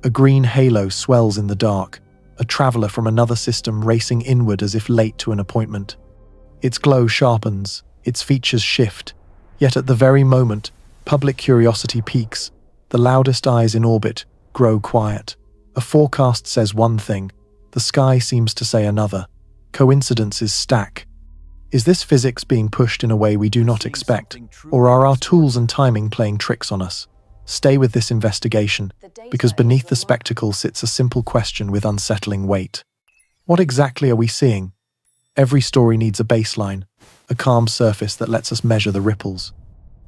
A green halo swells in the dark, a traveler from another system racing inward as if late to an appointment. Its glow sharpens, its features shift, yet at the very moment, public curiosity peaks, the loudest eyes in orbit grow quiet. A forecast says one thing, the sky seems to say another. Coincidences stack. Is this physics being pushed in a way we do not expect, or are our tools and timing playing tricks on us? Stay with this investigation, because beneath the spectacle sits a simple question with unsettling weight. What exactly are we seeing? Every story needs a baseline, a calm surface that lets us measure the ripples.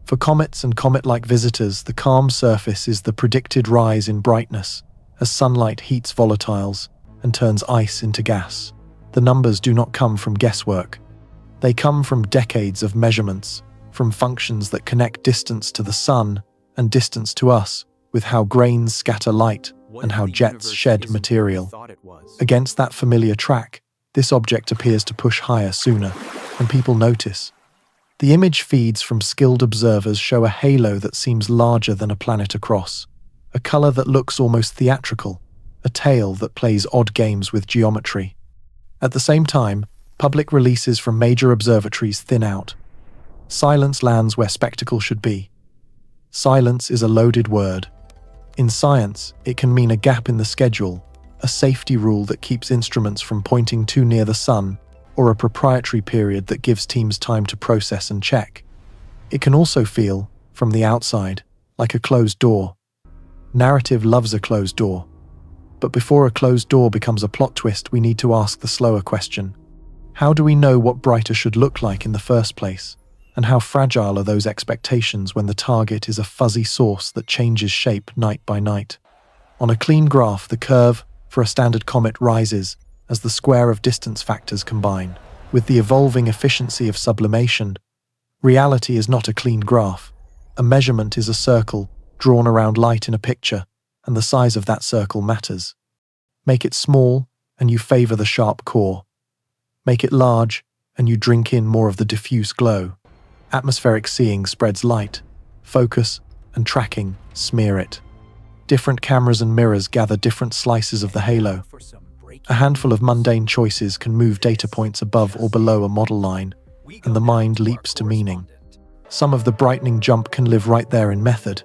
For comets and comet-like visitors, the calm surface is the predicted rise in brightness, as sunlight heats volatiles and turns ice into gas. The numbers do not come from guesswork. They come from decades of measurements, from functions that connect distance to the sun and distance to us, with how grains scatter light and how jets shed material. Against that familiar track, this object appears to push higher sooner, and people notice. The image feeds from skilled observers show a halo that seems larger than a planet across, a color that looks almost theatrical, a tale that plays odd games with geometry. At the same time, public releases from major observatories thin out. Silence lands where spectacle should be. Silence is a loaded word. In science, it can mean a gap in the schedule, a safety rule that keeps instruments from pointing too near the sun, or a proprietary period that gives teams time to process and check. It can also feel, from the outside, like a closed door. Narrative loves a closed door. But before a closed door becomes a plot twist, we need to ask the slower question. How do we know what brighter should look like in the first place? And how fragile are those expectations when the target is a fuzzy source that changes shape night by night? On a clean graph, the curve for a standard comet rises as the square of distance factors combine. With the evolving efficiency of sublimation, reality is not a clean graph. A measurement is a circle drawn around light in a picture, and the size of that circle matters. Make it small, and you favor the sharp core. Make it large, and you drink in more of the diffuse glow. Atmospheric seeing spreads light. Focus and tracking smear it. Different cameras and mirrors gather different slices of the halo. A handful of mundane choices can move data points above or below a model line, and the mind leaps to meaning. Some of the brightening jump can live right there in method.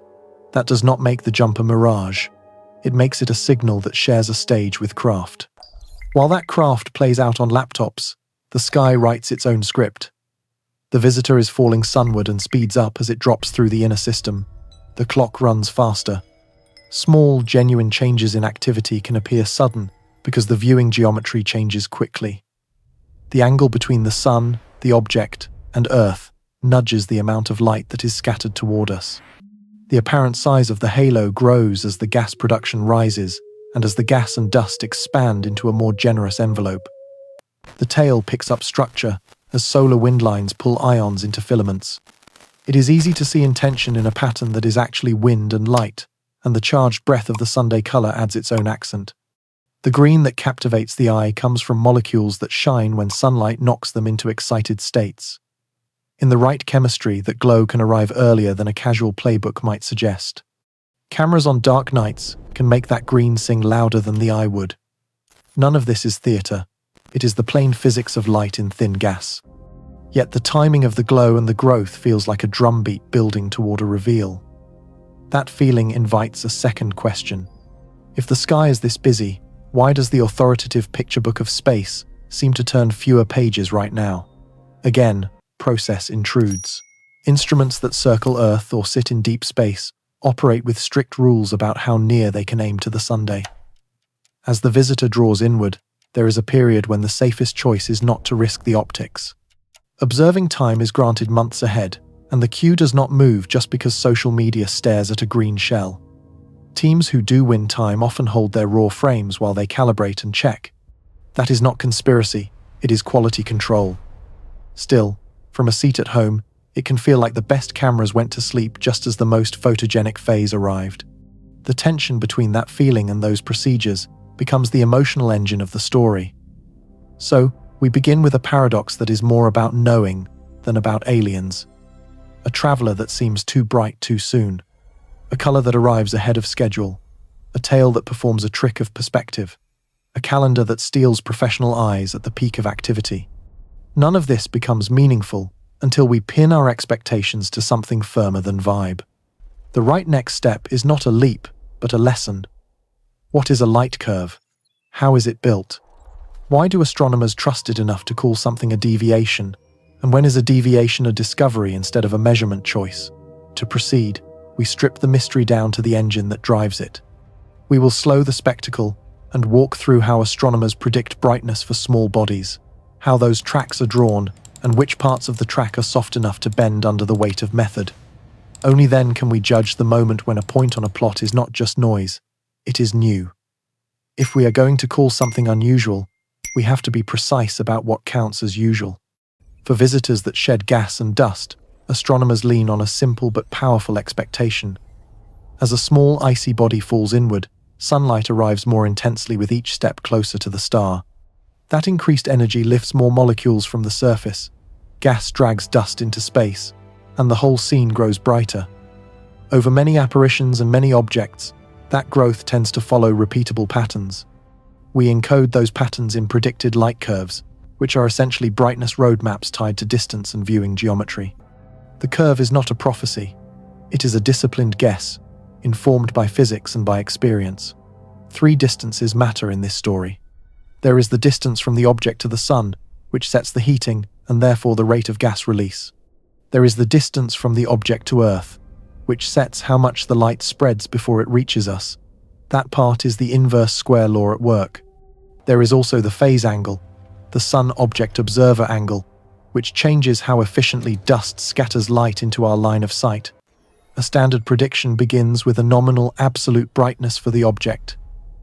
That does not make the jump a mirage. It makes it a signal that shares a stage with craft. While that craft plays out on laptops, the sky writes its own script. The visitor is falling sunward and speeds up as it drops through the inner system. The clock runs faster. Small, genuine changes in activity can appear sudden because the viewing geometry changes quickly. The angle between the sun, the object, and Earth nudges the amount of light that is scattered toward us. The apparent size of the halo grows as the gas production rises and as the gas and dust expand into a more generous envelope. The tail picks up structure as solar wind lines pull ions into filaments. It is easy to see intention in a pattern that is actually wind and light, and the charged breath of the Sunday color adds its own accent. The green that captivates the eye comes from molecules that shine when sunlight knocks them into excited states. In the right chemistry, that glow can arrive earlier than a casual playbook might suggest. Cameras on dark nights can make that green sing louder than the eye would. None of this is theater. It is the plain physics of light in thin gas. Yet the timing of the glow and the growth feels like a drumbeat building toward a reveal. That feeling invites a second question. If the sky is this busy, why does the authoritative picture book of space seem to turn fewer pages right now? Again, process intrudes. Instruments that circle Earth or sit in deep space operate with strict rules about how near they can aim to the Sunday. As the visitor draws inward, there is a period when the safest choice is not to risk the optics. Observing time is granted months ahead, and the queue does not move just because social media stares at a green shell. Teams who do win time often hold their raw frames while they calibrate and check. That is not conspiracy, it is quality control. Still, from a seat at home, it can feel like the best cameras went to sleep just as the most photogenic phase arrived. The tension between that feeling and those procedures becomes the emotional engine of the story. So, we begin with a paradox that is more about knowing than about aliens. A traveler that seems too bright too soon. A color that arrives ahead of schedule. a tale that performs a trick of perspective, a calendar that steals professional eyes at the peak of activity. None of this becomes meaningful until we pin our expectations to something firmer than vibe. The right next step is not a leap, but a lesson. What is a light curve? How is it built? Why do astronomers trust it enough to call something a deviation? And when is a deviation a discovery instead of a measurement choice? To proceed, we strip the mystery down to the engine that drives it. We will slow the spectacle and walk through how astronomers predict brightness for small bodies, how those tracks are drawn, and which parts of the track are soft enough to bend under the weight of method. Only then can we judge the moment when a point on a plot is not just noise, it is new. If we are going to call something unusual, we have to be precise about what counts as usual. For visitors that shed gas and dust, astronomers lean on a simple but powerful expectation. As a small icy body falls inward, sunlight arrives more intensely with each step closer to the star. That increased energy lifts more molecules from the surface, gas drags dust into space, and the whole scene grows brighter. Over many apparitions and many objects, that growth tends to follow repeatable patterns. We encode those patterns in predicted light curves, which are essentially brightness roadmaps tied to distance and viewing geometry. The curve is not a prophecy. It is a disciplined guess, informed by physics and by experience. 3 distances matter in this story. There is the distance from the object to the sun, which sets the heating and therefore the rate of gas release. There is the distance from the object to Earth, which sets how much the light spreads before it reaches us. That part is the inverse square law at work. There is also the phase angle, the sun object observer angle, which changes how efficiently dust scatters light into our line of sight. A standard prediction begins with a nominal absolute brightness for the object,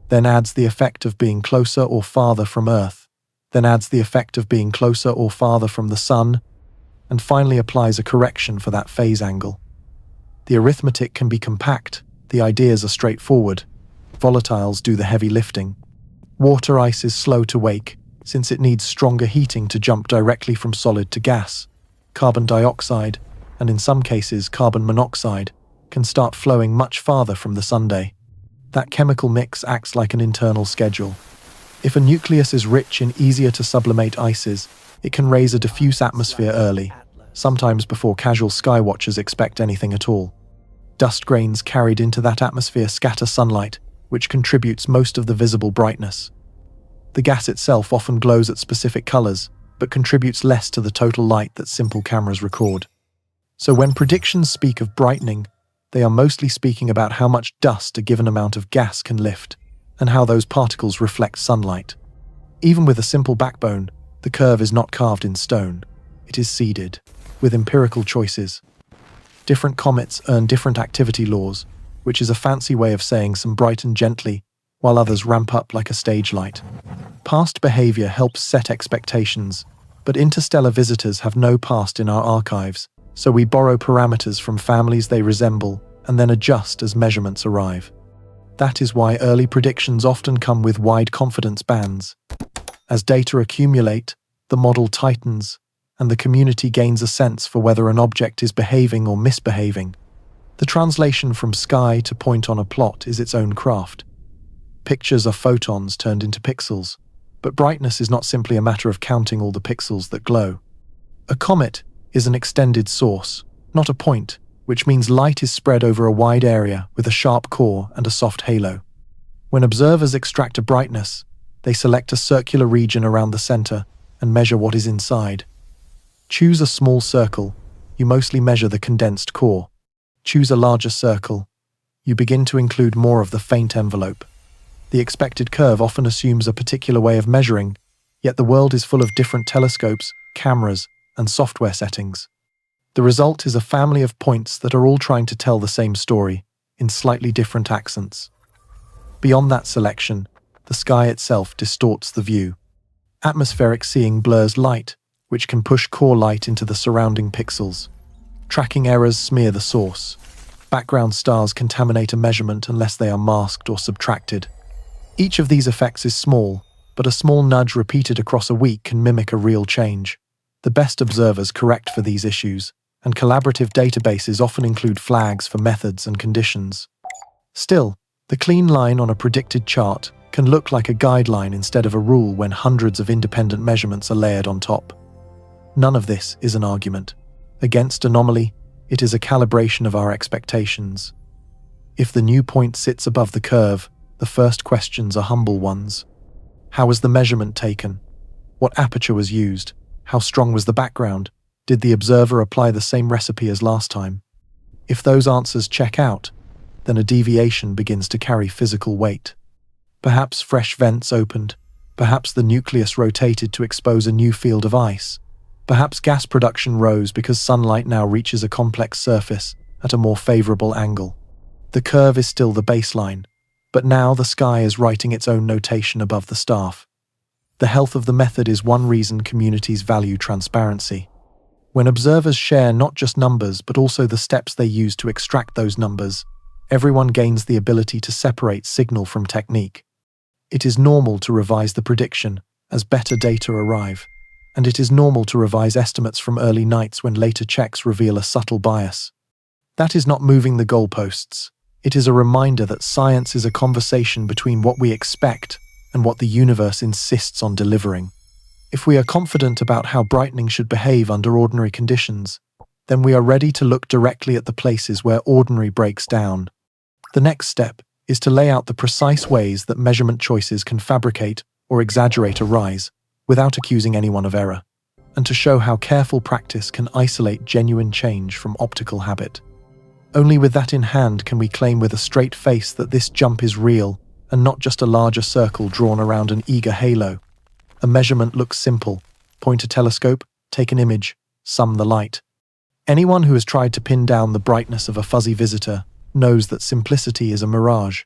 then adds the effect of being closer or farther from Earth, then adds the effect of being closer or farther from the sun, and finally applies a correction for that phase angle. The arithmetic can be compact, the ideas are straightforward. Volatiles do the heavy lifting. Water ice is slow to wake, since it needs stronger heating to jump directly from solid to gas. Carbon dioxide, and in some cases carbon monoxide, can start flowing much farther from the sunday. That chemical mix acts like an internal schedule. If a nucleus is rich in easier to sublimate ices, it can raise a diffuse atmosphere early, sometimes before casual sky watchers expect anything at all. Dust grains carried into that atmosphere scatter sunlight, which contributes most of the visible brightness. The gas itself often glows at specific colors, but contributes less to the total light that simple cameras record. So when predictions speak of brightening, they are mostly speaking about how much dust a given amount of gas can lift, and how those particles reflect sunlight. Even with a simple backbone, the curve is not carved in stone. It is seeded, with empirical choices. Different comets earn different activity laws, which is a fancy way of saying some brighten gently, while others ramp up like a stage light. Past behavior helps set expectations, but interstellar visitors have no past in our archives, so we borrow parameters from families they resemble and then adjust as measurements arrive. That is why early predictions often come with wide confidence bands. As data accumulate, the model tightens, and the community gains a sense for whether an object is behaving or misbehaving. The translation from sky to point on a plot is its own craft. Pictures are photons turned into pixels, but brightness is not simply a matter of counting all the pixels that glow. A comet is an extended source, not a point, which means light is spread over a wide area with a sharp core and a soft halo. When observers extract a brightness, they select a circular region around the center and measure what is inside. Choose a small circle, you mostly measure the condensed core. Choose a larger circle, you begin to include more of the faint envelope. The expected curve often assumes a particular way of measuring, yet the world is full of different telescopes, cameras, and software settings. The result is a family of points that are all trying to tell the same story, in slightly different accents. Beyond that selection, the sky itself distorts the view. Atmospheric seeing blurs light, which can push core light into the surrounding pixels. Tracking errors smear the source. Background stars contaminate a measurement unless they are masked or subtracted. Each of these effects is small, but a small nudge repeated across a week can mimic a real change. The best observers correct for these issues, and collaborative databases often include flags for methods and conditions. Still, The clean line on a predicted chart can look like a guideline instead of a rule when hundreds of independent measurements are layered on top. None of this is an argument against anomaly, it is a calibration of our expectations. If the new point sits above the curve, the first questions are humble ones. How was the measurement taken? What aperture was used? How strong was the background? Did the observer apply the same recipe as last time? If those answers check out, then a deviation begins to carry physical weight. Perhaps fresh vents opened. Perhaps the nucleus rotated to expose a new field of ice. Perhaps gas production rose because sunlight now reaches a complex surface at a more favorable angle. The curve is still the baseline, but now the sky is writing its own notation above the staff. The health of the method is one reason communities value transparency. When observers share not just numbers but also the steps they use to extract those numbers, everyone gains the ability to separate signal from technique. It is normal to revise the prediction as better data arrive, and it is normal to revise estimates from early nights when later checks reveal a subtle bias. That is not moving the goalposts. It is a reminder that science is a conversation between what we expect and what the universe insists on delivering. If we are confident about how brightening should behave under ordinary conditions, then we are ready to look directly at the places where ordinary breaks down. The next step is to lay out the precise ways that measurement choices can fabricate or exaggerate a rise without accusing anyone of error, and to show how careful practice can isolate genuine change from optical habit. Only with that in hand can we claim with a straight face that this jump is real and not just a larger circle drawn around an eager halo. A measurement looks simple. Point a telescope, take an image, sum the light. Anyone who has tried to pin down the brightness of a fuzzy visitor knows that simplicity is a mirage.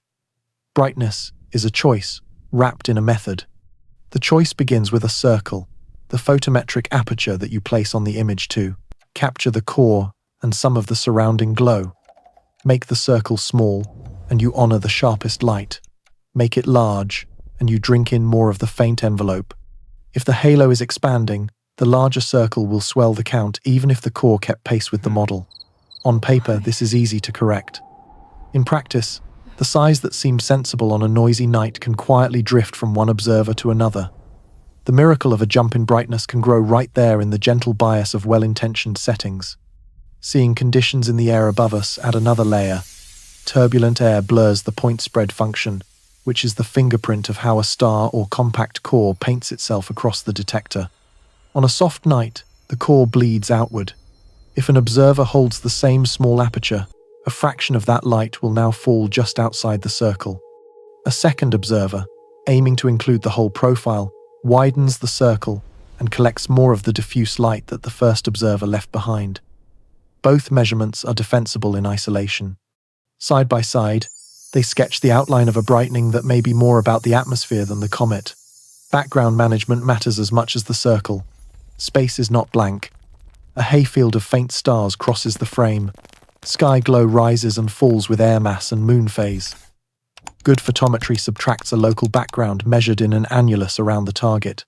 Brightness is a choice, wrapped in a method. The choice begins with a circle, the photometric aperture that you place on the image to capture the core and some of the surrounding glow. Make the circle small, and you honor the sharpest light. Make it large, and you drink in more of the faint envelope. If the halo is expanding, the larger circle will swell the count even if the core kept pace with the model. On paper, this is easy to correct. In practice, the size that seems sensible on a noisy night can quietly drift from one observer to another. The miracle of a jump in brightness can grow right there in the gentle bias of well-intentioned settings. Seeing conditions in the air above us add another layer. Turbulent air blurs the point spread function, which is the fingerprint of how a star or compact core paints itself across the detector. On a soft night, the core bleeds outward. If an observer holds the same small aperture, a fraction of that light will now fall just outside the circle. A second observer, aiming to include the whole profile, widens the circle and collects more of the diffuse light that the first observer left behind. Both measurements are defensible in isolation. Side by side, they sketch the outline of a brightening that may be more about the atmosphere than the comet. Background management matters as much as the circle. Space is not blank. A hayfield of faint stars crosses the frame. Sky glow rises and falls with air mass and moon phase. Good photometry subtracts a local background measured in an annulus around the target.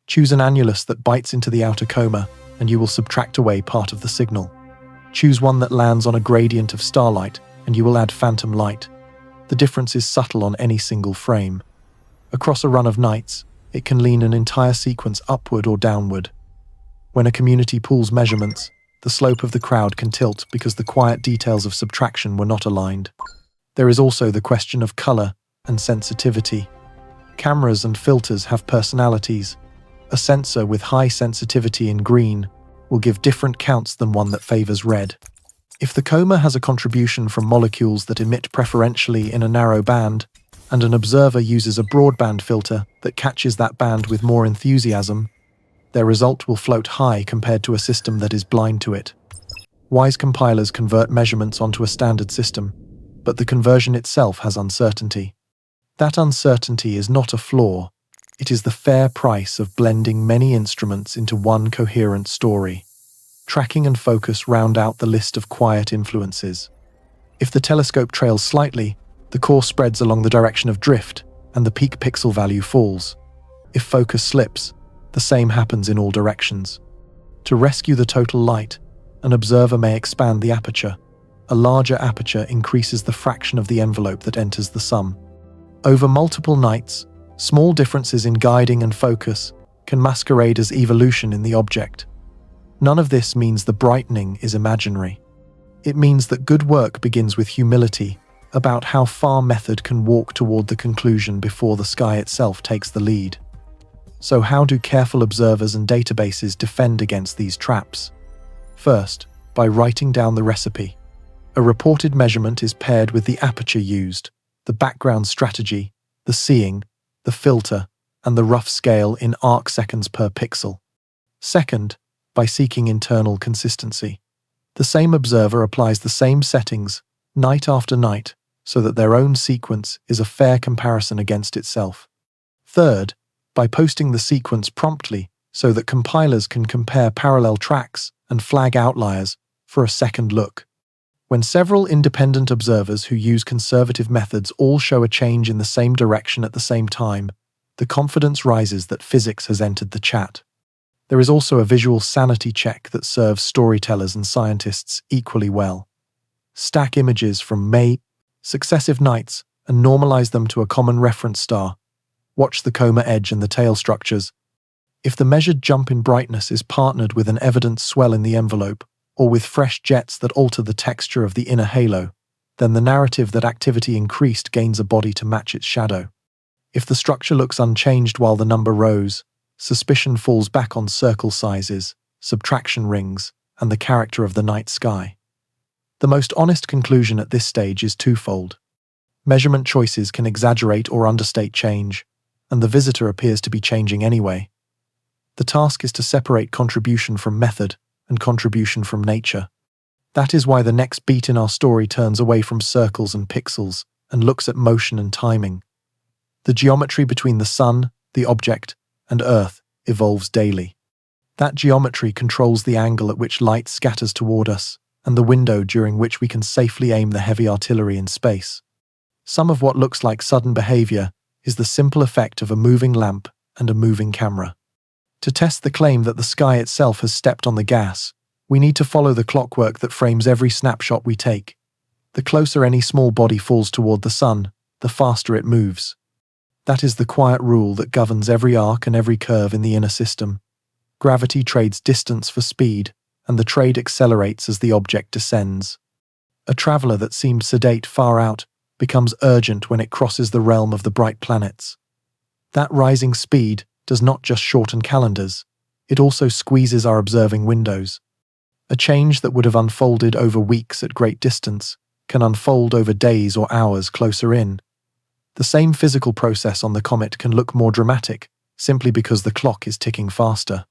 Choose an annulus that bites into the outer coma, and you will subtract away part of the signal. Choose one that lands on a gradient of starlight, and you will add phantom light. The difference is subtle on any single frame. Across a run of nights, it can lean an entire sequence upward or downward. When a community pools measurements, the slope of the crowd can tilt because the quiet details of subtraction were not aligned. There is also the question of color and sensitivity. Cameras and filters have personalities. A sensor with high sensitivity in green will give different counts than one that favors red. If the coma has a contribution from molecules that emit preferentially in a narrow band, and an observer uses a broadband filter that catches that band with more enthusiasm, their result will float high compared to a system that is blind to it. Wise compilers convert measurements onto a standard system, but the conversion itself has uncertainty. That uncertainty is not a flaw. It is the fair price of blending many instruments into one coherent story. Tracking and focus round out the list of quiet influences. If the telescope trails slightly, the core spreads along the direction of drift, and the peak pixel value falls. If focus slips, the same happens in all directions. To rescue the total light, an observer may expand the aperture. a larger aperture increases the fraction of the envelope that enters the sum. Over multiple nights, small differences in guiding and focus can masquerade as evolution in the object. None of this means the brightening is imaginary. It means that good work begins with humility about how far method can walk toward the conclusion before the sky itself takes the lead. So how do careful observers and databases defend against these traps? First, by writing down the recipe. A reported measurement is paired with the aperture used, the background strategy, the seeing, the filter, and the rough scale in arc seconds per pixel. Second, by seeking internal consistency. The same observer applies the same settings, night after night, so that their own sequence is a fair comparison against itself. Third, by posting the sequence promptly so that compilers can compare parallel tracks and flag outliers for a second look. When several independent observers who use conservative methods all show a change in the same direction at the same time, the confidence rises that physics has entered the chat. There is also a visual sanity check that serves storytellers and scientists equally well. Stack images from successive nights and normalize them to a common reference star. Watch the Comet edge and the tail structures. If the measured jump in brightness is partnered with an evident swell in the envelope, or with fresh jets that alter the texture of the inner halo, then the narrative that activity increased gains a body to match its shadow. If the structure looks unchanged while the number rose, suspicion falls back on circle sizes, subtraction rings, and the character of the night sky. The most honest conclusion at this stage is twofold. Measurement choices can exaggerate or understate change, and the visitor appears to be changing anyway. The task is to separate contribution from method and contribution from nature. That is why the next beat in our story turns away from circles and pixels and looks at motion and timing. The geometry between the sun, the object, and Earth evolves daily. That geometry controls the angle at which light scatters toward us and the window during which we can safely aim the heavy artillery in space. Some of what looks like sudden behavior is the simple effect of a moving lamp and a moving camera. To test the claim that the sky itself has stepped on the gas, we need to follow the clockwork that frames every snapshot we take. The closer any small body falls toward the sun, the faster it moves. That is the quiet rule that governs every arc and every curve in the inner system. Gravity trades distance for speed, and the trade accelerates as the object descends. A traveler that seemed sedate far out becomes urgent when it crosses the realm of the bright planets. That rising speed does not just shorten calendars, it also squeezes our observing windows. A change that would have unfolded over weeks at great distance can unfold over days or hours closer in. The same physical process on the comet can look more dramatic simply because the clock is ticking faster.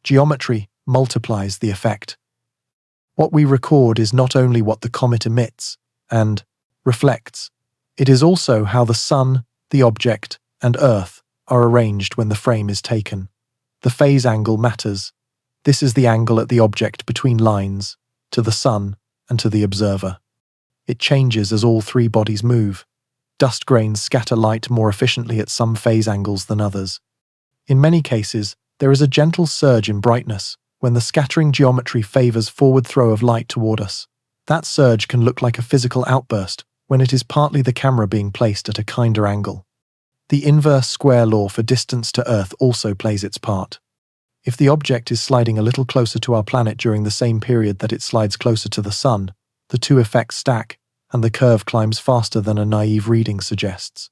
Geometry multiplies the effect. What we record is not only what the comet emits and reflects, it is also how the sun, the object, and Earth are arranged when the frame is taken. The phase angle matters. This is the angle at the object between lines, to the sun, and to the observer. It changes as all three bodies move. Dust grains scatter light more efficiently at some phase angles than others. In many cases, there is a gentle surge in brightness when the scattering geometry favors forward throw of light toward us. That surge can look like a physical outburst when it is partly the camera being placed at a kinder angle. The inverse square law for distance to Earth also plays its part. If the object is sliding a little closer to our planet during the same period that it slides closer to the sun, the two effects stack, and the curve climbs faster than a naive reading suggests.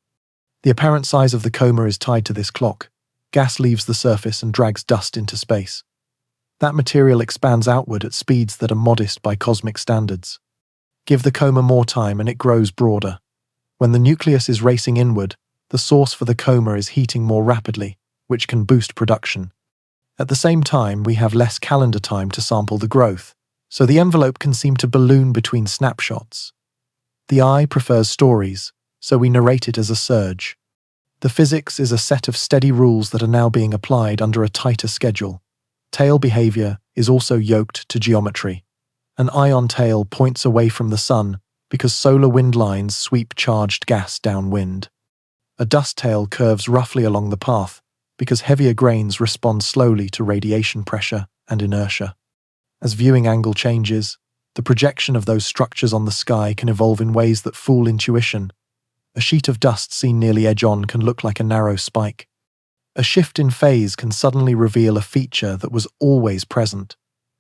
The apparent size of the coma is tied to this clock. Gas leaves the surface and drags dust into space. That material expands outward at speeds that are modest by cosmic standards. Give the coma more time and it grows broader. When the nucleus is racing inward, the source for the coma is heating more rapidly, which can boost production. At the same time, we have less calendar time to sample the growth, so the envelope can seem to balloon between snapshots. The eye prefers stories, so we narrate it as a surge. The physics is a set of steady rules that are now being applied under a tighter schedule. Tail behavior is also yoked to geometry. An ion tail points away from the sun because solar wind lines sweep charged gas downwind. A dust tail curves roughly along the path because heavier grains respond slowly to radiation pressure and inertia. As viewing angle changes, The projection of those structures on the sky can evolve in ways that fool intuition. A sheet of dust seen nearly edge-on can look like a narrow spike. A shift in phase can suddenly reveal a feature that was always present.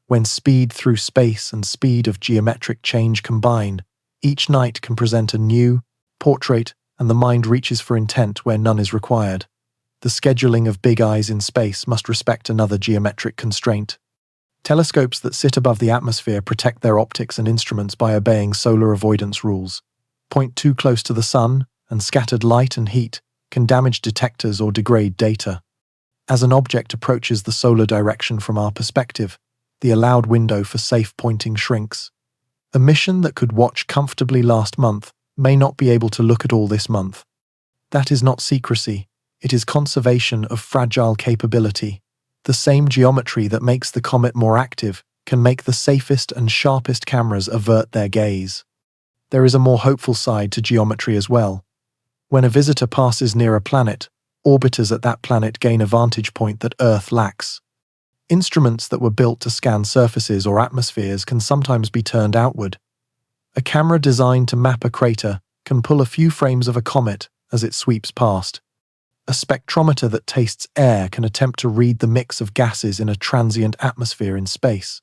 When speed through space and speed of geometric change combine, each night can present a new portrait, and the mind reaches for intent where none is required. The scheduling of big eyes in space must respect another geometric constraint. Telescopes that sit above the atmosphere protect their optics and instruments by obeying solar avoidance rules. Point too close to the sun, and scattered light and heat can damage detectors or degrade data. As an object approaches the solar direction from our perspective, the allowed window for safe pointing shrinks. A mission that could watch comfortably last month may not be able to look at all this month. That is not secrecy, it is conservation of fragile capability. The same geometry that makes the comet more active can make the safest and sharpest cameras avert their gaze. There is a more hopeful side to geometry as well. When a visitor passes near a planet, orbiters at that planet gain a vantage point that Earth lacks. Instruments that were built to scan surfaces or atmospheres can sometimes be turned outward. A camera designed to map a crater can pull a few frames of a comet as it sweeps past. A spectrometer that tastes air can attempt to read the mix of gases in a transient atmosphere in space.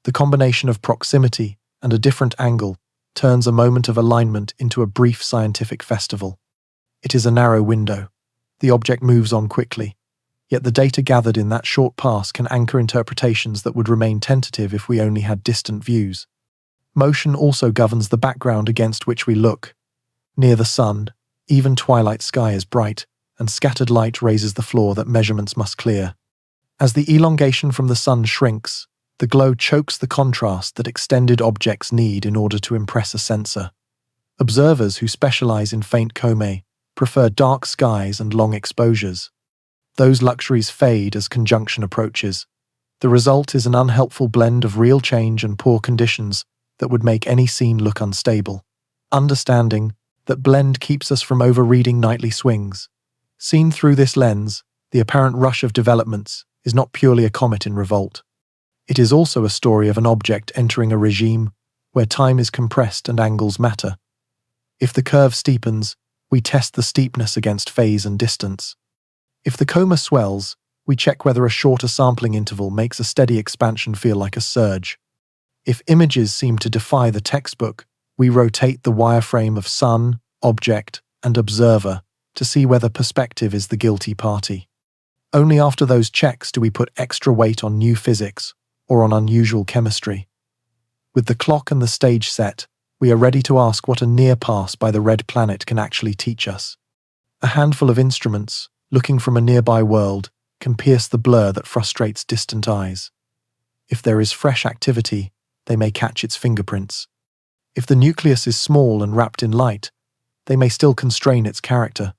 The combination of proximity and a different angle turns a moment of alignment into a brief scientific festival. It is a narrow window. The object moves on quickly, yet the data gathered in that short pass can anchor interpretations that would remain tentative if we only had distant views. Motion also governs the background against which we look. Near the sun, even twilight sky is bright, and scattered light raises the floor that measurements must clear. As the elongation from the sun shrinks, the glow chokes the contrast that extended objects need in order to impress a sensor. Observers who specialize in faint Comet prefer dark skies and long exposures. Those luxuries fade as conjunction approaches. The result is an unhelpful blend of real change and poor conditions that would make any scene look unstable. Understanding that blend keeps us from overreading nightly swings. Seen through this lens, the apparent rush of developments is not purely a comet in revolt. It is also a story of an object entering a regime where time is compressed and angles matter. If the curve steepens, we test the steepness against phase and distance. If the coma swells, we check whether a shorter sampling interval makes a steady expansion feel like a surge. If images seem to defy the textbook, we rotate the wireframe of sun, object, and observer to see whether perspective is the guilty party. Only after those checks do we put extra weight on new physics or on unusual chemistry. With the clock and the stage set, we are ready to ask what a near pass by the red planet can actually teach us. A handful of instruments, looking from a nearby world, can pierce the blur that frustrates distant eyes. If there is fresh activity, they may catch its fingerprints. If the nucleus is small and wrapped in light, they may still constrain its character.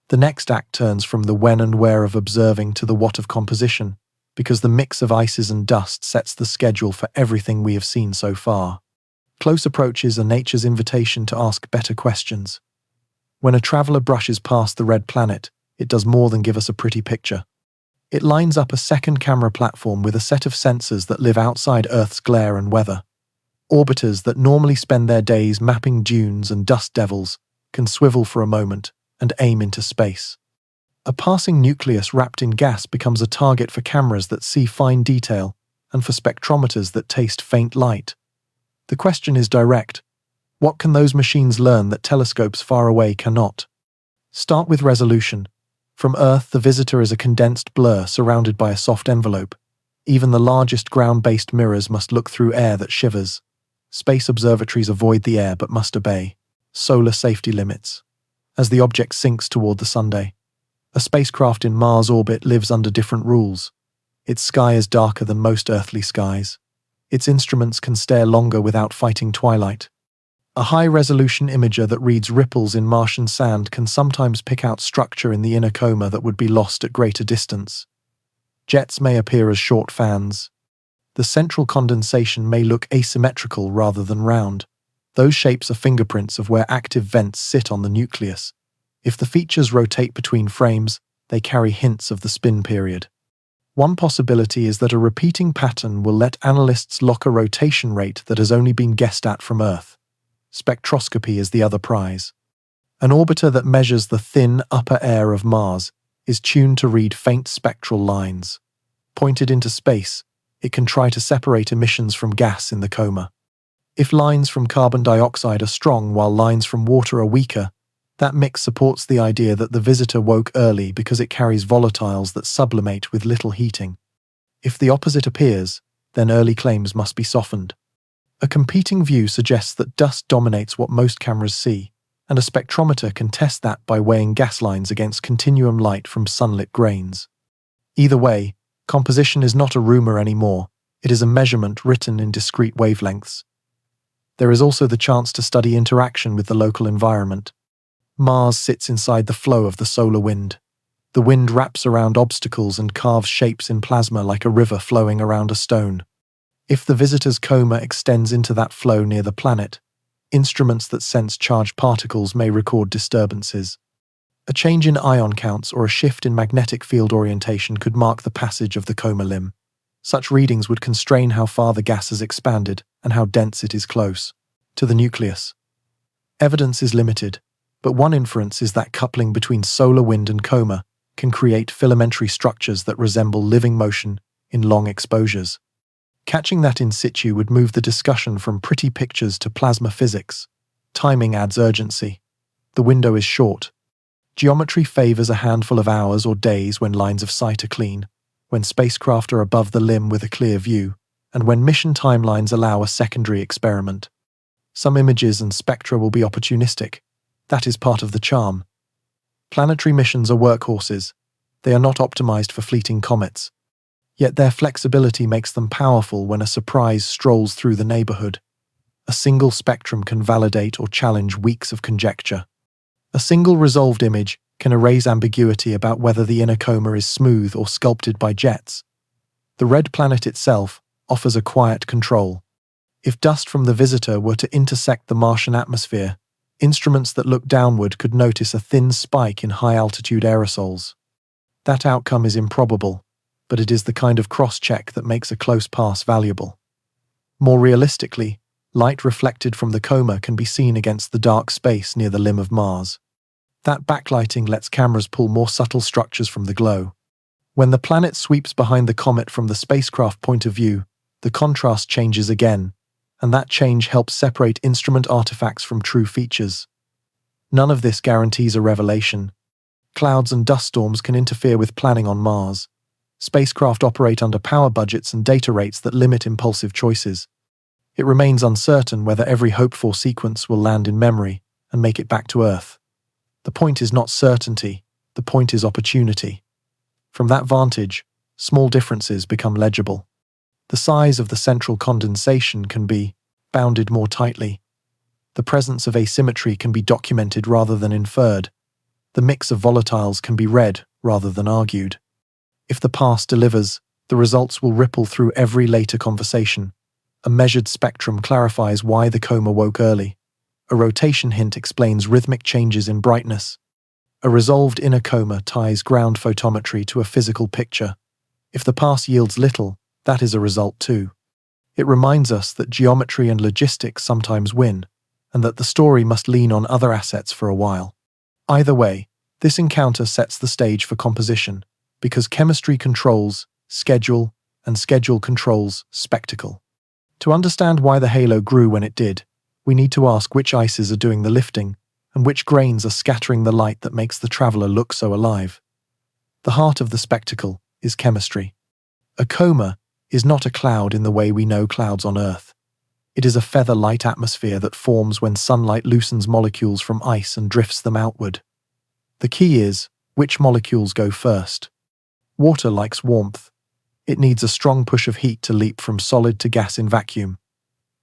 The next act turns from the when and where of observing to the what of composition, because the mix of ices and dust sets the schedule for everything we have seen so far. Close approaches are nature's invitation to ask better questions. When a traveler brushes past the red planet, it does more than give us a pretty picture. It lines up a second camera platform with a set of sensors that live outside Earth's glare and weather. Orbiters that normally spend their days mapping dunes and dust devils can swivel for a moment and aim into space. A passing nucleus wrapped in gas becomes a target for cameras that see fine detail and for spectrometers that taste faint light. The question is direct. What can those machines learn that telescopes far away cannot? Start with resolution. From Earth, the visitor is a condensed blur surrounded by a soft envelope. Even the largest ground-based mirrors must look through air that shivers. Space observatories avoid the air but must obey solar safety limits. As the object sinks toward the Sunday, a spacecraft in Mars orbit lives under different rules. Its sky is darker than most earthly skies. Its instruments can stare longer without fighting twilight. A high-resolution imager that reads ripples in Martian sand can sometimes pick out structure in the inner coma that would be lost at greater distance. Jets may appear as short fans. The central condensation may look asymmetrical rather than round. Those shapes are fingerprints of where active vents sit on the nucleus. If the features rotate between frames, they carry hints of the spin period. One possibility is that a repeating pattern will let analysts lock a rotation rate that has only been guessed at from Earth. Spectroscopy is the other prize. An orbiter that measures the thin upper air of Mars is tuned to read faint spectral lines. Pointed into space, it can try to separate emissions from gas in the coma. If lines from carbon dioxide are strong while lines from water are weaker, that mix supports the idea that the visitor woke early because it carries volatiles that sublimate with little heating. If the opposite appears, then early claims must be softened. A competing view suggests that dust dominates what most cameras see, and a spectrometer can test that by weighing gas lines against continuum light from sunlit grains. Either way, composition is not a rumor anymore, it is a measurement written in discrete wavelengths. There is also the chance to study interaction with the local environment. Mars sits inside the flow of the solar wind. The wind wraps around obstacles and carves shapes in plasma like a river flowing around a stone. If the visitor's coma extends into that flow near the planet, instruments that sense charged particles may record disturbances. A change in ion counts or a shift in magnetic field orientation could mark the passage of the coma limb. Such readings would constrain how far the gas has expanded and how dense it is close to the nucleus. Evidence is limited, but one inference is that coupling between solar wind and coma can create filamentary structures that resemble living motion in long exposures. Catching that in situ would move the discussion from pretty pictures to plasma physics. Timing adds urgency. The window is short. Geometry favors a handful of hours or days when lines of sight are clean, when spacecraft are above the limb with a clear view, and when mission timelines allow a secondary experiment. Some images and spectra will be opportunistic. That is part of the charm. Planetary missions are workhorses. They are not optimized for fleeting comets. Yet their flexibility makes them powerful when a surprise strolls through the neighborhood. A single spectrum can validate or challenge weeks of conjecture. A single resolved image can erase ambiguity about whether the inner coma is smooth or sculpted by jets. The red planet itself offers a quiet control. If dust from the visitor were to intersect the Martian atmosphere, instruments that look downward could notice a thin spike in high-altitude aerosols. That outcome is improbable, but it is the kind of cross-check that makes a close pass valuable. More realistically, light reflected from the coma can be seen against the dark space near the limb of Mars. That backlighting lets cameras pull more subtle structures from the glow. When the planet sweeps behind the comet from the spacecraft point of view, the contrast changes again, and that change helps separate instrument artifacts from true features. None of this guarantees a revelation. Clouds and dust storms can interfere with planning on Mars. Spacecraft operate under power budgets and data rates that limit impulsive choices. It remains uncertain whether every hoped-for sequence will land in memory and make it back to Earth. The point is not certainty, the point is opportunity. From that vantage, small differences become legible. The size of the central condensation can be bounded more tightly. The presence of asymmetry can be documented rather than inferred. The mix of volatiles can be read rather than argued. If the past delivers, the results will ripple through every later conversation. A measured spectrum clarifies why the coma woke early. A rotation hint explains rhythmic changes in brightness. A resolved inner coma ties ground photometry to a physical picture. If the past yields little, that is a result too. It reminds us that geometry and logistics sometimes win, and that the story must lean on other assets for a while. Either way, this encounter sets the stage for composition, because chemistry controls schedule, and schedule controls spectacle. To understand why the halo grew when it did, we need to ask which ices are doing the lifting, and which grains are scattering the light that makes the traveler look so alive. The heart of the spectacle is chemistry. A coma is not a cloud in the way we know clouds on Earth. It is a feather-light atmosphere that forms when sunlight loosens molecules from ice and drifts them outward. The key is, which molecules go first? Water likes warmth. It needs a strong push of heat to leap from solid to gas in vacuum.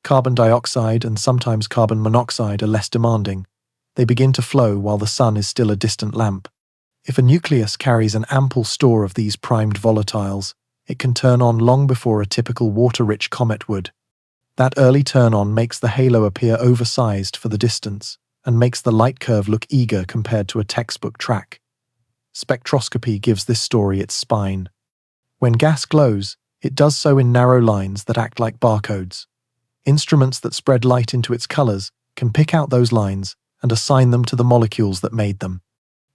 Carbon dioxide and sometimes carbon monoxide are less demanding. They begin to flow while the sun is still a distant lamp. If a nucleus carries an ample store of these primed volatiles, it can turn on long before a typical water-rich comet would. That early turn-on makes the halo appear oversized for the distance and makes the light curve look eager compared to a textbook track. Spectroscopy gives this story its spine. When gas glows, it does so in narrow lines that act like barcodes. Instruments that spread light into its colors can pick out those lines and assign them to the molecules that made them.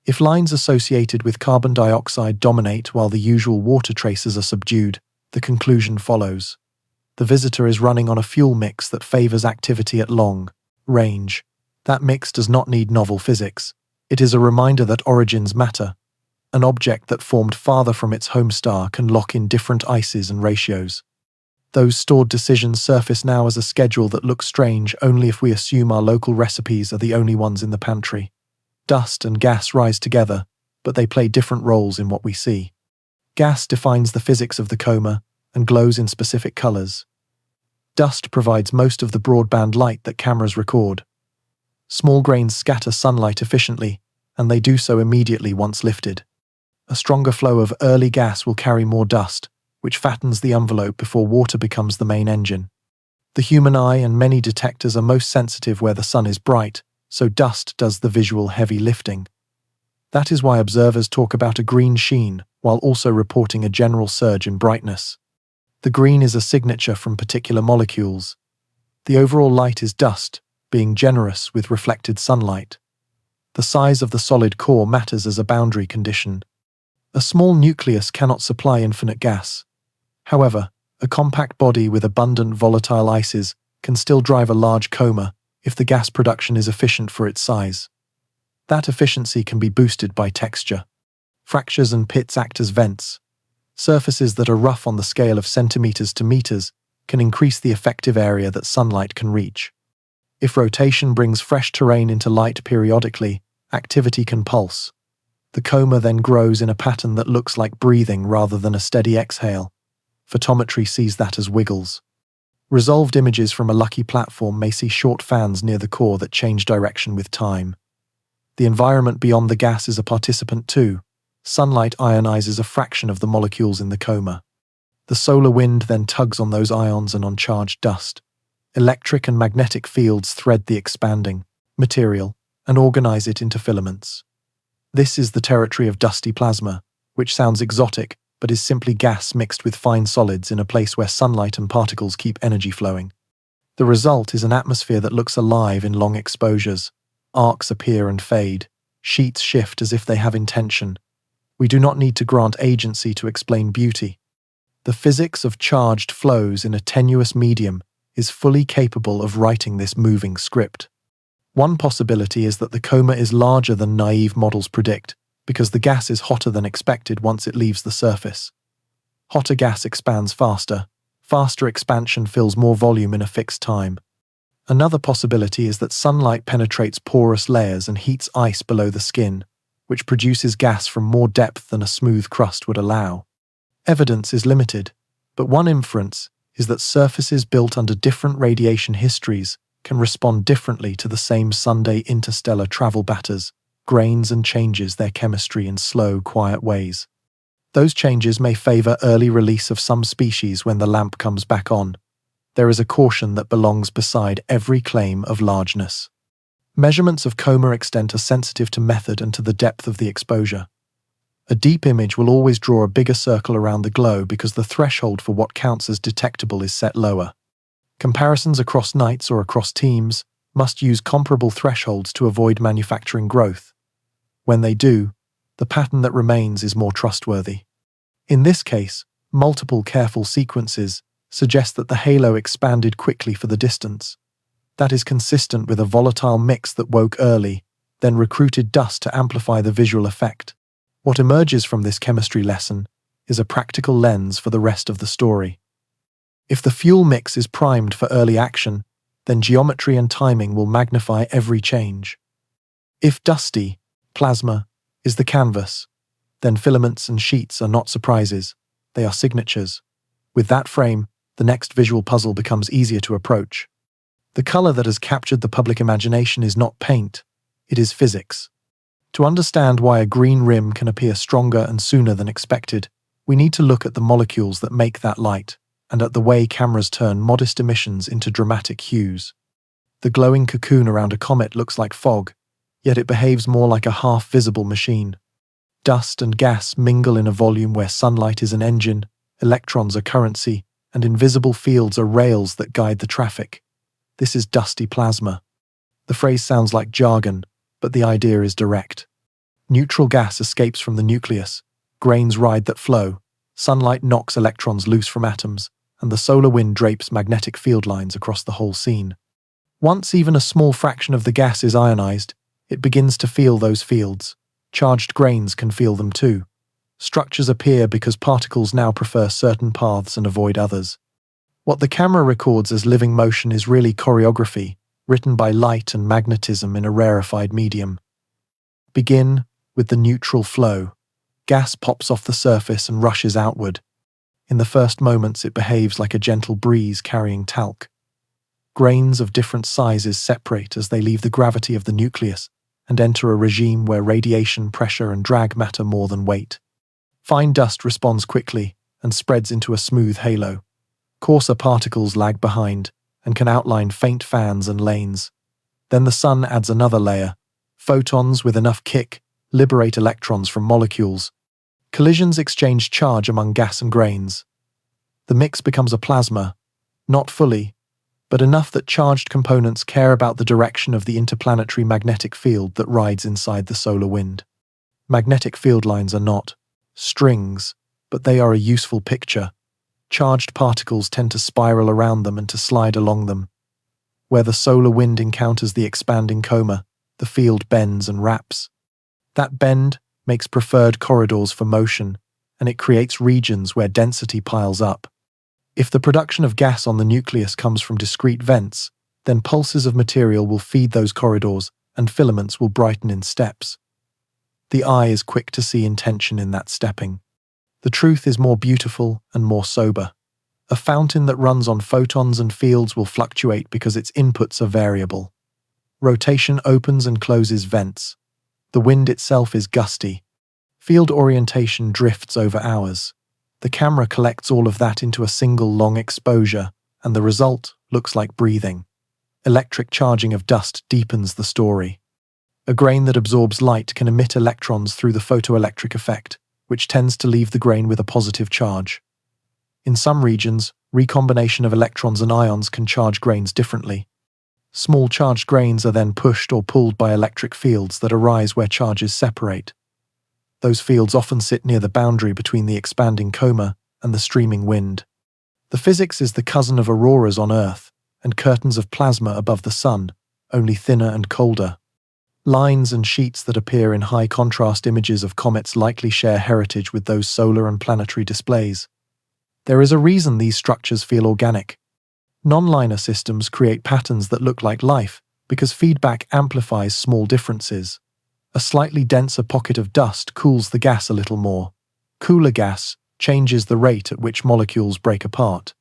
If lines associated with carbon dioxide dominate while the usual water traces are subdued, the conclusion follows. The visitor is running on a fuel mix that favors activity at long range. That mix does not need novel physics. It is a reminder that origins matter. An object that formed farther from its home star can lock in different ices and ratios. Those stored decisions surface now as a schedule that looks strange only if we assume our local recipes are the only ones in the pantry. Dust and gas rise together, but they play different roles in what we see. Gas defines the physics of the coma and glows in specific colors. Dust provides most of the broadband light that cameras record. Small grains scatter sunlight efficiently, and they do so immediately once lifted. A stronger flow of early gas will carry more dust, which fattens the envelope before water becomes the main engine. The human eye and many detectors are most sensitive where the sun is bright, so dust does the visual heavy lifting. That is why observers talk about a green sheen while also reporting a general surge in brightness. The green is a signature from particular molecules. The overall light is dust, being generous with reflected sunlight. The size of the solid core matters as a boundary condition. A small nucleus cannot supply infinite gas. However, a compact body with abundant volatile ices can still drive a large coma if the gas production is efficient for its size. That efficiency can be boosted by texture. Fractures and pits act as vents. Surfaces that are rough on the scale of centimeters to meters can increase the effective area that sunlight can reach. If rotation brings fresh terrain into light periodically, activity can pulse. The coma then grows in a pattern that looks like breathing rather than a steady exhale. Photometry sees that as wiggles. Resolved images from a lucky platform may see short fans near the core that change direction with time. The environment beyond the gas is a participant too. Sunlight ionizes a fraction of the molecules in the coma. The solar wind then tugs on those ions and on charged dust. Electric and magnetic fields thread the expanding material and organize it into filaments. This is the territory of dusty plasma, which sounds exotic, but is simply gas mixed with fine solids in a place where sunlight and particles keep energy flowing. The result is an atmosphere that looks alive in long exposures. Arcs appear and fade. Sheets shift as if they have intention. We do not need to grant agency to explain beauty. The physics of charged flows in a tenuous medium is fully capable of writing this moving script. One possibility is that the coma is larger than naive models predict, because the gas is hotter than expected once it leaves the surface. Hotter gas expands faster. Faster expansion fills more volume in a fixed time. Another possibility is that sunlight penetrates porous layers and heats ice below the skin, which produces gas from more depth than a smooth crust would allow. Evidence is limited, but one inference is that surfaces built under different radiation histories can respond differently to the same Sunday interstellar travel batters. Grains and changes their chemistry in slow, quiet ways. Those changes may favor early release of some species when the lamp comes back on. There is a caution that belongs beside every claim of largeness. Measurements of coma extent are sensitive to method and to the depth of the exposure. A deep image will always draw a bigger circle around the glow because the threshold for what counts as detectable is set lower. Comparisons across nights or across teams must use comparable thresholds to avoid manufacturing growth. When they do, the pattern that remains is more trustworthy. In this case, multiple careful sequences suggest that the halo expanded quickly for the distance. That is consistent with a volatile mix that woke early, then recruited dust to amplify the visual effect. What emerges from this chemistry lesson is a practical lens for the rest of the story. If the fuel mix is primed for early action, then geometry and timing will magnify every change. If dusty, plasma is the canvas, then filaments and sheets are not surprises, they are signatures. With that frame, the next visual puzzle becomes easier to approach. The color that has captured the public imagination is not paint, it is physics. To understand why a green rim can appear stronger and sooner than expected, we need to look at the molecules that make that light, and at the way cameras turn modest emissions into dramatic hues. The glowing cocoon around a comet looks like fog, yet it behaves more like a half-visible machine. Dust and gas mingle in a volume where sunlight is an engine, Electrons are currency, and invisible fields are rails that guide the traffic. This is dusty plasma. The phrase sounds like jargon, but the idea is direct. Neutral gas escapes from the nucleus, grains ride that flow, sunlight knocks electrons loose from atoms, and the solar wind drapes magnetic field lines across the whole scene. Once even a small fraction of the gas is ionized, it begins to feel those fields. Charged grains can feel them too. Structures appear because particles now prefer certain paths and avoid others. What the camera records as living motion is really choreography, written by light and magnetism in a rarefied medium. Begin with the neutral flow. Gas pops off the surface and rushes outward. In the first moments, it behaves like a gentle breeze carrying talc. Grains of different sizes separate as they leave the gravity of the nucleus and enter a regime where radiation, pressure, and drag matter more than weight. Fine dust responds quickly and spreads into a smooth halo. Coarser particles lag behind and can outline faint fans and lanes. Then the sun adds another layer. Photons with enough kick liberate electrons from molecules. Collisions exchange charge among gas and grains. The mix becomes a plasma, not fully, but enough that charged components care about the direction of the interplanetary magnetic field that rides inside the solar wind. Magnetic field lines are not strings, but they are a useful picture. Charged particles tend to spiral around them and to slide along them. Where the solar wind encounters the expanding coma, the field bends and wraps. That bend makes preferred corridors for motion, and it creates regions where density piles up. If the production of gas on the nucleus comes from discrete vents, then pulses of material will feed those corridors and filaments will brighten in steps. The eye is quick to see intention in that stepping. The truth is more beautiful and more sober. A fountain that runs on photons and fields will fluctuate because its inputs are variable. Rotation opens and closes vents. The wind itself is gusty. Field orientation drifts over hours. The camera collects all of that into a single long exposure, and the result looks like breathing. Electric charging of dust deepens the story. A grain that absorbs light can emit electrons through the photoelectric effect, which tends to leave the grain with a positive charge. In some regions, recombination of electrons and ions can charge grains differently. Small charged grains are then pushed or pulled by electric fields that arise where charges separate. Those fields often sit near the boundary between the expanding coma and the streaming wind. The physics is the cousin of auroras on Earth and curtains of plasma above the sun, only thinner and colder. Lines and sheets that appear in high-contrast images of comets likely share heritage with those solar and planetary displays. There is a reason these structures feel organic. Non-linear systems create patterns that look like life because feedback amplifies small differences. A slightly denser pocket of dust cools the gas a little more. Cooler gas changes the rate at which molecules break apart.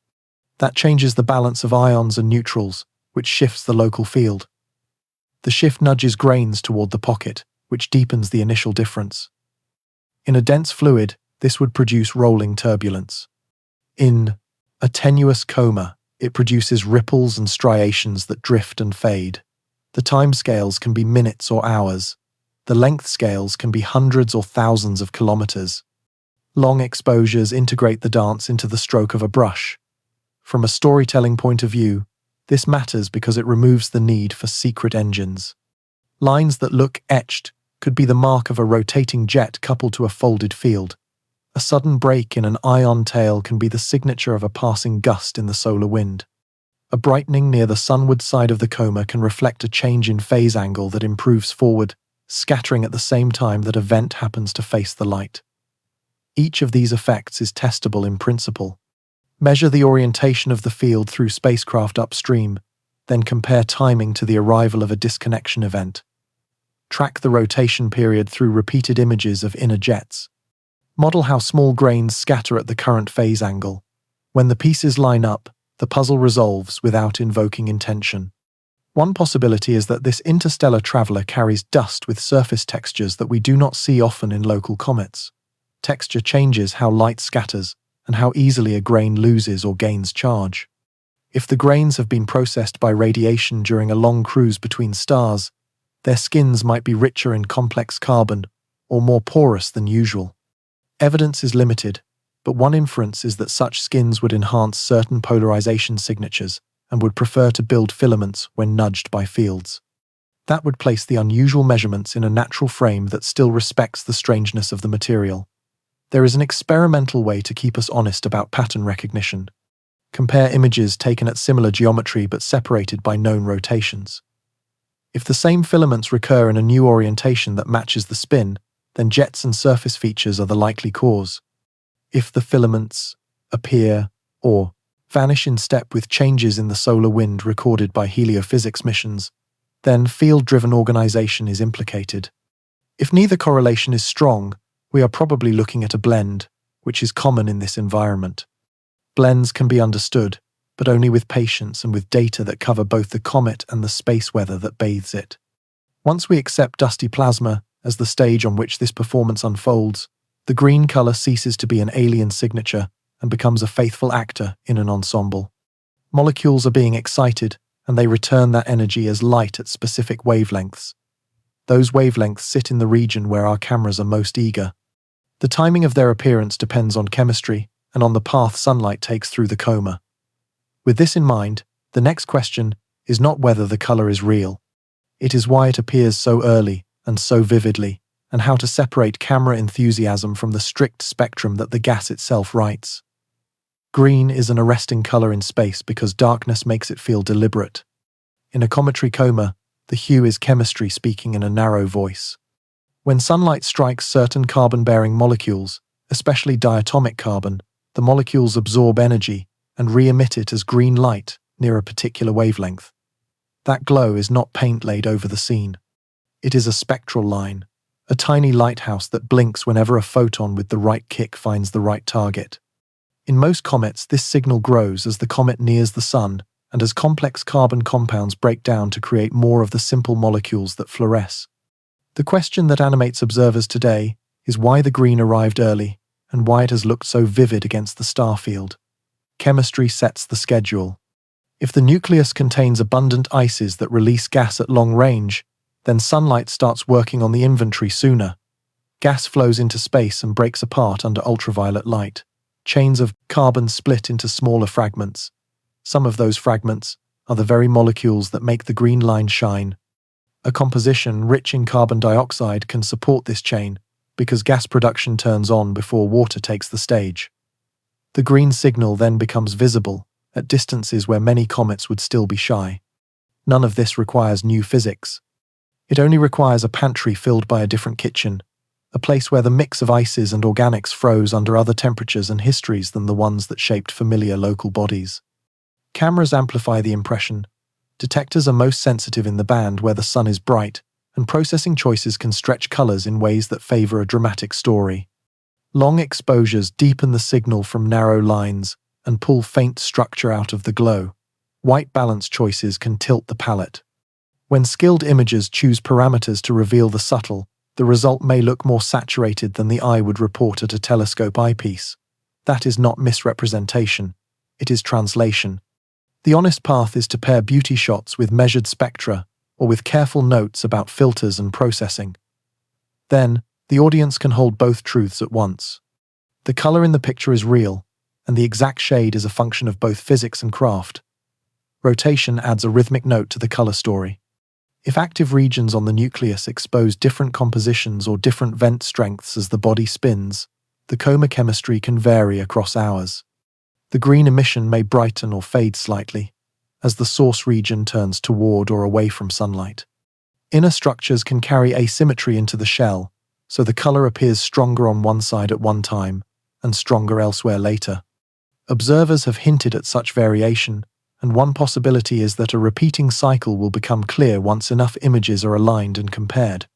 That changes the balance of ions and neutrals, which shifts the local field. The shift nudges grains toward the pocket, which deepens the initial difference. In a dense fluid, this would produce rolling turbulence. In a tenuous coma, it produces ripples and striations that drift and fade. The time scales can be minutes or hours. The length scales can be hundreds or thousands of kilometers. Long exposures integrate the dance into the stroke of a brush. From a storytelling point of view, this matters because it removes the need for secret engines. Lines that look etched could be the mark of a rotating jet coupled to a folded field. A sudden break in an ion tail can be the signature of a passing gust in the solar wind. A brightening near the sunward side of the coma can reflect a change in phase angle that improves forward, scattering at the same time that a vent happens to face the light. Each of these effects is testable in principle. Measure the orientation of the field through spacecraft upstream, then compare timing to the arrival of a disconnection event. Track the rotation period through repeated images of inner jets. Model how small grains scatter at the current phase angle. When the pieces line up, the puzzle resolves without invoking intention. One possibility is that this interstellar traveler carries dust with surface textures that we do not see often in local comets. Texture changes how light scatters and how easily a grain loses or gains charge. If the grains have been processed by radiation during a long cruise between stars, their skins might be richer in complex carbon or more porous than usual. Evidence is limited, but one inference is that such skins would enhance certain polarization signatures and would prefer to build filaments when nudged by fields. That would place the unusual measurements in a natural frame that still respects the strangeness of the material. There is an experimental way to keep us honest about pattern recognition. Compare images taken at similar geometry but separated by known rotations. If the same filaments recur in a new orientation that matches the spin, then jets and surface features are the likely cause. If the filaments appear or vanish in step with changes in the solar wind recorded by heliophysics missions, then field-driven organization is implicated. If neither correlation is strong, we are probably looking at a blend, which is common in this environment. Blends can be understood, but only with patience and with data that cover both the comet and the space weather that bathes it. Once we accept dusty plasma as the stage on which this performance unfolds, the green color ceases to be an alien signature and becomes a faithful actor in an ensemble. Molecules are being excited, and they return that energy as light at specific wavelengths. Those wavelengths sit in the region where our cameras are most eager. The timing of their appearance depends on chemistry and on the path sunlight takes through the coma. With this in mind, the next question is not whether the color is real. It is why it appears so early and so vividly, and how to separate camera enthusiasm from the strict spectrum that the gas itself writes. Green is an arresting color in space because darkness makes it feel deliberate. In a cometary coma, the hue is chemistry speaking in a narrow voice. When sunlight strikes certain carbon-bearing molecules, especially diatomic carbon, the molecules absorb energy and re-emit it as green light near a particular wavelength. That glow is not paint laid over the scene. It is a spectral line, a tiny lighthouse that blinks whenever a photon with the right kick finds the right target. In most comets, this signal grows as the comet nears the sun and as complex carbon compounds break down to create more of the simple molecules that fluoresce. The question that animates observers today is why the green arrived early and why it has looked so vivid against the star field. Chemistry sets the schedule. If the nucleus contains abundant ices that release gas at long range, then sunlight starts working on the inventory sooner. Gas flows into space and breaks apart under ultraviolet light. Chains of carbon split into smaller fragments. Some of those fragments are the very molecules that make the green line shine. A composition rich in carbon dioxide can support this chain because gas production turns on before water takes the stage. The green signal then becomes visible at distances where many comets would still be shy. None of this requires new physics. It only requires a pantry filled by a different kitchen, a place where the mix of ices and organics froze under other temperatures and histories than the ones that shaped familiar local bodies. Cameras amplify the impression. Detectors are most sensitive in the band where the sun is bright, and processing choices can stretch colors in ways that favor a dramatic story. Long exposures deepen the signal from narrow lines and pull faint structure out of the glow. White balance choices can tilt the palette. When skilled imagers choose parameters to reveal the subtle, the result may look more saturated than the eye would report at a telescope eyepiece. That is not misrepresentation, it is translation. The honest path is to pair beauty shots with measured spectra or with careful notes about filters and processing. Then, the audience can hold both truths at once. The color in the picture is real, and the exact shade is a function of both physics and craft. Rotation adds a rhythmic note to the color story. If active regions on the nucleus expose different compositions or different vent strengths as the body spins, the coma chemistry can vary across hours. The green emission may brighten or fade slightly as the source region turns toward or away from sunlight. Inner structures can carry asymmetry into the shell, so the color appears stronger on one side at one time and stronger elsewhere later. Observers have hinted at such variation, and one possibility is that a repeating cycle will become clear once enough images are aligned and compared.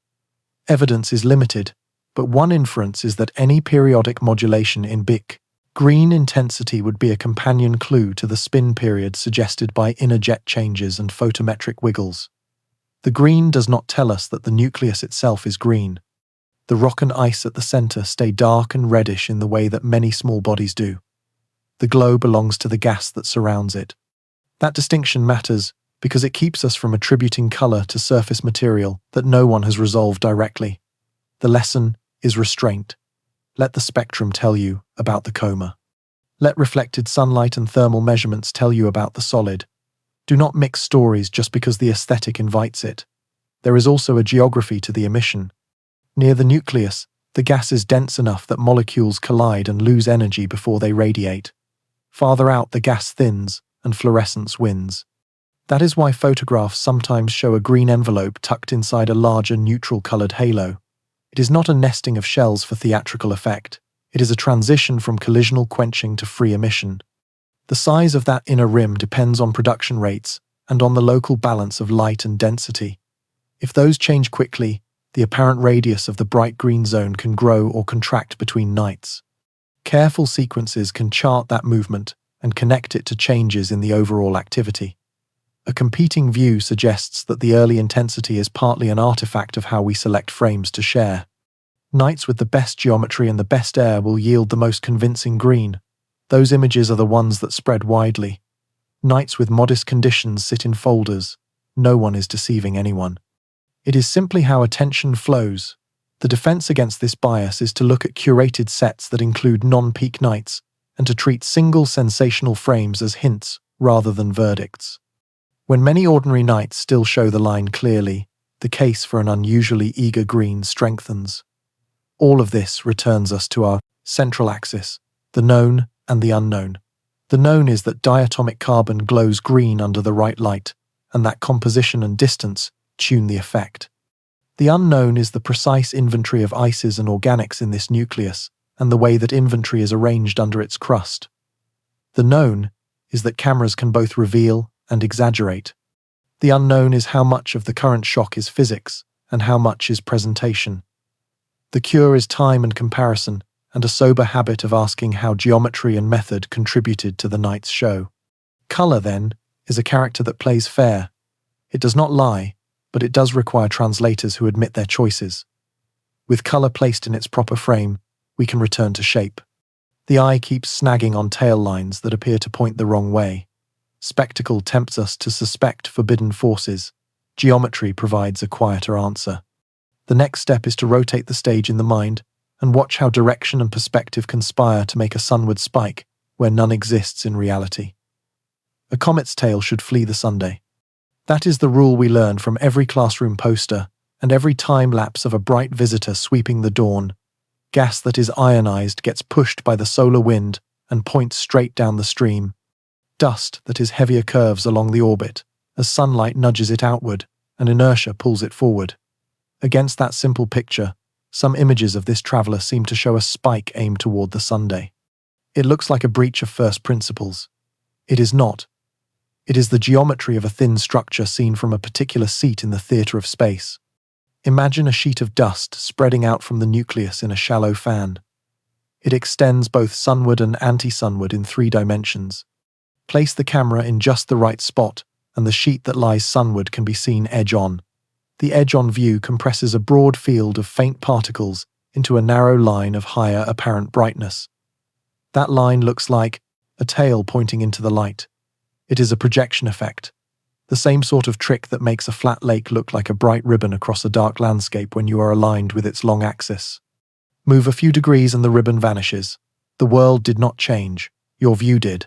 Evidence is limited, but one inference is that any periodic modulation in BIC green intensity would be a companion clue to the spin period suggested by inner jet changes and photometric wiggles. The green does not tell us that the nucleus itself is green. The rock and ice at the center stay dark and reddish in the way that many small bodies do. The glow belongs to the gas that surrounds it. That distinction matters because it keeps us from attributing color to surface material that no one has resolved directly. The lesson is restraint. Let the spectrum tell you about the coma. Let reflected sunlight and thermal measurements tell you about the solid. Do not mix stories just because the aesthetic invites it. There is also a geography to the emission. Near the nucleus, the gas is dense enough that molecules collide and lose energy before they radiate. Farther out, the gas thins and fluorescence wins. That is why photographs sometimes show a green envelope tucked inside a larger neutral-colored halo. It is not a nesting of shells for theatrical effect. It is a transition from collisional quenching to free emission. The size of that inner rim depends on production rates and on the local balance of light and density. If those change quickly, the apparent radius of the bright green zone can grow or contract between nights. Careful sequences can chart that movement and connect it to changes in the overall activity. A competing view suggests that the early intensity is partly an artifact of how we select frames to share. Nights with the best geometry and the best air will yield the most convincing green. Those images are the ones that spread widely. Nights with modest conditions sit in folders. No one is deceiving anyone. It is simply how attention flows. The defense against this bias is to look at curated sets that include non-peak nights and to treat single sensational frames as hints rather than verdicts. When many ordinary nights still show the line clearly, the case for an unusually eager green strengthens. All of this returns us to our central axis, the known and the unknown. The known is that diatomic carbon glows green under the right light, and that composition and distance tune the effect. The unknown is the precise inventory of ices and organics in this nucleus, and the way that inventory is arranged under its crust. The known is that cameras can both reveal and exaggerate. The unknown is how much of the current shock is physics and how much is presentation. The cure is time and comparison, and a sober habit of asking how geometry and method contributed to the night's show. Color, then, is a character that plays fair. It does not lie, but it does require translators who admit their choices. With color placed in its proper frame, we can return to shape. The eye keeps snagging on tail lines that appear to point the wrong way. Spectacle tempts us to suspect forbidden forces. Geometry provides a quieter answer. The next step is to rotate the stage in the mind and watch how direction and perspective conspire to make a sunward spike where none exists in reality. A comet's tail should flee the Sunday. That is the rule we learn from every classroom poster and every time lapse of a bright visitor sweeping the dawn. Gas that is ionized gets pushed by the solar wind and points straight down the stream. Dust that is heavier curves along the orbit as sunlight nudges it outward and inertia pulls it forward. Against that simple picture, some images of this traveler seem to show a spike aimed toward the Sunday. It looks like a breach of first principles. It is not. It is the geometry of a thin structure seen from a particular seat in the theater of space. Imagine a sheet of dust spreading out from the nucleus in a shallow fan. It extends both sunward and anti-sunward in 3 dimensions. Place the camera in just the right spot, and the sheet that lies sunward can be seen edge-on. The edge-on view compresses a broad field of faint particles into a narrow line of higher apparent brightness. That line looks like a tail pointing into the light. It is a projection effect, the same sort of trick that makes a flat lake look like a bright ribbon across a dark landscape when you are aligned with its long axis. Move a few degrees and the ribbon vanishes. The world did not change, your view did.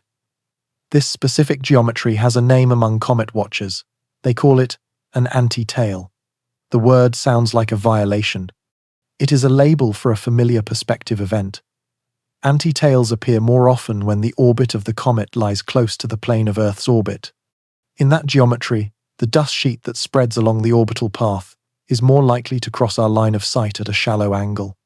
This specific geometry has a name among comet watchers. They call it an anti-tail. The word sounds like a violation. It is a label for a familiar perspective event. Anti-tails appear more often when the orbit of the comet lies close to the plane of Earth's orbit. In that geometry, the dust sheet that spreads along the orbital path is more likely to cross our line of sight at a shallow angle.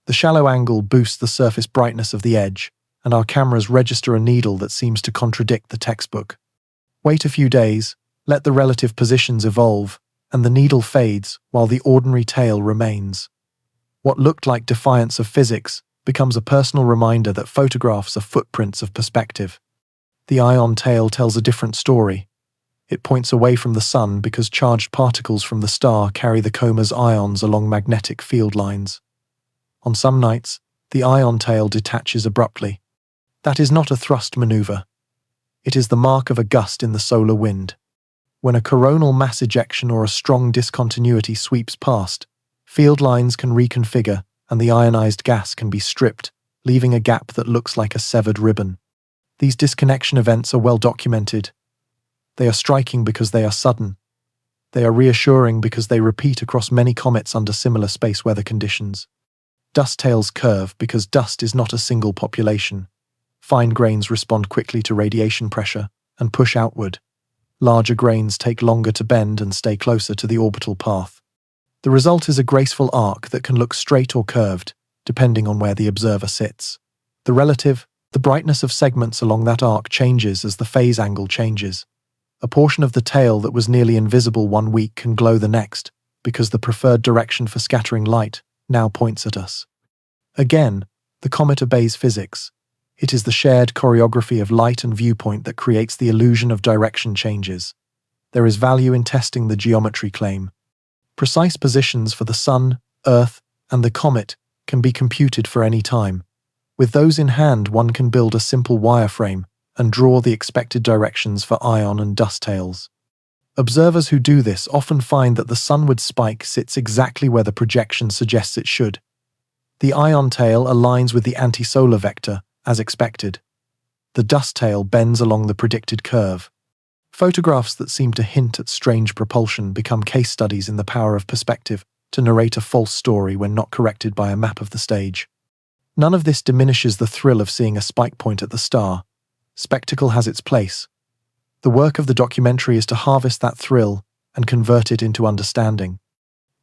The shallow angle boosts the surface brightness of the edge, and our cameras register a needle that seems to contradict the textbook. Wait a few days, let the relative positions evolve, and the needle fades while the ordinary tail remains. What looked like defiance of physics becomes a personal reminder that photographs are footprints of perspective. The ion tail tells a different story. It points away from the sun because charged particles from the star carry the coma's ions along magnetic field lines. On some nights, the ion tail detaches abruptly. That is not a thrust maneuver. It is the mark of a gust in the solar wind. When a coronal mass ejection or a strong discontinuity sweeps past, field lines can reconfigure and the ionized gas can be stripped, leaving a gap that looks like a severed ribbon. These disconnection events are well documented. They are striking because they are sudden. They are reassuring because they repeat across many comets under similar space weather conditions. Dust tails curve because dust is not a single population. Fine grains respond quickly to radiation pressure and push outward. Larger grains take longer to bend and stay closer to the orbital path. The result is a graceful arc that can look straight or curved, depending on where the observer sits. The brightness of segments along that arc changes as the phase angle changes. A portion of the tail that was nearly invisible one week can glow the next, because the preferred direction for scattering light now points at us. Again, the comet obeys physics. It is the shared choreography of light and viewpoint that creates the illusion of direction changes. There is value in testing the geometry claim. Precise positions for the Sun, Earth, and the comet can be computed for any time. With those in hand, one can build a simple wireframe and draw the expected directions for ion and dust tails. Observers who do this often find that the sunward spike sits exactly where the projection suggests it should. The ion tail aligns with the antisolar vector, as expected. The dust tail bends along the predicted curve. Photographs that seem to hint at strange propulsion become case studies in the power of perspective to narrate a false story when not corrected by a map of the stage. None of this diminishes the thrill of seeing a spike point at the star. Spectacle has its place. The work of the documentary is to harvest that thrill and convert it into understanding.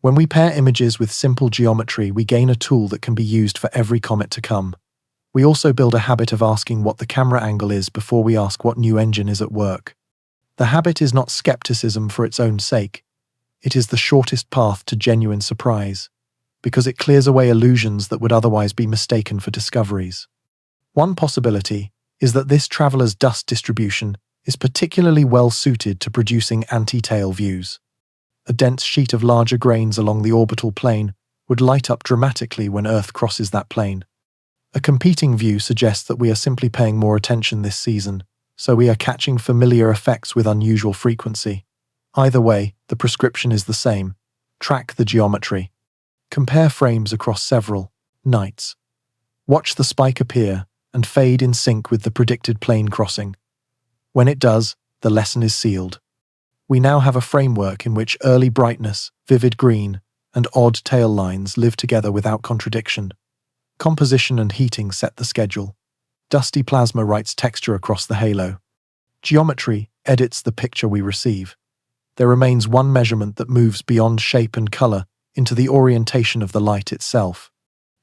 When we pair images with simple geometry, we gain a tool that can be used for every comet to come. We also build a habit of asking what the camera angle is before we ask what new engine is at work. The habit is not skepticism for its own sake. It is the shortest path to genuine surprise, because it clears away illusions that would otherwise be mistaken for discoveries. One possibility is that this traveler's dust distribution is particularly well suited to producing anti-tail views. A dense sheet of larger grains along the orbital plane would light up dramatically when Earth crosses that plane. A competing view suggests that we are simply paying more attention this season, so we are catching familiar effects with unusual frequency. Either way, the prescription is the same. Track the geometry. Compare frames across several nights. Watch the spike appear and fade in sync with the predicted plane crossing. When it does, the lesson is sealed. We now have a framework in which early brightness, vivid green, and odd tail lines live together without contradiction. Composition and heating set the schedule. Dusty plasma writes texture across the halo. Geometry edits the picture we receive. There remains one measurement that moves beyond shape and color into the orientation of the light itself.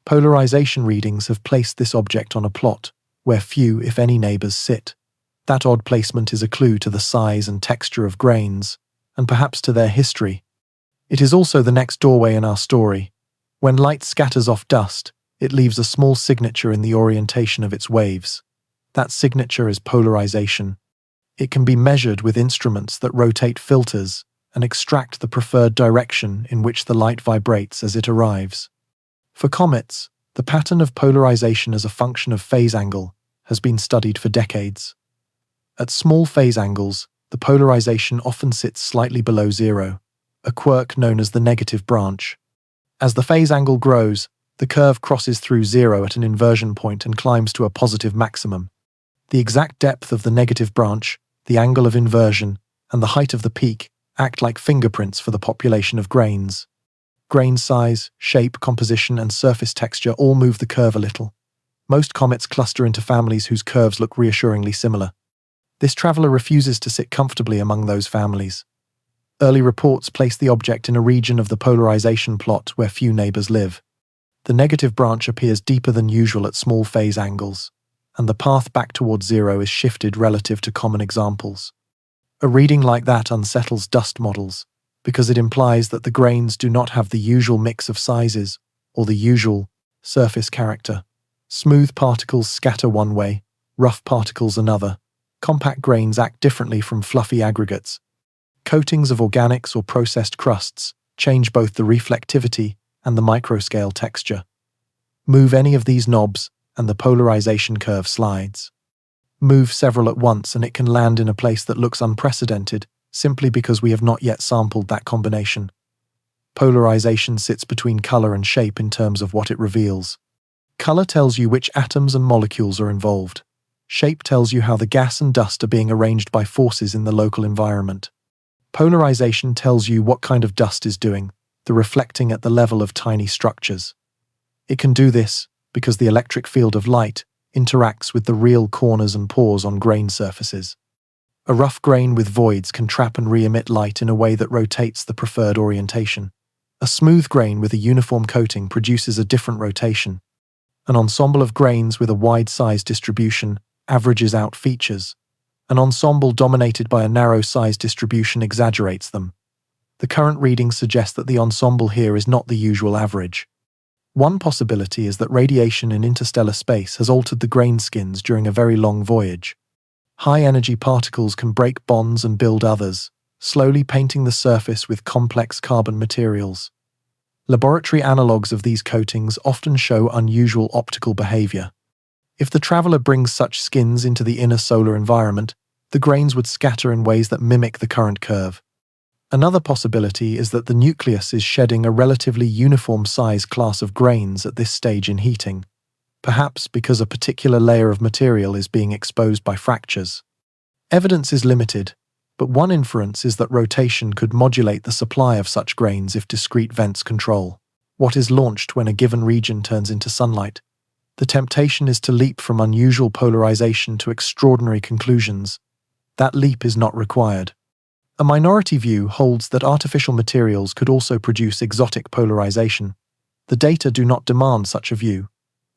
Polarization readings have placed this object on a plot where few, if any, neighbors sit. That odd placement is a clue to the size and texture of grains, and perhaps to their history. It is also the next doorway in our story. When light scatters off dust, it leaves a small signature in the orientation of its waves. That signature is polarization. It can be measured with instruments that rotate filters and extract the preferred direction in which the light vibrates as it arrives. For comets, the pattern of polarization as a function of phase angle has been studied for decades. At small phase angles, the polarization often sits slightly below zero, a quirk known as the negative branch. As the phase angle grows, the curve crosses through zero at an inversion point and climbs to a positive maximum. The exact depth of the negative branch, the angle of inversion, and the height of the peak act like fingerprints for the population of grains. Grain size, shape, composition, and surface texture all move the curve a little. Most comets cluster into families whose curves look reassuringly similar. This traveler refuses to sit comfortably among those families. Early reports place the object in a region of the polarization plot where few neighbors live. The negative branch appears deeper than usual at small phase angles, and the path back towards zero is shifted relative to common examples. A reading like that unsettles dust models, because it implies that the grains do not have the usual mix of sizes or the usual surface character. Smooth particles scatter one way, rough particles another. Compact grains act differently from fluffy aggregates. Coatings of organics or processed crusts change both the reflectivity and the microscale texture. Move any of these knobs and the polarization curve slides. Move several at once and it can land in a place that looks unprecedented simply because we have not yet sampled that combination. Polarization sits between color and shape in terms of what it reveals. Color tells you which atoms and molecules are involved. Shape tells you how the gas and dust are being arranged by forces in the local environment. Polarization tells you what kind of dust is doing, the reflecting at the level of tiny structures. It can do this because the electric field of light interacts with the real corners and pores on grain surfaces. A rough grain with voids can trap and re-emit light in a way that rotates the preferred orientation. A smooth grain with a uniform coating produces a different rotation. An ensemble of grains with a wide size distribution averages out features. An ensemble dominated by a narrow size distribution exaggerates them. The current readings suggest that the ensemble here is not the usual average. One possibility is that radiation in interstellar space has altered the grain skins during a very long voyage. High-energy particles can break bonds and build others, slowly painting the surface with complex carbon materials. Laboratory analogues of these coatings often show unusual optical behavior. If the traveler brings such skins into the inner solar environment, the grains would scatter in ways that mimic the current curve. Another possibility is that the nucleus is shedding a relatively uniform size class of grains at this stage in heating, perhaps because a particular layer of material is being exposed by fractures. Evidence is limited, but one inference is that rotation could modulate the supply of such grains if discrete vents control what is launched when a given region turns into sunlight. The temptation is to leap from unusual polarization to extraordinary conclusions. That leap is not required. A minority view holds that artificial materials could also produce exotic polarization. The data do not demand such a view.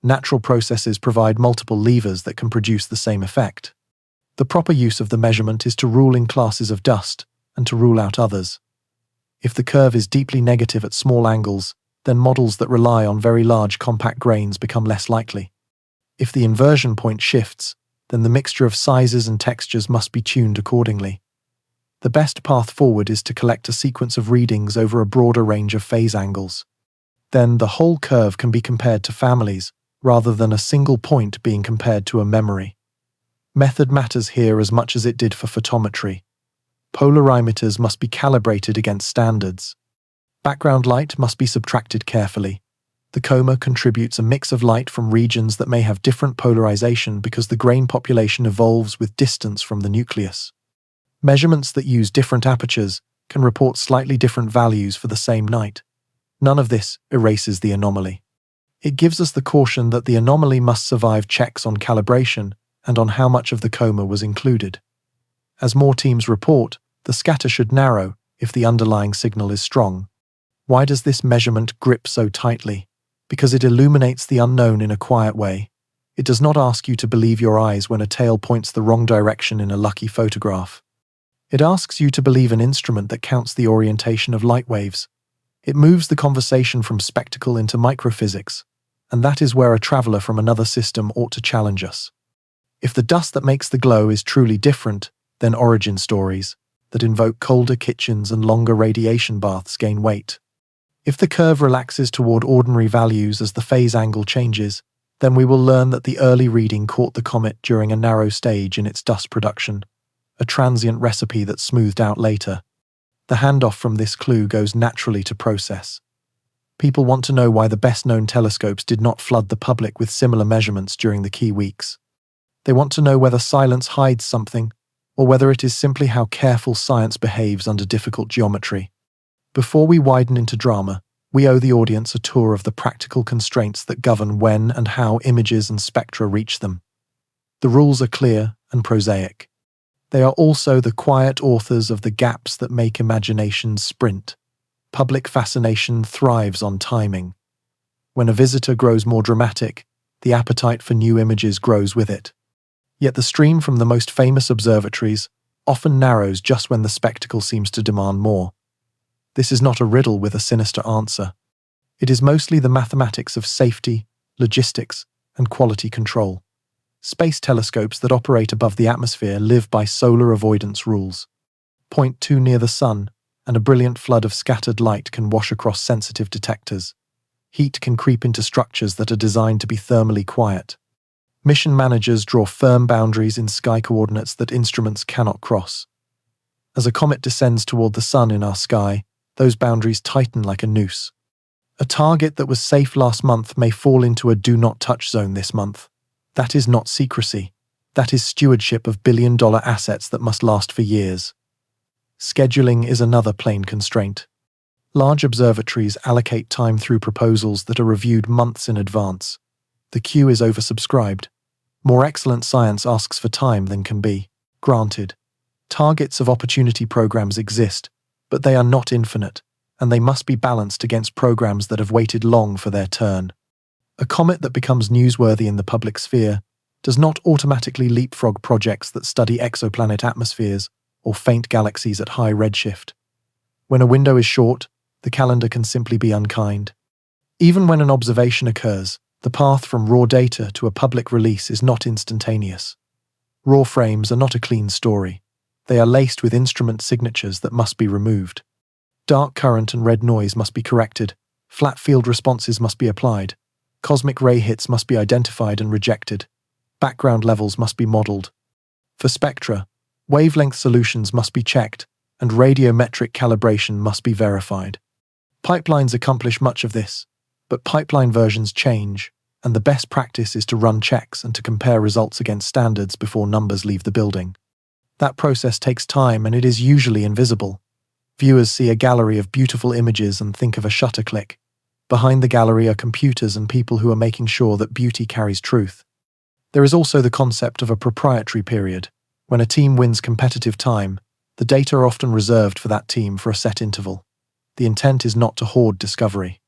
Natural processes provide multiple levers that can produce the same effect. The proper use of the measurement is to rule in classes of dust and to rule out others. If the curve is deeply negative at small angles, then models that rely on very large compact grains become less likely. If the inversion point shifts, then the mixture of sizes and textures must be tuned accordingly. The best path forward is to collect a sequence of readings over a broader range of phase angles. Then the whole curve can be compared to families, rather than a single point being compared to a memory. Method matters here as much as it did for photometry. Polarimeters must be calibrated against standards. Background light must be subtracted carefully. The coma contributes a mix of light from regions that may have different polarization because the grain population evolves with distance from the nucleus. Measurements that use different apertures can report slightly different values for the same night. None of this erases the anomaly. It gives us the caution that the anomaly must survive checks on calibration and on how much of the coma was included. As more teams report, the scatter should narrow if the underlying signal is strong. Why does this measurement grip so tightly? Because it illuminates the unknown in a quiet way. It does not ask you to believe your eyes when a tail points the wrong direction in a lucky photograph. It asks you to believe an instrument that counts the orientation of light waves. It moves the conversation from spectacle into microphysics, and that is where a traveler from another system ought to challenge us. If the dust that makes the glow is truly different, then origin stories that invoke colder kitchens and longer radiation baths gain weight. If the curve relaxes toward ordinary values as the phase angle changes, then we will learn that the early reading caught the comet during a narrow stage in its dust production, a transient recipe that smoothed out later. The handoff from this clue goes naturally to process. People want to know why the best-known telescopes did not flood the public with similar measurements during the key weeks. They want to know whether silence hides something, or whether it is simply how careful science behaves under difficult geometry. Before we widen into drama, we owe the audience a tour of the practical constraints that govern when and how images and spectra reach them. The rules are clear and prosaic. They are also the quiet authors of the gaps that make imagination sprint. Public fascination thrives on timing. When a visitor grows more dramatic, the appetite for new images grows with it. Yet the stream from the most famous observatories often narrows just when the spectacle seems to demand more. This is not a riddle with a sinister answer. It is mostly the mathematics of safety, logistics, and quality control. Space telescopes that operate above the atmosphere live by solar avoidance rules. Point too near the sun, and a brilliant flood of scattered light can wash across sensitive detectors. Heat can creep into structures that are designed to be thermally quiet. Mission managers draw firm boundaries in sky coordinates that instruments cannot cross. As a comet descends toward the sun in our sky, those boundaries tighten like a noose. A target that was safe last month may fall into a do-not-touch zone this month. That is not secrecy. That is stewardship of billion-dollar assets that must last for years. Scheduling is another plain constraint. Large observatories allocate time through proposals that are reviewed months in advance. The queue is oversubscribed. More excellent science asks for time than can be granted. Targets of opportunity programs exist, but they are not infinite, and they must be balanced against programs that have waited long for their turn. A comet that becomes newsworthy in the public sphere does not automatically leapfrog projects that study exoplanet atmospheres or faint galaxies at high redshift. When a window is short, the calendar can simply be unkind. Even when an observation occurs, the path from raw data to a public release is not instantaneous. Raw frames are not a clean story. They are laced with instrument signatures that must be removed. Dark current and red noise must be corrected. Flat field responses must be applied. Cosmic ray hits must be identified and rejected. Background levels must be modeled. For spectra, wavelength solutions must be checked, and radiometric calibration must be verified. Pipelines accomplish much of this, but pipeline versions change, and the best practice is to run checks and to compare results against standards before numbers leave the building. That process takes time, and it is usually invisible. Viewers see a gallery of beautiful images and think of a shutter click. Behind the gallery are computers and people who are making sure that beauty carries truth. There is also the concept of a proprietary period. When a team wins competitive time, the data are often reserved for that team for a set interval. The intent is not to hoard discovery.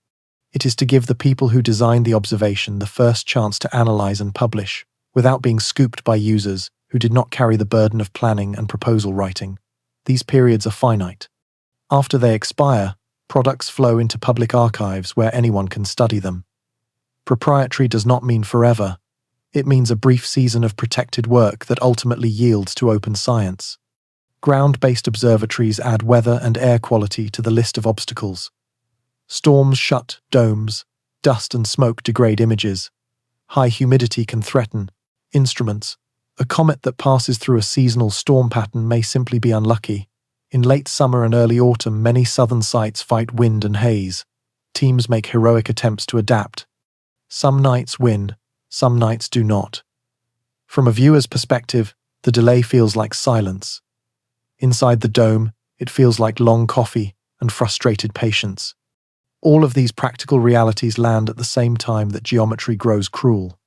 It is to give the people who designed the observation the first chance to analyze and publish, without being scooped by users who did not carry the burden of planning and proposal writing. These periods are finite. After they expire, products flow into public archives where anyone can study them. Proprietary does not mean forever. It means a brief season of protected work that ultimately yields to open science. Ground-based observatories add weather and air quality to the list of obstacles. Storms shut domes, dust and smoke degrade images. High humidity can threaten instruments. A comet that passes through a seasonal storm pattern may simply be unlucky. In late summer and early autumn, many southern sites fight wind and haze. Teams make heroic attempts to adapt. Some nights win, some nights do not. From a viewer's perspective, the delay feels like silence. Inside the dome, it feels like long coffee and frustrated patience. All of these practical realities land at the same time that geometry grows cruel.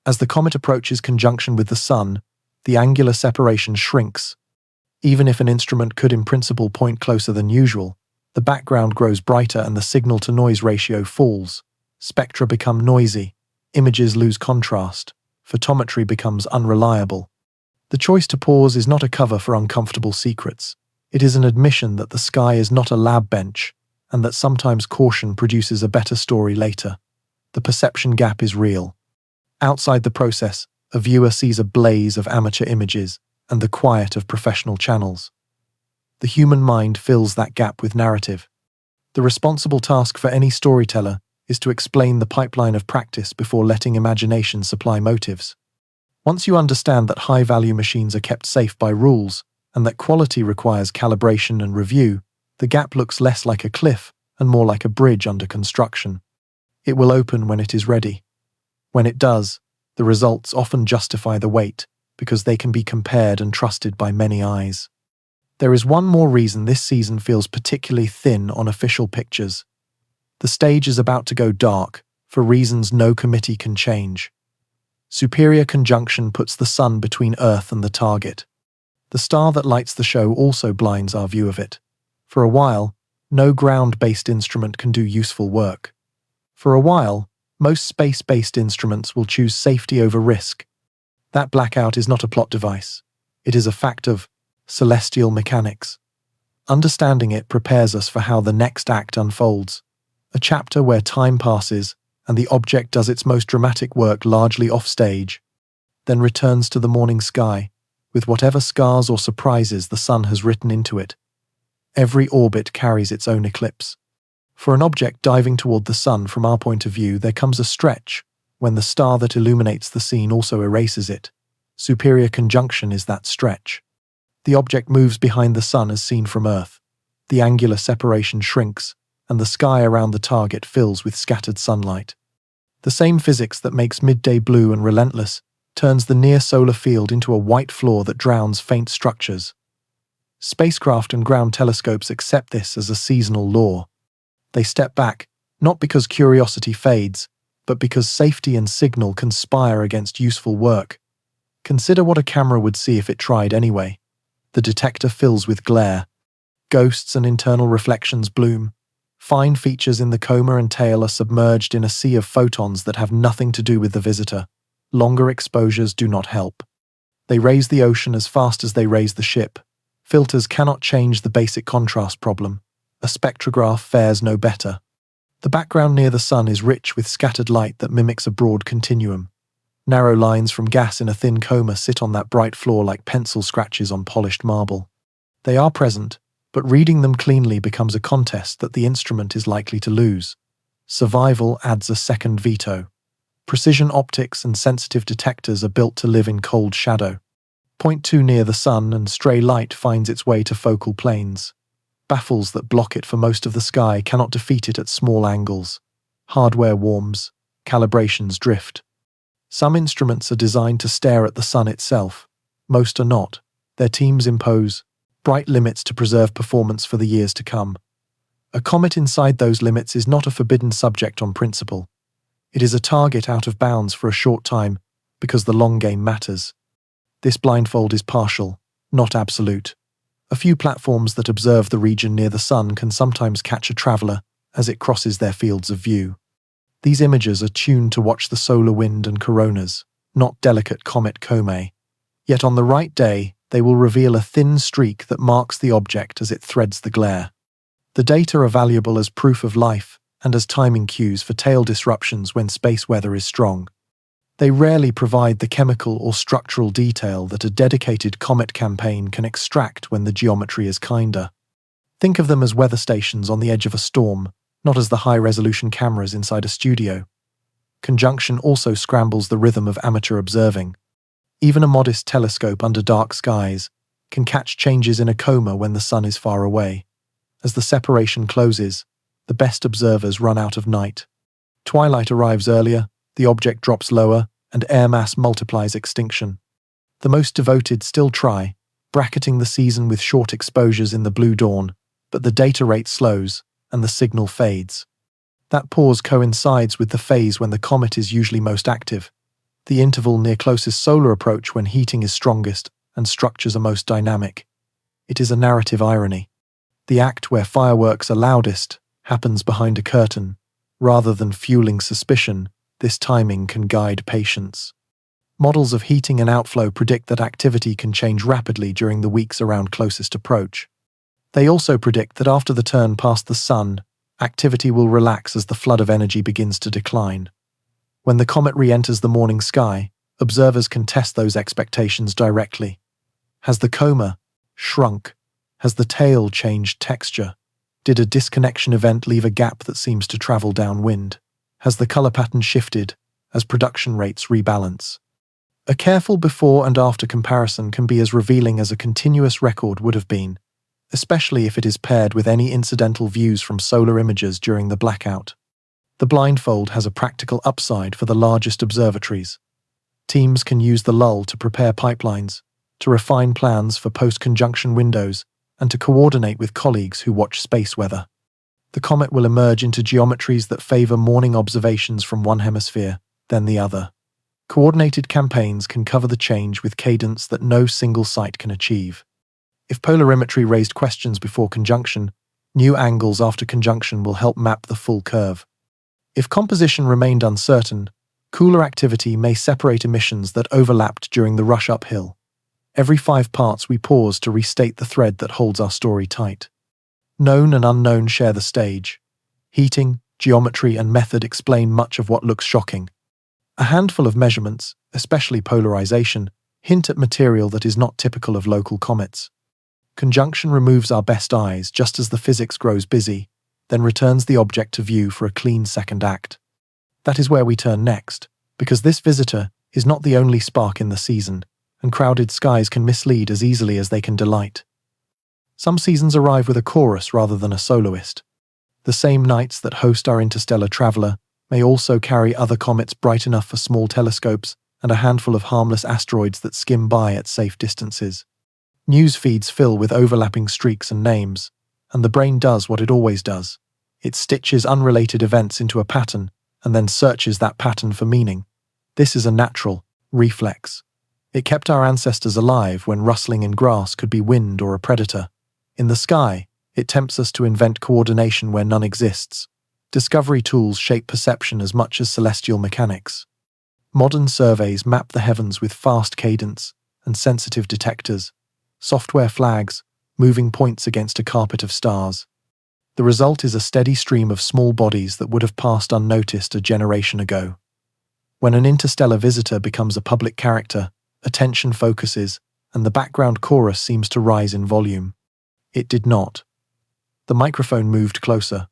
As the comet approaches conjunction with the sun, the angular separation shrinks. Even if an instrument could in principle point closer than usual, the background grows brighter and the signal-to-noise ratio falls. Spectra become noisy, images lose contrast, photometry becomes unreliable. The choice to pause is not a cover for uncomfortable secrets. It is an admission that the sky is not a lab bench, and that sometimes caution produces a better story later. The perception gap is real. Outside the process, a viewer sees a blaze of amateur images and the quiet of professional channels. The human mind fills that gap with narrative. The responsible task for any storyteller is to explain the pipeline of practice before letting imagination supply motives. Once you understand that high-value machines are kept safe by rules and that quality requires calibration and review, the gap looks less like a cliff and more like a bridge under construction. It will open when it is ready. When it does, the results often justify the wait because they can be compared and trusted by many eyes. There is one more reason this season feels particularly thin on official pictures. The stage is about to go dark for reasons no committee can change. Superior conjunction puts the sun between Earth and the target. The star that lights the show also blinds our view of it. For a while, no ground-based instrument can do useful work. For a while, most space-based instruments will choose safety over risk. That blackout is not a plot device. It is a fact of celestial mechanics. Understanding it prepares us for how the next act unfolds, a chapter where time passes and the object does its most dramatic work largely off-stage, then returns to the morning sky, with whatever scars or surprises the sun has written into it. Every orbit carries its own eclipse. For an object diving toward the sun from our point of view, there comes a stretch when the star that illuminates the scene also erases it. Superior conjunction is that stretch. The object moves behind the sun as seen from Earth. The angular separation shrinks, and the sky around the target fills with scattered sunlight. The same physics that makes midday blue and relentless turns the near-solar field into a white floor that drowns faint structures. Spacecraft and ground telescopes accept this as a seasonal law. They step back, not because curiosity fades, but because safety and signal conspire against useful work. Consider what a camera would see if it tried anyway. The detector fills with glare. Ghosts and internal reflections bloom. Fine features in the coma and tail are submerged in a sea of photons that have nothing to do with the visitor. Longer exposures do not help. They raise the ocean as fast as they raise the ship. Filters cannot change the basic contrast problem. A spectrograph fares no better. The background near the sun is rich with scattered light that mimics a broad continuum. Narrow lines from gas in a thin coma sit on that bright floor like pencil scratches on polished marble. They are present, but reading them cleanly becomes a contest that the instrument is likely to lose. Survival adds a second veto. Precision optics and sensitive detectors are built to live in cold shadow. Point too near the sun and stray light finds its way to focal planes. Baffles that block it for most of the sky cannot defeat it at small angles. Hardware warms, calibrations drift. Some instruments are designed to stare at the sun itself. Most are not. Their teams impose bright limits to preserve performance for the years to come. A comet inside those limits is not a forbidden subject on principle. It is a target out of bounds for a short time because the long game matters. This blindfold is partial, not absolute. A few platforms that observe the region near the sun can sometimes catch a traveler as it crosses their fields of view. These images are tuned to watch the solar wind and coronas, not delicate comet Comet. Yet on the right day, they will reveal a thin streak that marks the object as it threads the glare. The data are valuable as proof of life and as timing cues for tail disruptions when space weather is strong. They rarely provide the chemical or structural detail that a dedicated comet campaign can extract when the geometry is kinder. Think of them as weather stations on the edge of a storm, not as the high-resolution cameras inside a studio. Conjunction also scrambles the rhythm of amateur observing. Even a modest telescope under dark skies can catch changes in a coma when the sun is far away. As the separation closes, the best observers run out of night. Twilight arrives earlier, the object drops lower, and air mass multiplies extinction. The most devoted still try, bracketing the season with short exposures in the blue dawn, but the data rate slows, and the signal fades. That pause coincides with the phase when the comet is usually most active, the interval near closest solar approach when heating is strongest and structures are most dynamic. It is a narrative irony. The act where fireworks are loudest happens behind a curtain. Rather than fueling suspicion, this timing can guide patience. Models of heating and outflow predict that activity can change rapidly during the weeks around closest approach. They also predict that after the turn past the sun, activity will relax as the flood of energy begins to decline. When the comet re-enters the morning sky, observers can test those expectations directly. Has the coma shrunk? Has the tail changed texture? Did a disconnection event leave a gap that seems to travel downwind? Has the color pattern shifted as production rates rebalance? A careful before and after comparison can be as revealing as a continuous record would have been, especially if it is paired with any incidental views from solar images during the blackout. The blindfold has a practical upside for the largest observatories. Teams can use the lull to prepare pipelines, to refine plans for post-conjunction windows, and to coordinate with colleagues who watch space weather. The comet will emerge into geometries that favor morning observations from one hemisphere, then the other. Coordinated campaigns can cover the change with cadence that no single site can achieve. If polarimetry raised questions before conjunction, new angles after conjunction will help map the full curve. If composition remained uncertain, cooler activity may separate emissions that overlapped during the rush uphill. Every 5 parts we pause to restate the thread that holds our story tight. Known and unknown share the stage. Heating, geometry, and method explain much of what looks shocking. A handful of measurements, especially polarization, hint at material that is not typical of local comets. Conjunction removes our best eyes just as the physics grows busy, then returns the object to view for a clean second act. That is where we turn next, because this visitor is not the only spark in the season, and crowded skies can mislead as easily as they can delight. Some seasons arrive with a chorus rather than a soloist. The same nights that host our interstellar traveler may also carry other comets bright enough for small telescopes and a handful of harmless asteroids that skim by at safe distances. News feeds fill with overlapping streaks and names, and the brain does what it always does. It stitches unrelated events into a pattern and then searches that pattern for meaning. This is a natural reflex. It kept our ancestors alive when rustling in grass could be wind or a predator. In the sky, it tempts us to invent coordination where none exists. Discovery tools shape perception as much as celestial mechanics. Modern surveys map the heavens with fast cadence and sensitive detectors, software flags, moving points against a carpet of stars. The result is a steady stream of small bodies that would have passed unnoticed a generation ago. When an interstellar visitor becomes a public character, attention focuses, and the background chorus seems to rise in volume. It did not. The microphone moved closer.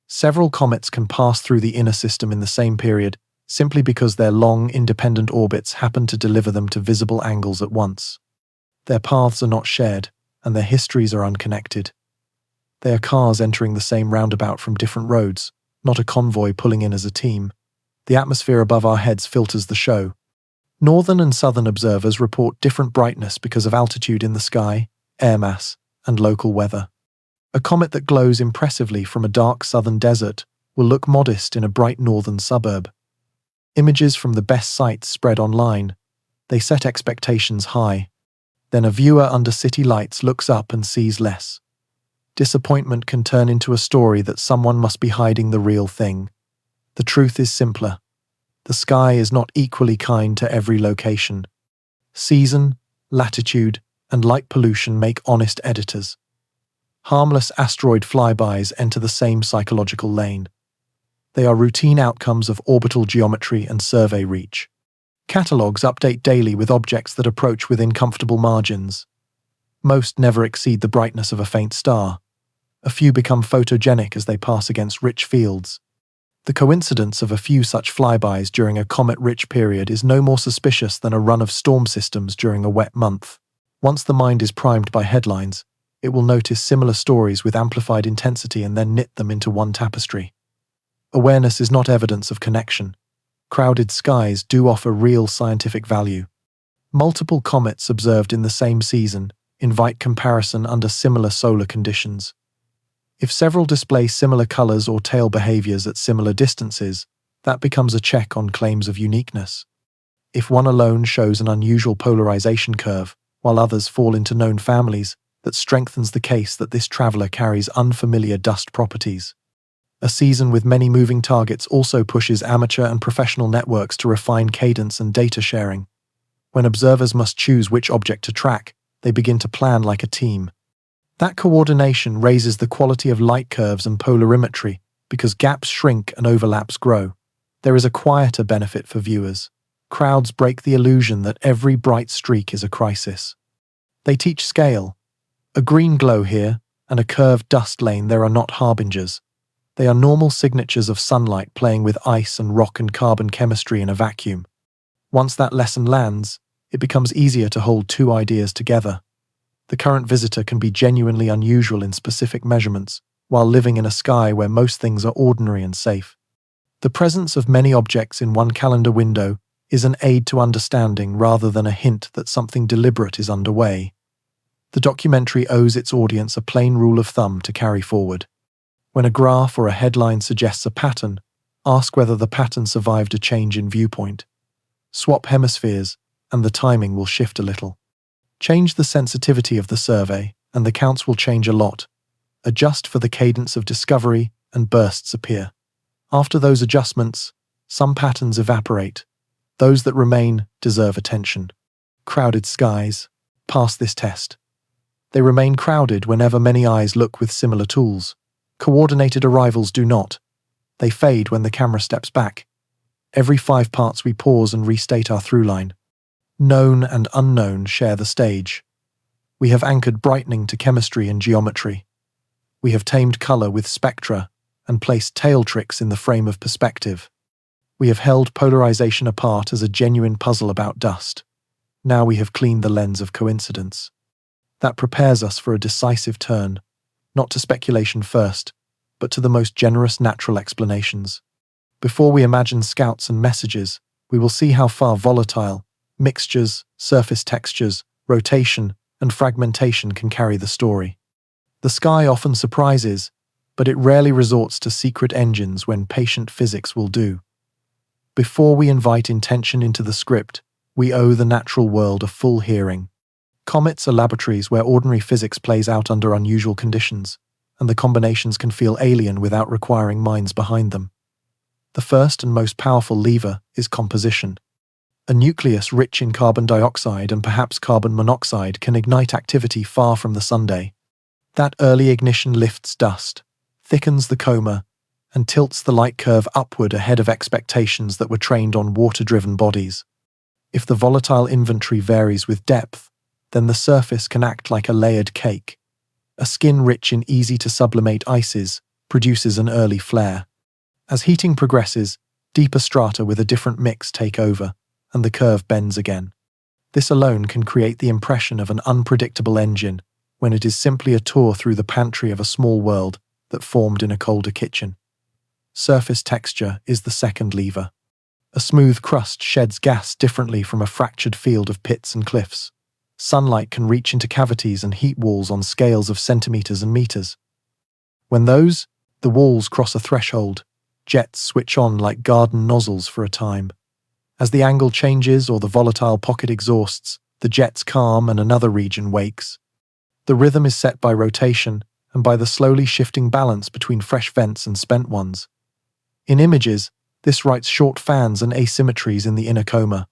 Several comets can pass through the inner system in the same period, simply because their long, independent orbits happen to deliver them to visible angles at once. Their paths are not shared, and their histories are unconnected. They are cars entering the same roundabout from different roads, not a convoy pulling in as a team. The atmosphere above our heads filters the show. Northern and southern observers report different brightness because of altitude in the sky, air mass, and local weather. A comet that glows impressively from a dark southern desert will look modest in a bright northern suburb. Images from the best sites spread online. They set expectations high. Then a viewer under city lights looks up and sees less. Disappointment can turn into a story that someone must be hiding the real thing. The truth is simpler. The sky is not equally kind to every location. Season, latitude, and light pollution make honest editors. Harmless asteroid flybys enter the same psychological lane. They are routine outcomes of orbital geometry and survey reach. Catalogues update daily with objects that approach within comfortable margins. Most never exceed the brightness of a faint star. A few become photogenic as they pass against rich fields. The coincidence of a few such flybys during a comet-rich period is no more suspicious than a run of storm systems during a wet month. Once the mind is primed by headlines, it will notice similar stories with amplified intensity and then knit them into one tapestry. Awareness is not evidence of connection. Crowded skies do offer real scientific value. Multiple comets observed in the same season invite comparison under similar solar conditions. If several display similar colors or tail behaviors at similar distances, that becomes a check on claims of uniqueness. If one alone shows an unusual polarization curve, while others fall into known families, that strengthens the case that this traveler carries unfamiliar dust properties. A season with many moving targets also pushes amateur and professional networks to refine cadence and data sharing. When observers must choose which object to track, they begin to plan like a team. That coordination raises the quality of light curves and polarimetry because gaps shrink and overlaps grow. There is a quieter benefit for viewers. Crowds break the illusion that every bright streak is a crisis. They teach scale. A green glow here and a curved dust lane there are not harbingers. They are normal signatures of sunlight playing with ice and rock and carbon chemistry in a vacuum. Once that lesson lands, it becomes easier to hold two ideas together. The current visitor can be genuinely unusual in specific measurements, while living in a sky where most things are ordinary and safe. The presence of many objects in one calendar window is an aid to understanding rather than a hint that something deliberate is underway. The documentary owes its audience a plain rule of thumb to carry forward. When a graph or a headline suggests a pattern, ask whether the pattern survived a change in viewpoint. Swap hemispheres, and the timing will shift a little. Change the sensitivity of the survey, and the counts will change a lot. Adjust for the cadence of discovery, and bursts appear. After those adjustments, some patterns evaporate. Those that remain deserve attention. Crowded skies pass this test. They remain crowded whenever many eyes look with similar tools. Coordinated arrivals do not. They fade when the camera steps back. Every 5 parts we pause and restate our through line. Known and unknown share the stage. We have anchored brightening to chemistry and geometry. We have tamed color with spectra and placed tail tricks in the frame of perspective. We have held polarization apart as a genuine puzzle about dust. Now we have cleaned the lens of coincidence. That prepares us for a decisive turn, not to speculation first, but to the most generous natural explanations. Before we imagine scouts and messages, we will see how far volatile, mixtures, surface textures, rotation, and fragmentation can carry the story. The sky often surprises, but it rarely resorts to secret engines when patient physics will do. Before we invite intention into the script, we owe the natural world a full hearing. Comets are laboratories where ordinary physics plays out under unusual conditions, and the combinations can feel alien without requiring minds behind them. The first and most powerful lever is composition. A nucleus rich in carbon dioxide and perhaps carbon monoxide can ignite activity far from the sunday. That early ignition lifts dust, thickens the coma, and tilts the light curve upward ahead of expectations that were trained on water-driven bodies. If the volatile inventory varies with depth, then the surface can act like a layered cake. A skin rich in easy-to-sublimate ices produces an early flare. As heating progresses, deeper strata with a different mix take over, and the curve bends again. This alone can create the impression of an unpredictable engine, when it is simply a tour through the pantry of a small world that formed in a colder kitchen. Surface texture is the second lever. A smooth crust sheds gas differently from a fractured field of pits and cliffs. Sunlight can reach into cavities and heat walls on scales of centimeters and meters. When the walls cross a threshold, jets switch on like garden nozzles for a time. As the angle changes or the volatile pocket exhausts, the jets calm and another region wakes. The rhythm is set by rotation and by the slowly shifting balance between fresh vents and spent ones. In images, this writes short fans and asymmetries in the inner coma.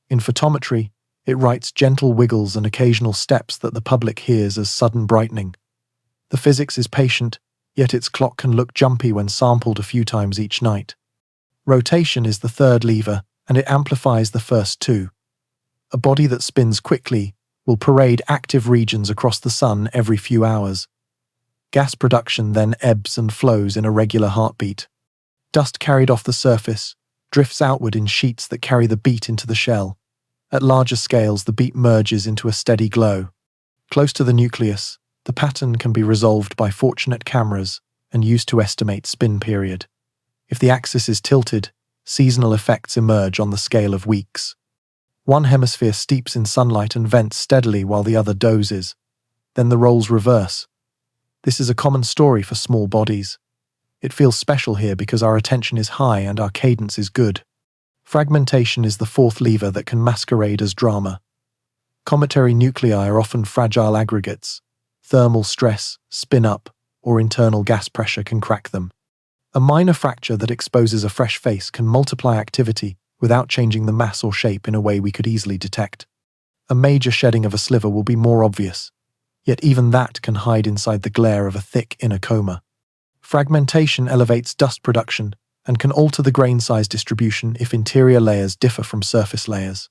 In photometry, it writes gentle wiggles and occasional steps that the public hears as sudden brightening. The physics is patient, yet its clock can look jumpy when sampled a few times each night. Rotation is the third lever, and it amplifies the first two. A body that spins quickly will parade active regions across the sun every few hours. Gas production then ebbs and flows in a regular heartbeat. Dust carried off the surface drifts outward in sheets that carry the beat into the shell. At larger scales, the beat merges into a steady glow. Close to the nucleus, the pattern can be resolved by fortunate cameras and used to estimate spin period. If the axis is tilted, seasonal effects emerge on the scale of weeks. One hemisphere steeps in sunlight and vents steadily while the other dozes. Then the roles reverse. This is a common story for small bodies. It feels special here because our attention is high and our cadence is good. Fragmentation is the fourth lever that can masquerade as drama. Cometary nuclei are often fragile aggregates. Thermal stress, spin-up, or internal gas pressure can crack them. A minor fracture that exposes a fresh face can multiply activity without changing the mass or shape in a way we could easily detect. A major shedding of a sliver will be more obvious, yet even that can hide inside the glare of a thick inner coma. Fragmentation elevates dust production and can alter the grain size distribution if interior layers differ from surface layers.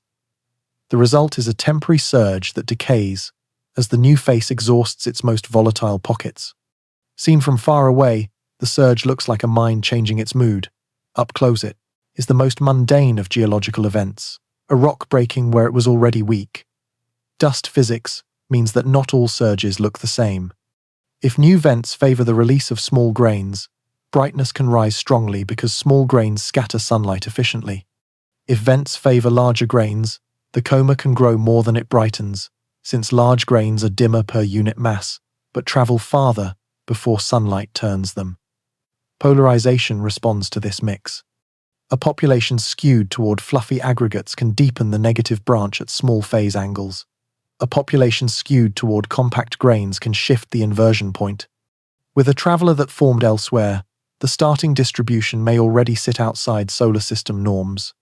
The result is a temporary surge that decays as the new face exhausts its most volatile pockets. Seen from far away, the surge looks like a mind changing its mood. Up close it is the most mundane of geological events, a rock breaking where it was already weak. Dust physics means that not all surges look the same. If new vents favor the release of small grains, brightness can rise strongly because small grains scatter sunlight efficiently. If vents favor larger grains, the coma can grow more than it brightens, since large grains are dimmer per unit mass, but travel farther before sunlight turns them. Polarization responds to this mix. A population skewed toward fluffy aggregates can deepen the negative branch at small phase angles. A population skewed toward compact grains can shift the inversion point. With a traveler that formed elsewhere, the starting distribution may already sit outside solar system norms.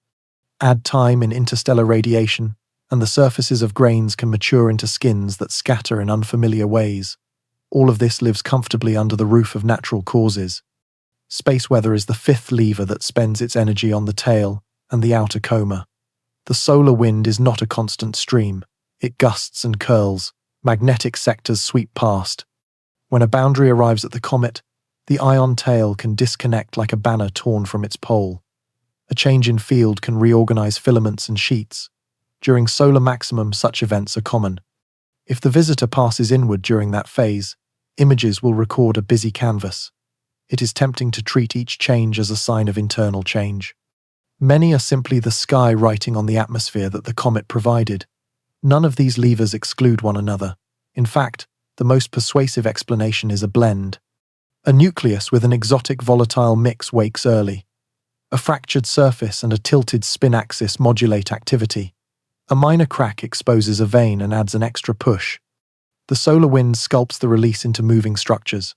Add time in interstellar radiation, and the surfaces of grains can mature into skins that scatter in unfamiliar ways. All of this lives comfortably under the roof of natural causes. Space weather is the fifth lever that spends its energy on the tail and the outer coma. The solar wind is not a constant stream. It gusts and curls. Magnetic sectors sweep past. When a boundary arrives at the comet, the ion tail can disconnect like a banner torn from its pole. A change in field can reorganize filaments and sheets. During solar maximum, such events are common. If the visitor passes inward during that phase, images will record a busy canvas. It is tempting to treat each change as a sign of internal change. Many are simply the sky writing on the atmosphere that the comet provided. None of these levers exclude one another. In fact, the most persuasive explanation is a blend. A nucleus with an exotic volatile mix wakes early. A fractured surface and a tilted spin axis modulate activity. A minor crack exposes a vein and adds an extra push. The solar wind sculpts the release into moving structures.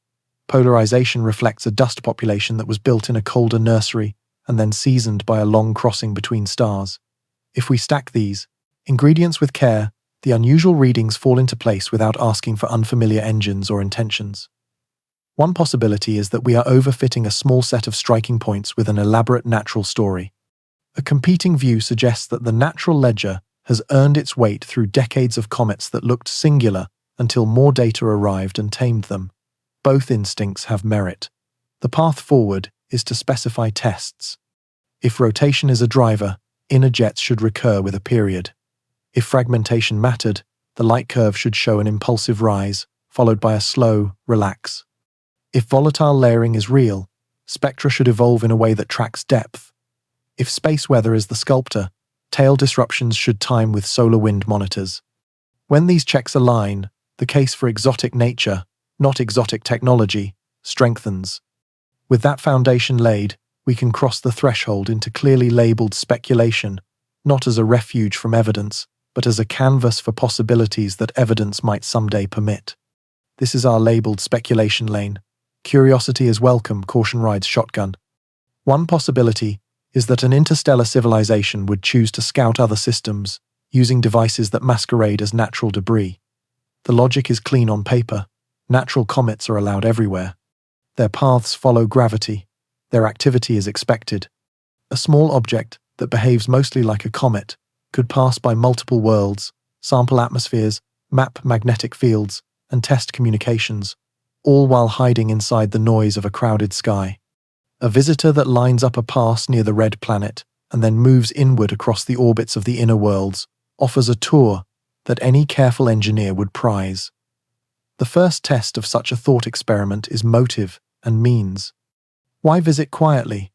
Polarization reflects a dust population that was built in a colder nursery and then seasoned by a long crossing between stars. If we stack these ingredients with care, the unusual readings fall into place without asking for unfamiliar engines or intentions. One possibility is that we are overfitting a small set of striking points with an elaborate natural story. A competing view suggests that the natural ledger has earned its weight through decades of comets that looked singular until more data arrived and tamed them. Both instincts have merit. The path forward is to specify tests. If rotation is a driver, inner jets should recur with a period. If fragmentation mattered, the light curve should show an impulsive rise, followed by a slow relax. If volatile layering is real, spectra should evolve in a way that tracks depth. If space weather is the sculptor, tail disruptions should time with solar wind monitors. When these checks align, the case for exotic nature, not exotic technology, strengthens. With that foundation laid, we can cross the threshold into clearly labeled speculation, not as a refuge from evidence, but as a canvas for possibilities that evidence might someday permit. This is our labeled speculation lane. Curiosity is welcome, caution rides shotgun. One possibility is that an interstellar civilization would choose to scout other systems, using devices that masquerade as natural debris. The logic is clean on paper. Natural comets are allowed everywhere. Their paths follow gravity. Their activity is expected. A small object that behaves mostly like a comet could pass by multiple worlds, sample atmospheres, map magnetic fields, and test communications, all while hiding inside the noise of a crowded sky. A visitor that lines up a pass near the red planet and then moves inward across the orbits of the inner worlds offers a tour that any careful engineer would prize. The first test of such a thought experiment is motive and means. Why visit quietly?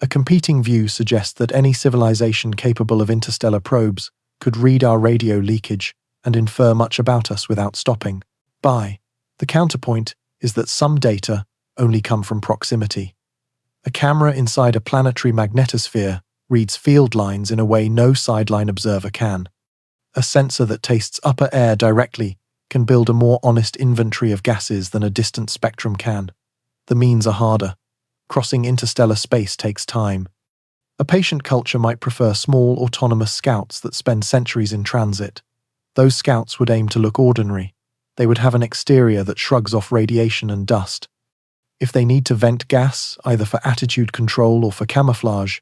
A competing view suggests that any civilization capable of interstellar probes could read our radio leakage and infer much about us without stopping. The counterpoint is that some data only come from proximity. A camera inside a planetary magnetosphere reads field lines in a way no sideline observer can. A sensor that tastes upper air directly can build a more honest inventory of gases than a distant spectrum can. The means are harder. Crossing interstellar space takes time. A patient culture might prefer small autonomous scouts that spend centuries in transit. Those scouts would aim to look ordinary. They would have an exterior that shrugs off radiation and dust. If they need to vent gas, either for attitude control or for camouflage,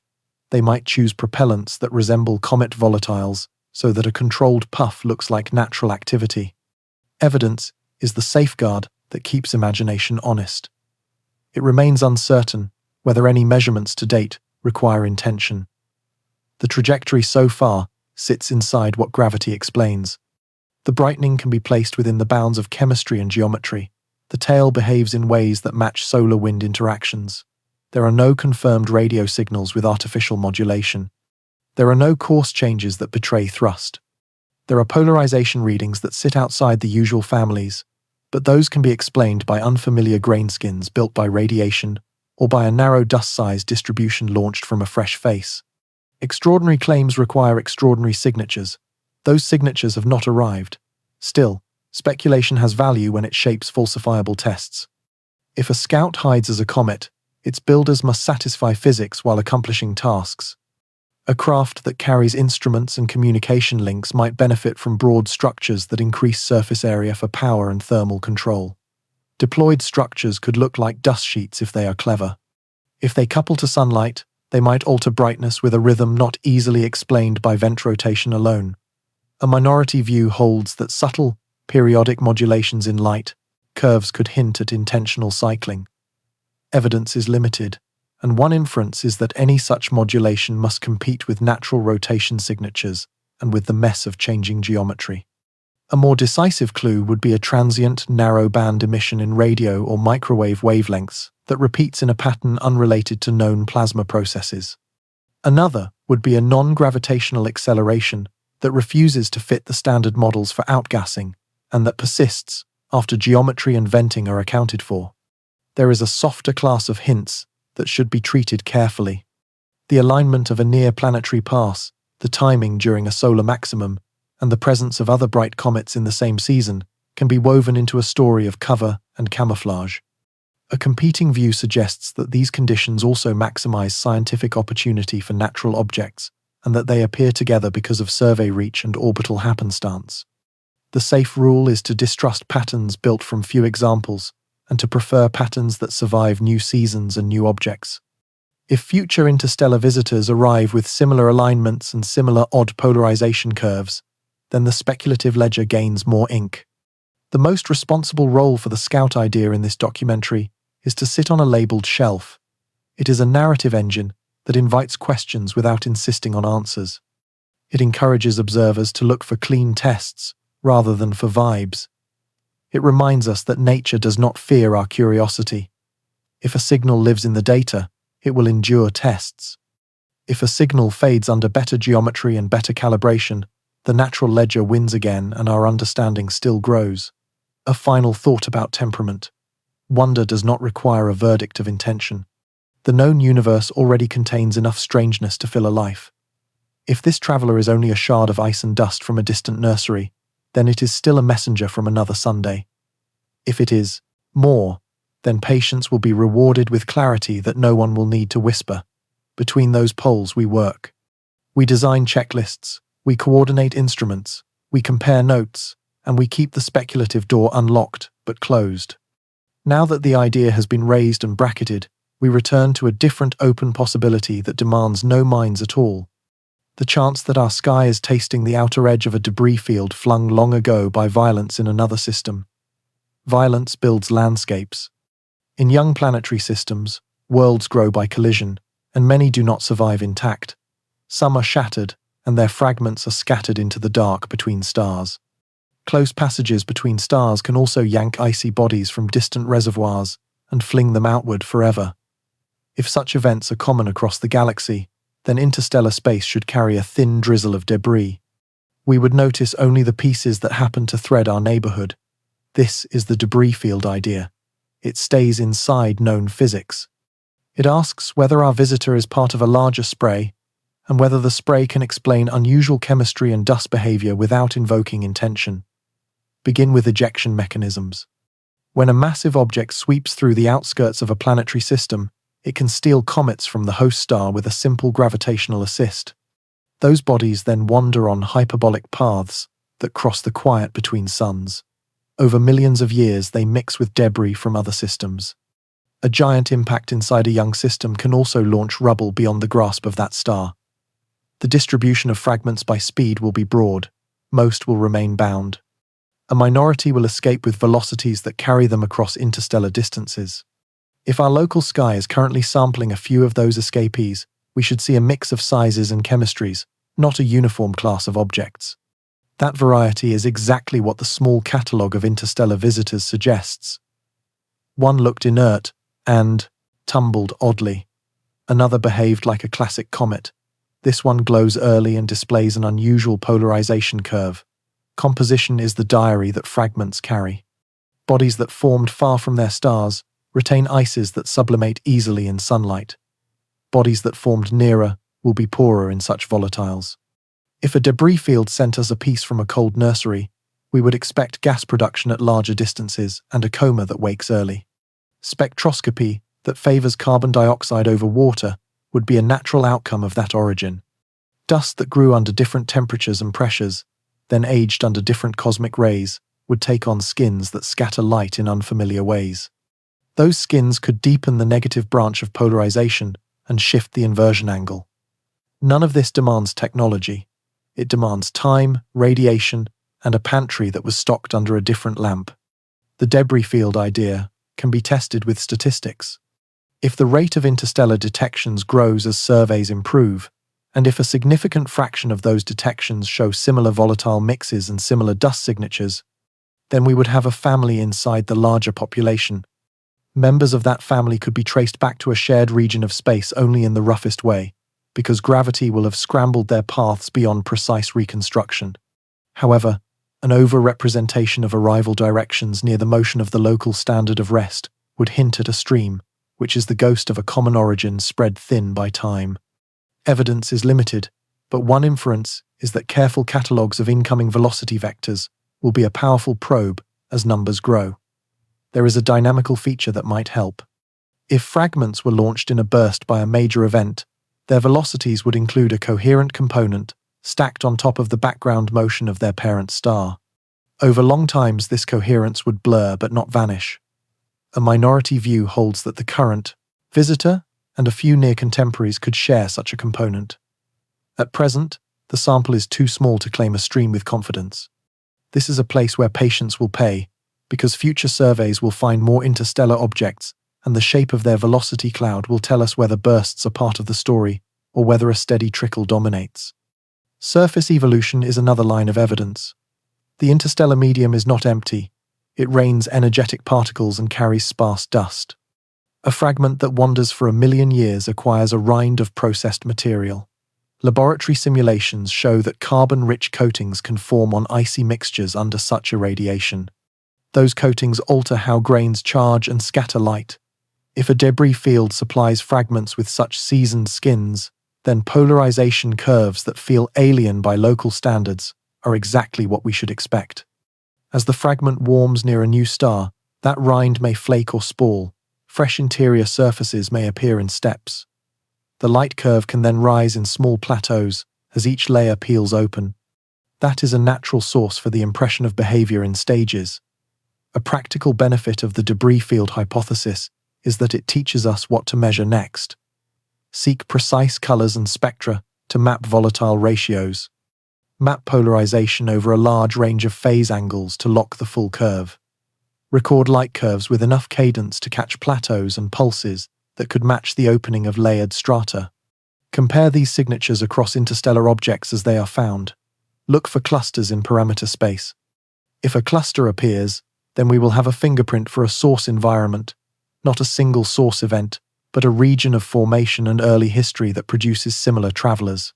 they might choose propellants that resemble comet volatiles so that a controlled puff looks like natural activity. Evidence is the safeguard that keeps imagination honest. It remains uncertain whether any measurements to date require intention. The trajectory so far sits inside what gravity explains. The brightening can be placed within the bounds of chemistry and geometry. The tail behaves in ways that match solar wind interactions. There are no confirmed radio signals with artificial modulation. There are no course changes that betray thrust. There are polarization readings that sit outside the usual families, but those can be explained by unfamiliar grainskins built by radiation or by a narrow dust-size distribution launched from a fresh face. Extraordinary claims require extraordinary signatures. Those signatures have not arrived. Still, speculation has value when it shapes falsifiable tests. If a scout hides as a comet, its builders must satisfy physics while accomplishing tasks. A craft that carries instruments and communication links might benefit from broad structures that increase surface area for power and thermal control. Deployed structures could look like dust sheets if they are clever. If they couple to sunlight, they might alter brightness with a rhythm not easily explained by vent rotation alone. A minority view holds that subtle, periodic modulations in light curves could hint at intentional cycling. Evidence is limited, and one inference is that any such modulation must compete with natural rotation signatures and with the mess of changing geometry. A more decisive clue would be a transient, narrow-band emission in radio or microwave wavelengths that repeats in a pattern unrelated to known plasma processes. Another would be a non-gravitational acceleration that refuses to fit the standard models for outgassing and that persists after geometry and venting are accounted for. There is a softer class of hints that should be treated carefully. The alignment of a near-planetary pass, the timing during a solar maximum, and the presence of other bright comets in the same season can be woven into a story of cover and camouflage. A competing view suggests that these conditions also maximize scientific opportunity for natural objects and that they appear together because of survey reach and orbital happenstance. The safe rule is to distrust patterns built from few examples and to prefer patterns that survive new seasons and new objects. If future interstellar visitors arrive with similar alignments and similar odd polarization curves, then the speculative ledger gains more ink. The most responsible role for the scout idea in this documentary is to sit on a labeled shelf. It is a narrative engine that invites questions without insisting on answers. It encourages observers to look for clean tests rather than for vibes. It reminds us that nature does not fear our curiosity. If a signal lives in the data, it will endure tests. If a signal fades under better geometry and better calibration, the natural ledger wins again and our understanding still grows. A final thought about temperament. Wonder does not require a verdict of intention. The known universe already contains enough strangeness to fill a life. If this traveler is only a shard of ice and dust from a distant nursery, then it is still a messenger from another Sunday. If it is more, then patience will be rewarded with clarity that no one will need to whisper. Between those poles we work. We design checklists, we coordinate instruments, we compare notes, and we keep the speculative door unlocked but closed. Now that the idea has been raised and bracketed, we return to a different open possibility that demands no minds at all. The chance that our sky is tasting the outer edge of a debris field flung long ago by violence in another system. Violence builds landscapes. In young planetary systems, worlds grow by collision, and many do not survive intact. Some are shattered, and their fragments are scattered into the dark between stars. Close passages between stars can also yank icy bodies from distant reservoirs and fling them outward forever. If such events are common across the galaxy, then interstellar space should carry a thin drizzle of debris. We would notice only the pieces that happen to thread our neighborhood. This is the debris field idea. It stays inside known physics. It asks whether our visitor is part of a larger spray, and whether the spray can explain unusual chemistry and dust behavior without invoking intention. Begin with ejection mechanisms. When a massive object sweeps through the outskirts of a planetary system, it can steal comets from the host star with a simple gravitational assist. Those bodies then wander on hyperbolic paths that cross the quiet between suns. Over millions of years, they mix with debris from other systems. A giant impact inside a young system can also launch rubble beyond the grasp of that star. The distribution of fragments by speed will be broad. Most will remain bound. A minority will escape with velocities that carry them across interstellar distances. If our local sky is currently sampling a few of those escapees, we should see a mix of sizes and chemistries, not a uniform class of objects. That variety is exactly what the small catalogue of interstellar visitors suggests. One looked inert and tumbled oddly. Another behaved like a classic comet. This one glows early and displays an unusual polarization curve. Composition is the diary that fragments carry. Bodies that formed far from their stars retain ices that sublimate easily in sunlight. Bodies that formed nearer will be poorer in such volatiles. If a debris field sent us a piece from a cold nursery, we would expect gas production at larger distances and a coma that wakes early. Spectroscopy that favors carbon dioxide over water would be a natural outcome of that origin. Dust that grew under different temperatures and pressures, then aged under different cosmic rays, would take on skins that scatter light in unfamiliar ways. Those skins could deepen the negative branch of polarization and shift the inversion angle. None of this demands technology. It demands time, radiation, and a pantry that was stocked under a different lamp. The debris field idea can be tested with statistics. If the rate of interstellar detections grows as surveys improve, And if a significant fraction of those detections show similar volatile mixes and similar dust signatures, then we would have a family inside the larger population. Members of that family could be traced back to a shared region of space only in the roughest way, because gravity will have scrambled their paths beyond precise reconstruction. However, an over-representation of arrival directions near the motion of the local standard of rest would hint at a stream, which is the ghost of a common origin spread thin by time. Evidence is limited, but one inference is that careful catalogues of incoming velocity vectors will be a powerful probe as numbers grow. There is a dynamical feature that might help. If fragments were launched in a burst by a major event, their velocities would include a coherent component stacked on top of the background motion of their parent star. Over long times, this coherence would blur but not vanish. A minority view holds that the current visitor and a few near contemporaries could share such a component. At present, the sample is too small to claim a stream with confidence. This is a place where patience will pay, because future surveys will find more interstellar objects, and the shape of their velocity cloud will tell us whether bursts are part of the story or whether a steady trickle dominates. Surface evolution is another line of evidence. The interstellar medium is not empty. It rains energetic particles and carries sparse dust. A fragment that wanders for 1 million years acquires a rind of processed material. Laboratory simulations show that carbon-rich coatings can form on icy mixtures under such irradiation. Those coatings alter how grains charge and scatter light. If a debris field supplies fragments with such seasoned skins, then polarization curves that feel alien by local standards are exactly what we should expect. As the fragment warms near a new star, that rind may flake or spall. Fresh interior surfaces may appear in steps. The light curve can then rise in small plateaus as each layer peels open. That is a natural source for the impression of behavior in stages. A practical benefit of the debris field hypothesis is that it teaches us what to measure next. Seek precise colors and spectra to map volatile ratios. Map polarization over a large range of phase angles to lock the full curve. Record light curves with enough cadence to catch plateaus and pulses that could match the opening of layered strata. Compare these signatures across interstellar objects as they are found. Look for clusters in parameter space. If a cluster appears, then we will have a fingerprint for a source environment, not a single source event, but a region of formation and early history that produces similar travelers.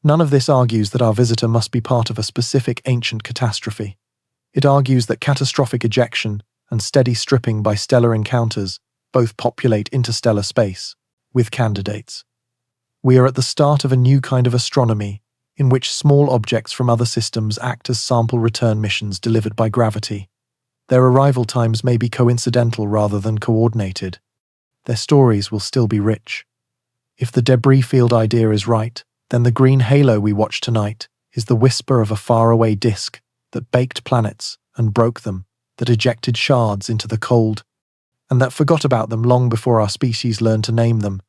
None of this argues that our visitor must be part of a specific ancient catastrophe. It argues that catastrophic ejection and steady stripping by stellar encounters both populate interstellar space with candidates. We are at the start of a new kind of astronomy in which small objects from other systems act as sample return missions delivered by gravity. Their arrival times may be coincidental rather than coordinated. Their stories will still be rich. If the debris field idea is right, then the green halo we watch tonight is the whisper of a faraway disk that baked planets and broke them, that ejected shards into the cold, and that forgot about them long before our species learned to name them.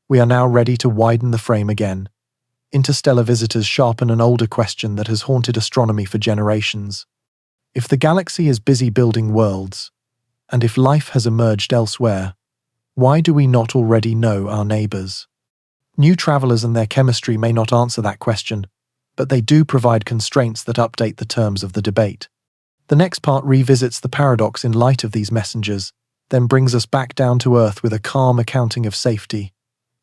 We are now ready to widen the frame again. Interstellar visitors sharpen an older question that has haunted astronomy for generations. If the galaxy is busy building worlds, and if life has emerged elsewhere, why do we not already know our neighbors? New travelers and their chemistry may not answer that question, but they do provide constraints that update the terms of the debate. The next part revisits the paradox in light of these messengers, then brings us back down to earth with a calm accounting of safety,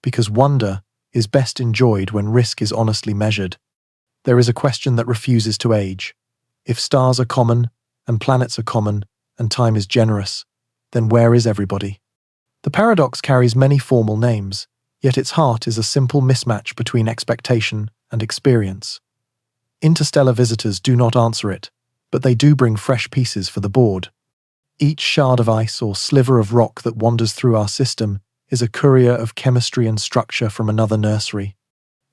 because wonder is best enjoyed when risk is honestly measured. There is a question that refuses to age. If stars are common, and planets are common, and time is generous, then where is everybody? The paradox carries many formal names, yet its heart is a simple mismatch between expectation and experience. Interstellar visitors do not answer it, but they do bring fresh pieces for the board. Each shard of ice or sliver of rock that wanders through our system is a courier of chemistry and structure from another nursery.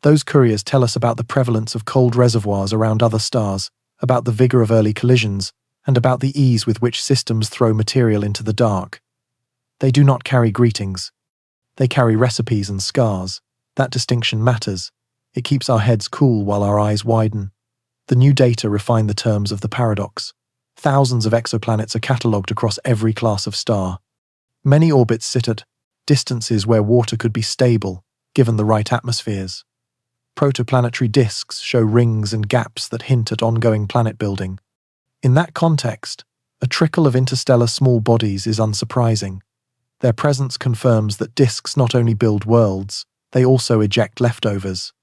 Those couriers tell us about the prevalence of cold reservoirs around other stars, about the vigor of early collisions, and about the ease with which systems throw material into the dark. They do not carry greetings. They carry recipes and scars. That distinction matters. It keeps our heads cool while our eyes widen. The new data refine the terms of the paradox. Thousands of exoplanets are catalogued across every class of star. Many orbits sit at distances where water could be stable, given the right atmospheres. Protoplanetary disks show rings and gaps that hint at ongoing planet building. In that context, a trickle of interstellar small bodies is unsurprising. Their presence confirms that disks not only build worlds, they also eject leftovers.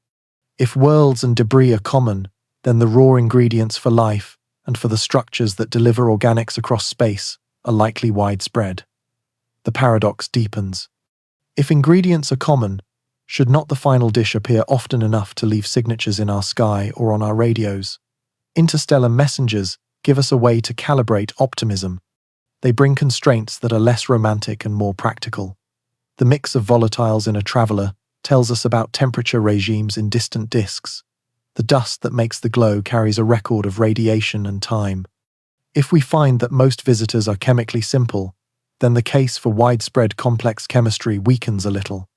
If worlds and debris are common, then the raw ingredients for life and for the structures that deliver organics across space are likely widespread. The paradox deepens. If ingredients are common, should not the final dish appear often enough to leave signatures in our sky or on our radios? Interstellar messengers give us a way to calibrate optimism. They bring constraints that are less romantic and more practical. The mix of volatiles in a traveler tells us about temperature regimes in distant disks. The dust that makes the glow carries a record of radiation and time. If we find that most visitors are chemically simple, then the case for widespread complex chemistry weakens a little.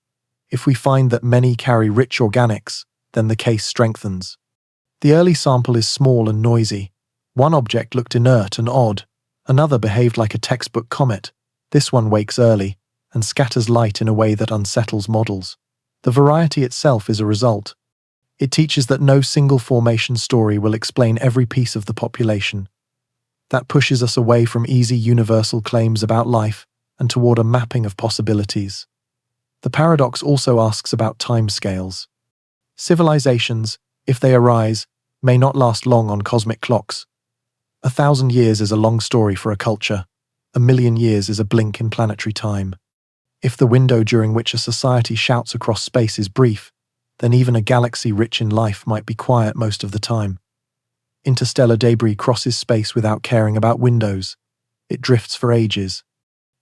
If we find that many carry rich organics, then the case strengthens. The early sample is small and noisy. One object looked inert and odd. Another behaved like a textbook comet. This one wakes early and scatters light in a way that unsettles models. The variety itself is a result. It teaches that no single formation story will explain every piece of the population. That pushes us away from easy universal claims about life and toward a mapping of possibilities. The paradox also asks about timescales. Civilizations, if they arise, may not last long on cosmic clocks. 1,000 years is a long story for a culture. 1,000,000 years is a blink in planetary time. If the window during which a society shouts across space is brief, then even a galaxy rich in life might be quiet most of the time. Interstellar debris crosses space without caring about windows. It drifts for ages.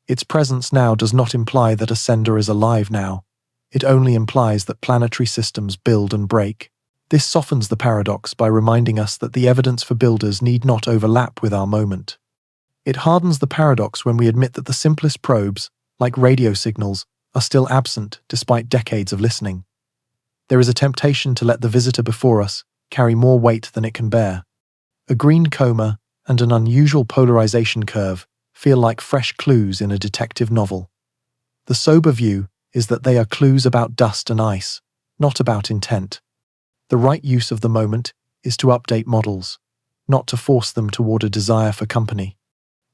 Its presence now does not imply that a sender is alive now. It only implies that planetary systems build and break. This softens the paradox by reminding us that the evidence for builders need not overlap with our moment. It hardens the paradox when we admit that the simplest probes, like radio signals, are still absent despite decades of listening. There is a temptation to let the visitor before us carry more weight than it can bear. A green coma and an unusual polarization curve feel like fresh clues in a detective novel. The sober view is that they are clues about dust and ice, not about intent. The right use of the moment is to update models, not to force them toward a desire for company.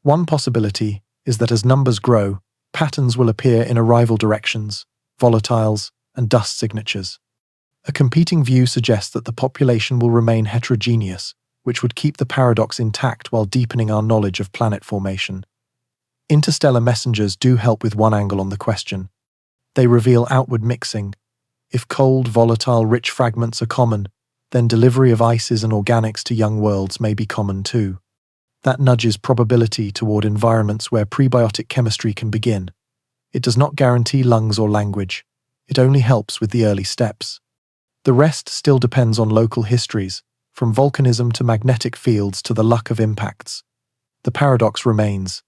One possibility is that as numbers grow, patterns will appear in arrival directions, volatiles, and dust signatures. A competing view suggests that the population will remain heterogeneous, which would keep the paradox intact while deepening our knowledge of planet formation. Interstellar messengers do help with one angle on the question. They reveal outward mixing. If cold, volatile, rich fragments are common, then delivery of ices and organics to young worlds may be common too. That nudges probability toward environments where prebiotic chemistry can begin. It does not guarantee lungs or language. It only helps with the early steps. The rest still depends on local histories, from volcanism to magnetic fields to the luck of impacts. The paradox remains,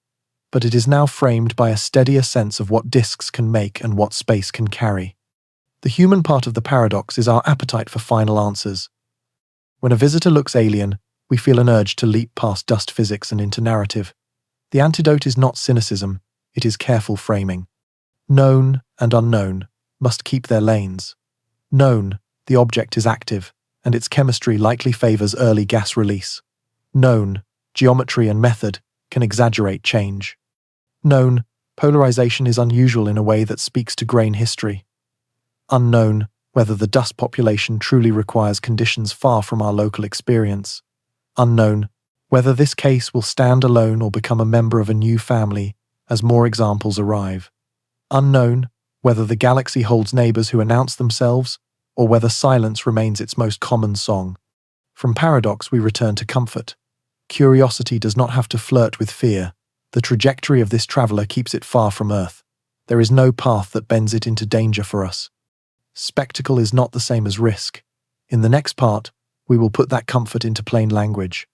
but it is now framed by a steadier sense of what disks can make and what space can carry. The human part of the paradox is our appetite for final answers. When a visitor looks alien, we feel an urge to leap past dust physics and into narrative. The antidote is not cynicism, it is careful framing. Known and unknown must keep their lanes. Known, the object is active, and its chemistry likely favors early gas release. Known, geometry and method can exaggerate change. Known, polarization is unusual in a way that speaks to grain history. Unknown, whether the dust population truly requires conditions far from our local experience. Unknown, whether this case will stand alone or become a member of a new family as more examples arrive. Unknown, whether the galaxy holds neighbors who announce themselves, or whether silence remains its most common song. From paradox we return to comfort. Curiosity does not have to flirt with fear. The trajectory of this traveler keeps it far from Earth. There is no path that bends it into danger for us. Spectacle is not the same as risk. In the next part, we will put that comfort into plain language.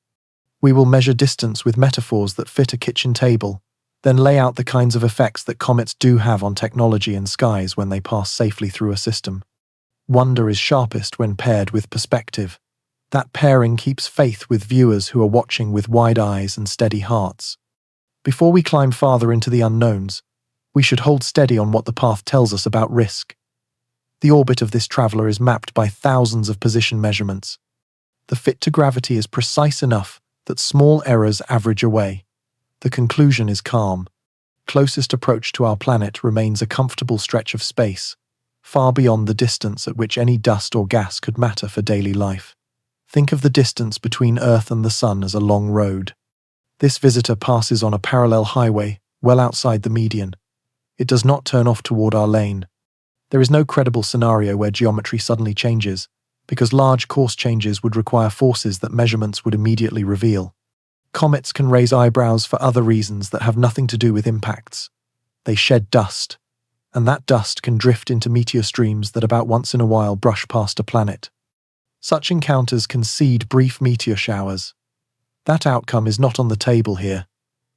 We will measure distance with metaphors that fit a kitchen table, then lay out the kinds of effects that comets do have on technology and skies when they pass safely through a system. Wonder is sharpest when paired with perspective. That pairing keeps faith with viewers who are watching with wide eyes and steady hearts. Before we climb farther into the unknowns, we should hold steady on what the path tells us about risk. The orbit of this traveler is mapped by thousands of position measurements. The fit to gravity is precise enough that small errors average away. The conclusion is calm. Closest approach to our planet remains a comfortable stretch of space, far beyond the distance at which any dust or gas could matter for daily life. Think of the distance between Earth and the Sun as a long road. This visitor passes on a parallel highway, well outside the median. It does not turn off toward our lane. There is no credible scenario where geometry suddenly changes, because large course changes would require forces that measurements would immediately reveal. Comets can raise eyebrows for other reasons that have nothing to do with impacts. They shed dust, and that dust can drift into meteor streams that about once in a while brush past a planet. Such encounters can seed brief meteor showers. That outcome is not on the table here.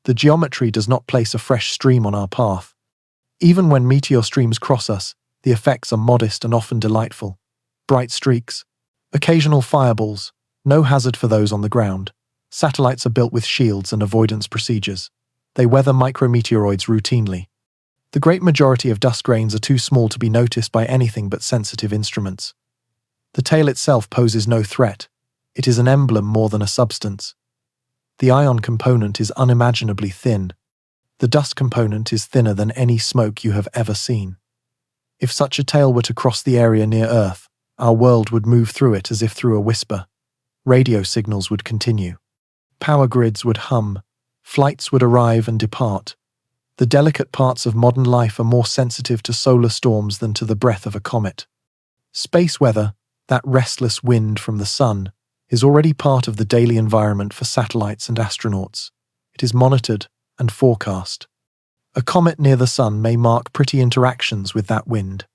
The geometry does not place a fresh stream on our path. Even when meteor streams cross us, the effects are modest and often delightful. Bright streaks, occasional fireballs, no hazard for those on the ground. Satellites are built with shields and avoidance procedures. They weather micrometeoroids routinely. The great majority of dust grains are too small to be noticed by anything but sensitive instruments. The tail itself poses no threat. It is an emblem more than a substance. The ion component is unimaginably thin. The dust component is thinner than any smoke you have ever seen. If such a tail were to cross the area near Earth, our world would move through it as if through a whisper. Radio signals would continue. Power grids would hum. Flights would arrive and depart. The delicate parts of modern life are more sensitive to solar storms than to the breath of a comet. Space weather, that restless wind from the sun, is already part of the daily environment for satellites and astronauts. It is monitored and forecast. A comet near the sun may mark pretty interactions with that wind.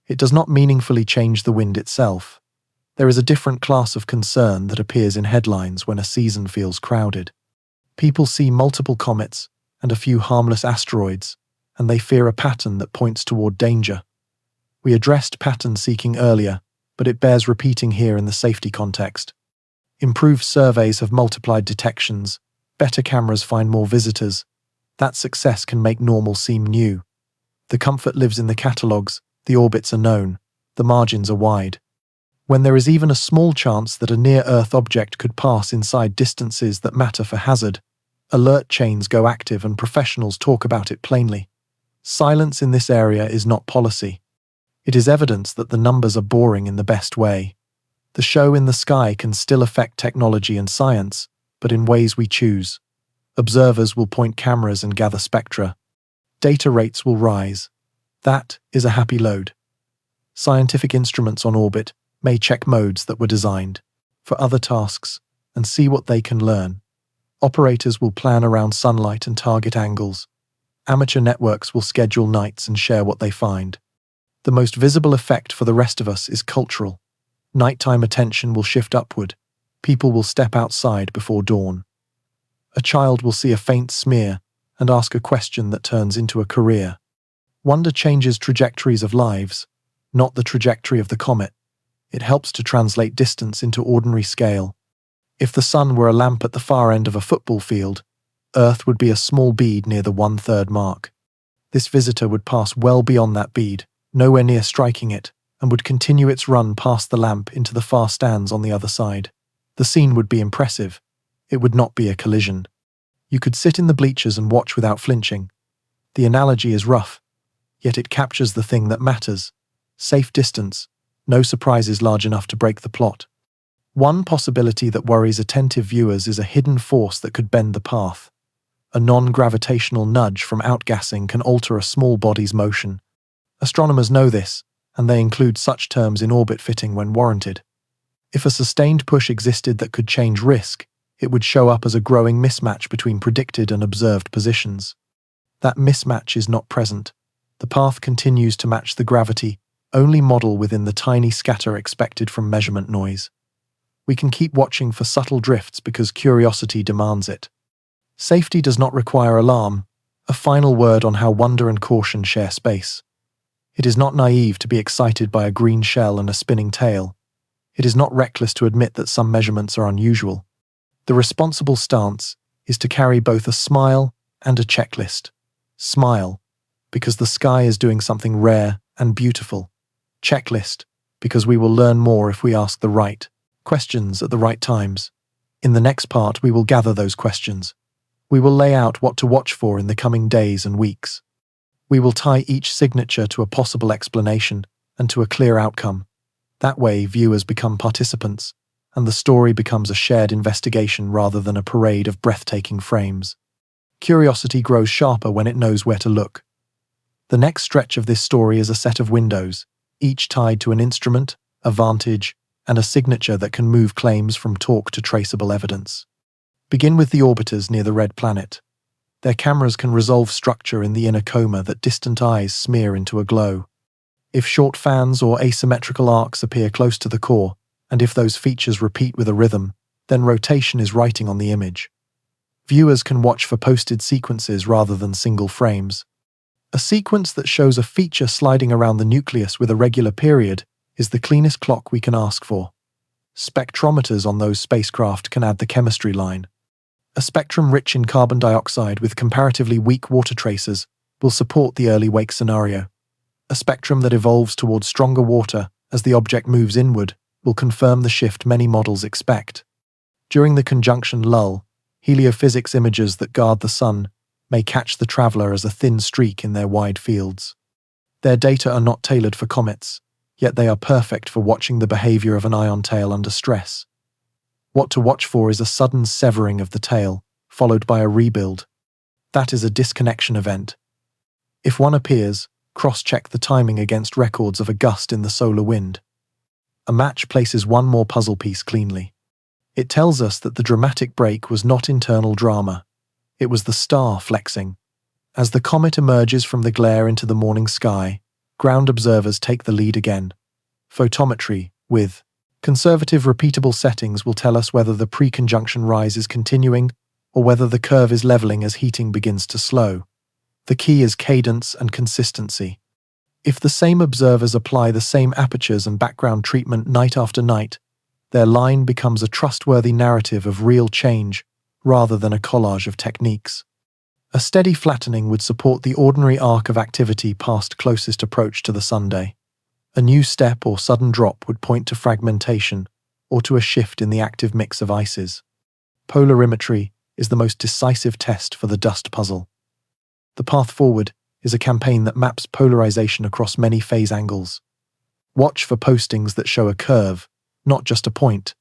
It does not meaningfully change the wind itself. There is a different class of concern that appears in headlines when a season feels crowded. People see multiple comets and a few harmless asteroids, and they fear a pattern that points toward danger. We addressed pattern seeking earlier, but it bears repeating here in the safety context. Improved surveys have multiplied detections, better cameras find more visitors. That success can make normal seem new. The comfort lives in the catalogues, the orbits are known, the margins are wide. When there is even a small chance that a near-Earth object could pass inside distances that matter for hazard, alert chains go active and professionals talk about it plainly. Silence in this area is not policy. It is evidence that the numbers are boring in the best way. The show in the sky can still affect technology and science, but in ways we choose. Observers will point cameras and gather spectra. Data rates will rise. That is a happy load. Scientific instruments on orbit may check modes that were designed for other tasks and see what they can learn. Operators will plan around sunlight and target angles. Amateur networks will schedule nights and share what they find. The most visible effect for the rest of us is cultural. Nighttime attention will shift upward. People will step outside before dawn. A child will see a faint smear and ask a question that turns into a career. Wonder changes trajectories of lives, not the trajectory of the comet. It helps to translate distance into ordinary scale. If the sun were a lamp at the far end of a football field, Earth would be a small bead near the 1/3 mark. This visitor would pass well beyond that bead, nowhere near striking it, and would continue its run past the lamp into the far stands on the other side. The scene would be impressive. It would not be a collision. You could sit in the bleachers and watch without flinching. The analogy is rough, yet it captures the thing that matters. Safe distance, no surprises large enough to break the plot. One possibility that worries attentive viewers is a hidden force that could bend the path. A non-gravitational nudge from outgassing can alter a small body's motion. Astronomers know this, and they include such terms in orbit fitting when warranted. If a sustained push existed that could change risk, it would show up as a growing mismatch between predicted and observed positions. That mismatch is not present. The path continues to match the gravity, only model within the tiny scatter expected from measurement noise. We can keep watching for subtle drifts because curiosity demands it. Safety does not require alarm, a final word on how wonder and caution share space. It is not naive to be excited by a green shell and a spinning tail. It is not reckless to admit that some measurements are unusual. The responsible stance is to carry both a smile and a checklist. Smile, because the sky is doing something rare and beautiful. Checklist, because we will learn more if we ask the right questions at the right times. In the next part, we will gather those questions. We will lay out what to watch for in the coming days and weeks. We will tie each signature to a possible explanation and to a clear outcome. That way, viewers become participants, and the story becomes a shared investigation rather than a parade of breathtaking frames. Curiosity grows sharper when it knows where to look. The next stretch of this story is a set of windows, each tied to an instrument, a vantage, and a signature that can move claims from talk to traceable evidence. Begin with the orbiters near the red planet. Their cameras can resolve structure in the inner coma that distant eyes smear into a glow. If short fans or asymmetrical arcs appear close to the core, and if those features repeat with a rhythm, then rotation is writing on the image. Viewers can watch for posted sequences rather than single frames. A sequence that shows a feature sliding around the nucleus with a regular period is the cleanest clock we can ask for. Spectrometers on those spacecraft can add the chemistry line. A spectrum rich in carbon dioxide with comparatively weak water traces will support the early wake scenario. A spectrum that evolves towards stronger water as the object moves inward will confirm the shift many models expect. During the conjunction lull, heliophysics images that guard the sun may catch the traveler as a thin streak in their wide fields. Their data are not tailored for comets, yet they are perfect for watching the behavior of an ion tail under stress. What to watch for is a sudden severing of the tail, followed by a rebuild. That is a disconnection event. If one appears, cross-check the timing against records of a gust in the solar wind. A match places one more puzzle piece cleanly. It tells us that the dramatic break was not internal drama. It was the star flexing. As the comet emerges from the glare into the morning sky, ground observers take the lead again. Photometry, with conservative repeatable settings, will tell us whether the pre-conjunction rise is continuing or whether the curve is leveling as heating begins to slow. The key is cadence and consistency. If the same observers apply the same apertures and background treatment night after night, their line becomes a trustworthy narrative of real change rather than a collage of techniques. A steady flattening would support the ordinary arc of activity past closest approach to the Sunday. A new step or sudden drop would point to fragmentation or to a shift in the active mix of ices. Polarimetry is the most decisive test for the dust puzzle. The path forward is a campaign that maps polarization across many phase angles. Watch for postings that show a curve, not just a point.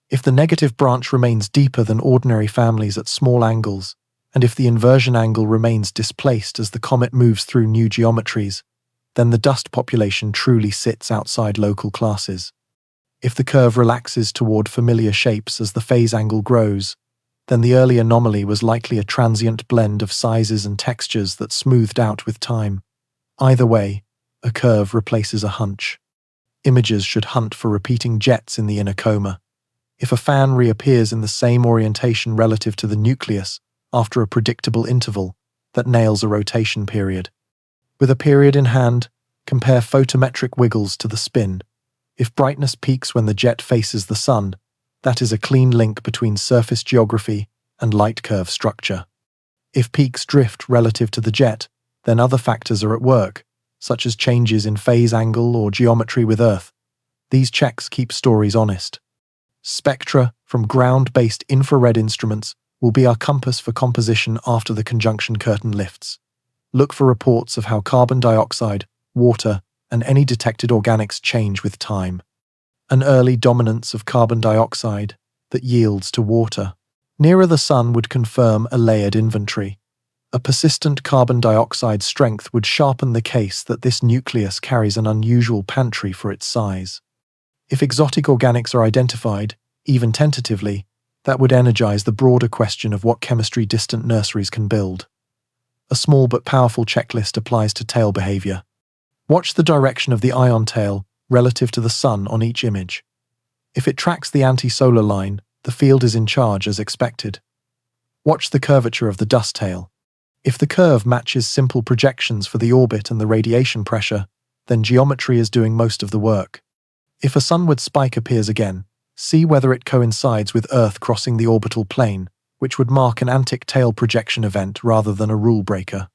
If the negative branch remains deeper than ordinary families at small angles, and if the inversion angle remains displaced as the comet moves through new geometries, then the dust population truly sits outside local classes. If the curve relaxes toward familiar shapes as the phase angle grows, then the early anomaly was likely a transient blend of sizes and textures that smoothed out with time. Either way, a curve replaces a hunch. Images should hunt for repeating jets in the inner coma. If a fan reappears in the same orientation relative to the nucleus after a predictable interval, that nails a rotation period. With a period in hand, compare photometric wiggles to the spin. If brightness peaks when the jet faces the sun, that is a clean link between surface geography and light curve structure. If peaks drift relative to the jet, then other factors are at work, such as changes in phase angle or geometry with Earth. These checks keep stories honest. Spectra from ground-based infrared instruments will be our compass for composition after the conjunction curtain lifts. Look for reports of how carbon dioxide, water, and any detected organics change with time. An early dominance of carbon dioxide that yields to water nearer the sun would confirm a layered inventory. A persistent carbon dioxide strength would sharpen the case that this nucleus carries an unusual pantry for its size. If exotic organics are identified, even tentatively, that would energize the broader question of what chemistry distant nurseries can build. A small but powerful checklist applies to tail behavior. Watch the direction of the ion tail relative to the sun on each image. If it tracks the anti-solar line, the field is in charge as expected. Watch the curvature of the dust tail. If the curve matches simple projections for the orbit and the radiation pressure, then geometry is doing most of the work. If a sunward spike appears again, see whether it coincides with Earth crossing the orbital plane, which would mark an antic tail projection event rather than a rule breaker.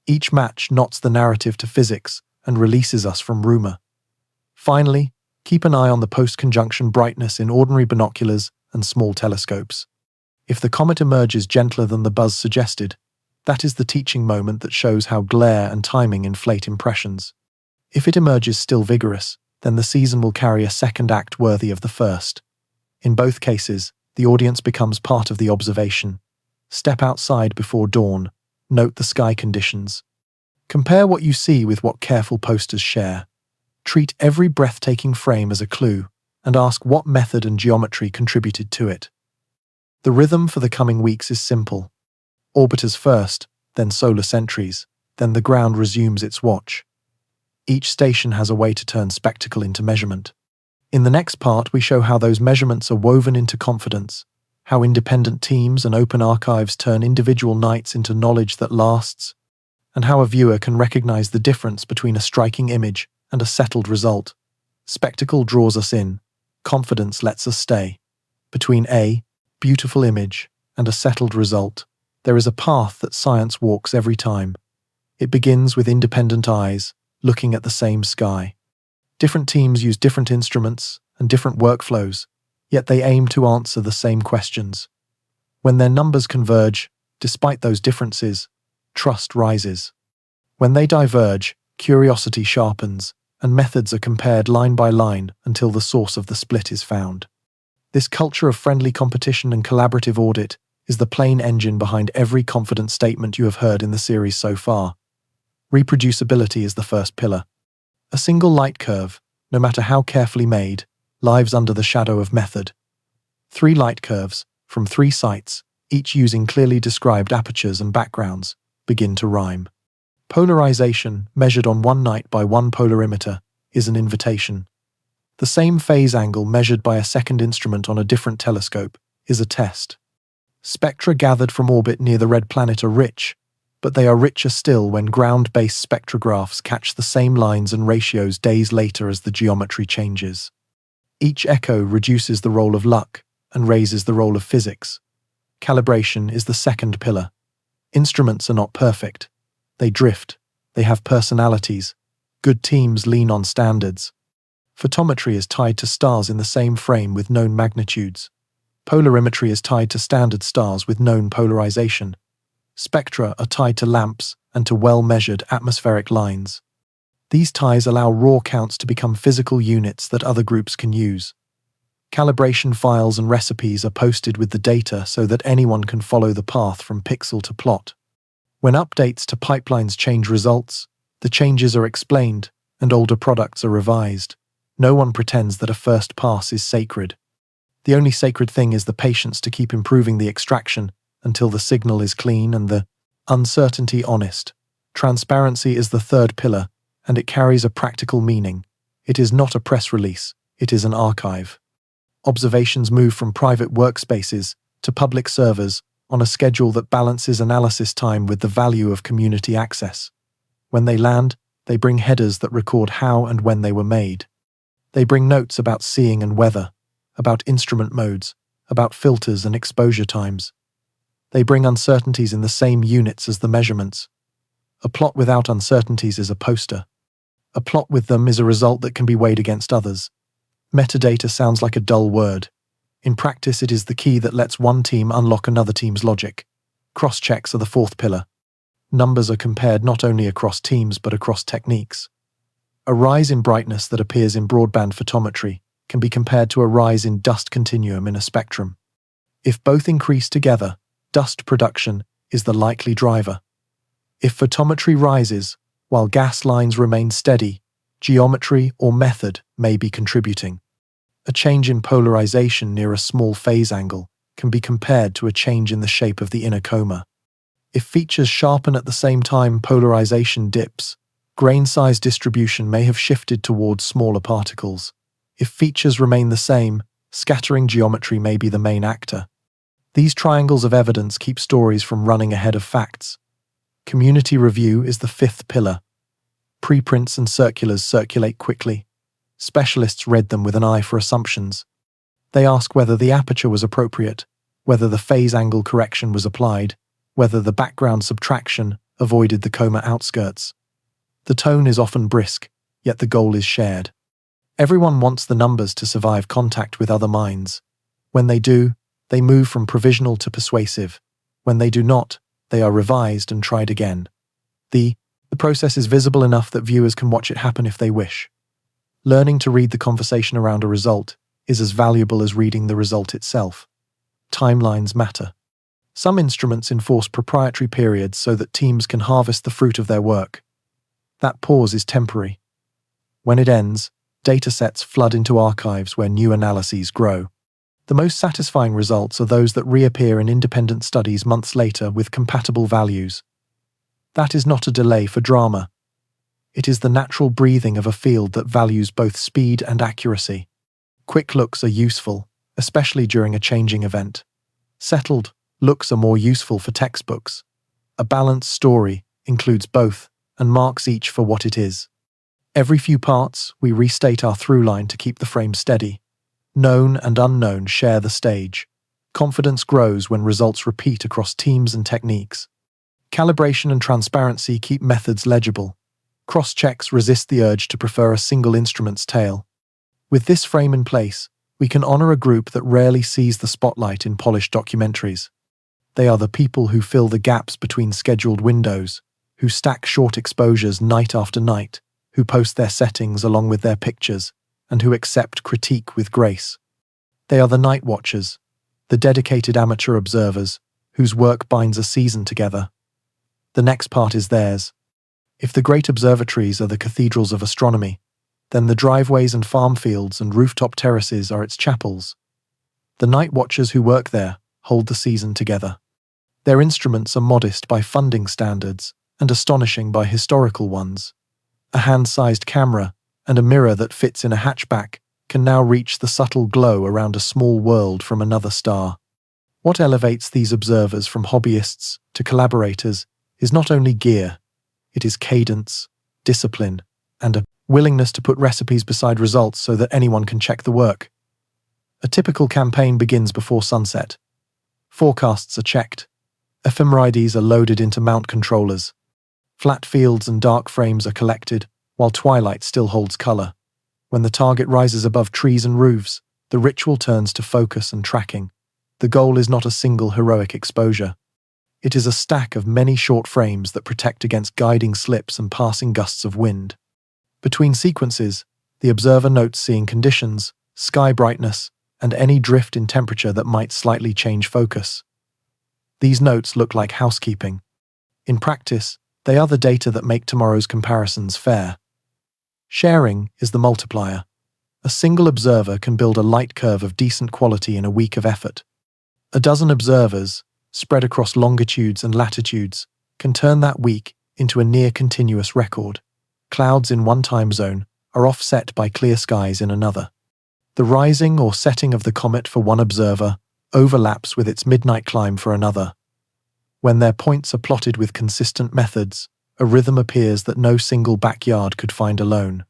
Each match knots the narrative to physics and releases us from rumor. Finally, keep an eye on the post-conjunction brightness in ordinary binoculars and small telescopes. If the comet emerges gentler than the buzz suggested, that is the teaching moment that shows how glare and timing inflate impressions. If it emerges still vigorous, then the season will carry a second act worthy of the first. In both cases, the audience becomes part of the observation. Step outside before dawn. Note the sky conditions. Compare what you see with what careful posters share. Treat every breathtaking frame as a clue, and ask what method and geometry contributed to it. The rhythm for the coming weeks is simple. Orbiters first, then solar sentries, then the ground resumes its watch. Each station has a way to turn spectacle into measurement. In the next part, we show how those measurements are woven into confidence, how independent teams and open archives turn individual nights into knowledge that lasts, and how a viewer can recognize the difference between a striking image and a settled result. Spectacle draws us in, confidence lets us stay. Between a beautiful image and a settled result, there is a path that science walks every time. It begins with independent eyes, looking at the same sky. Different teams use different instruments and different workflows, yet they aim to answer the same questions. When their numbers converge, despite those differences, trust rises. When they diverge, curiosity sharpens, and methods are compared line by line until the source of the split is found. This culture of friendly competition and collaborative audit is the plain engine behind every confident statement you have heard in the series so far. Reproducibility is the first pillar. A single light curve, no matter how carefully made, lives under the shadow of method. 3 light curves, from 3 sites, each using clearly described apertures and backgrounds, begin to rhyme. Polarization, measured on one night by one polarimeter, is an invitation. The same phase angle measured by a second instrument on a different telescope is a test. Spectra gathered from orbit near the red planet are rich, but they are richer still when ground-based spectrographs catch the same lines and ratios days later as the geometry changes. Each echo reduces the role of luck and raises the role of physics. Calibration is the second pillar. Instruments are not perfect. They drift. They have personalities. Good teams lean on standards. Photometry is tied to stars in the same frame with known magnitudes. Polarimetry is tied to standard stars with known polarization. Spectra are tied to lamps and to well-measured atmospheric lines. These ties allow raw counts to become physical units that other groups can use. Calibration files and recipes are posted with the data so that anyone can follow the path from pixel to plot. When updates to pipelines change results, the changes are explained and older products are revised. No one pretends that a first pass is sacred. The only sacred thing is the patience to keep improving the extraction until the signal is clean and the uncertainty honest. Transparency is the third pillar, and it carries a practical meaning. It is not a press release, it is an archive. Observations move from private workspaces to public servers on a schedule that balances analysis time with the value of community access. When they land, they bring headers that record how and when they were made. They bring notes about seeing and weather, about instrument modes, about filters and exposure times. They bring uncertainties in the same units as the measurements. A plot without uncertainties is a poster. A plot with them is a result that can be weighed against others. Metadata sounds like a dull word. In practice, it is the key that lets one team unlock another team's logic. Cross-checks are the fourth pillar. Numbers are compared not only across teams but across techniques. A rise in brightness that appears in broadband photometry can be compared to a rise in dust continuum in a spectrum. If both increase together, dust production is the likely driver. If photometry rises, while gas lines remain steady, geometry or method may be contributing. A change in polarization near a small phase angle can be compared to a change in the shape of the inner coma. If features sharpen at the same time polarization dips, grain size distribution may have shifted towards smaller particles. If features remain the same, scattering geometry may be the main actor. These triangles of evidence keep stories from running ahead of facts. Community review is the fifth pillar. Preprints and circulars circulate quickly. Specialists read them with an eye for assumptions. They ask whether the aperture was appropriate, whether the phase angle correction was applied, whether the background subtraction avoided the coma outskirts. The tone is often brisk, yet the goal is shared. Everyone wants the numbers to survive contact with other minds. When they do, they move from provisional to persuasive. When they do not, they are revised and tried again. The process is visible enough that viewers can watch it happen if they wish. Learning to read the conversation around a result is as valuable as reading the result itself. Timelines matter. Some instruments enforce proprietary periods so that teams can harvest the fruit of their work. That pause is temporary. When it ends, datasets flood into archives where new analyses grow. The most satisfying results are those that reappear in independent studies months later with compatible values. That is not a delay for drama. It is the natural breathing of a field that values both speed and accuracy. Quick looks are useful, especially during a changing event. Settled looks are more useful for textbooks. A balanced story includes both and marks each for what it is. Every few parts, we restate our through line to keep the frame steady. Known and unknown share the stage. Confidence grows when results repeat across teams and techniques. Calibration and transparency keep methods legible. Cross-checks resist the urge to prefer a single instrument's tale. With this frame in place, we can honor a group that rarely sees the spotlight in polished documentaries. They are the people who fill the gaps between scheduled windows, who stack short exposures night after night, who post their settings along with their pictures, and who accept critique with grace. They are the night watchers, the dedicated amateur observers, whose work binds a season together. The next part is theirs. If the great observatories are the cathedrals of astronomy, then the driveways and farm fields and rooftop terraces are its chapels. The night watchers who work there hold the season together. Their instruments are modest by funding standards and astonishing by historical ones. A hand-sized camera and a mirror that fits in a hatchback can now reach the subtle glow around a small world from another star. What elevates these observers from hobbyists to collaborators is not only gear, it is cadence, discipline, and a willingness to put recipes beside results so that anyone can check the work. A typical campaign begins before sunset. Forecasts are checked. Ephemerides are loaded into mount controllers. Flat fields and dark frames are collected, while twilight still holds color. When the target rises above trees and roofs, the ritual turns to focus and tracking. The goal is not a single heroic exposure. It is a stack of many short frames that protect against guiding slips and passing gusts of wind. Between sequences, the observer notes seeing conditions, sky brightness, and any drift in temperature that might slightly change focus. These notes look like housekeeping. In practice, they are the data that make tomorrow's comparisons fair. Sharing is the multiplier. A single observer can build a light curve of decent quality in a week of effort. A dozen observers, spread across longitudes and latitudes, can turn that week into a near-continuous record. Clouds in one time zone are offset by clear skies in another. The rising or setting of the comet for one observer overlaps with its midnight climb for another. When their points are plotted with consistent methods, a rhythm appears that no single backyard could find alone.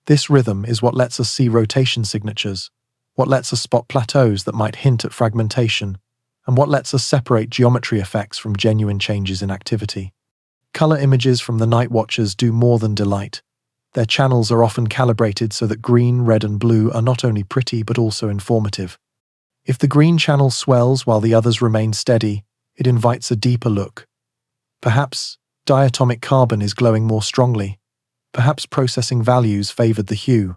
This rhythm is what lets us see rotation signatures, what lets us spot plateaus that might hint at fragmentation, and what lets us separate geometry effects from genuine changes in activity. Color images from the night watchers do more than delight. Their channels are often calibrated so that green, red, and blue are not only pretty but also informative. If the green channel swells while the others remain steady, it invites a deeper look. Perhaps diatomic carbon is glowing more strongly. Perhaps processing values favored the hue.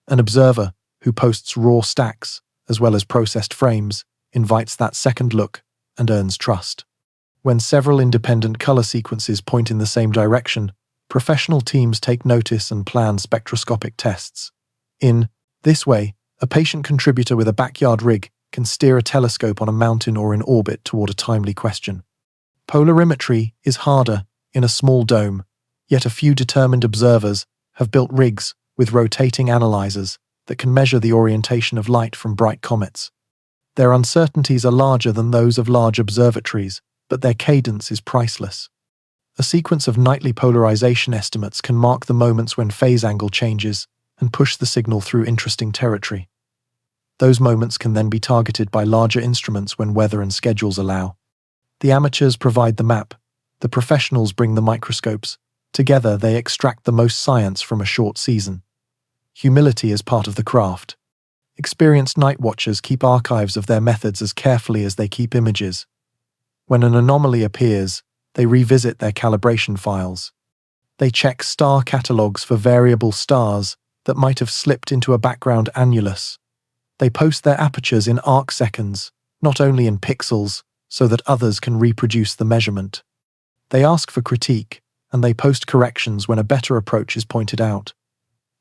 An observer who posts raw stacks, as well as processed frames, invites that second look and earns trust. When several independent color sequences point in the same direction, professional teams take notice and plan spectroscopic tests. In this way, a patient contributor with a backyard rig can steer a telescope on a mountain or in orbit toward a timely question. Polarimetry is harder in a small dome, yet a few determined observers have built rigs with rotating analyzers that can measure the orientation of light from bright comets. Their uncertainties are larger than those of large observatories, but their cadence is priceless. A sequence of nightly polarization estimates can mark the moments when phase angle changes and push the signal through interesting territory. Those moments can then be targeted by larger instruments when weather and schedules allow. The amateurs provide the map, the professionals bring the microscopes. Together they extract the most science from a short season. Humility is part of the craft. Experienced night watchers keep archives of their methods as carefully as they keep images. When an anomaly appears, they revisit their calibration files. They check star catalogues for variable stars that might have slipped into a background annulus. They post their apertures in arc seconds, not only in pixels, so that others can reproduce the measurement. They ask for critique, and they post corrections when a better approach is pointed out.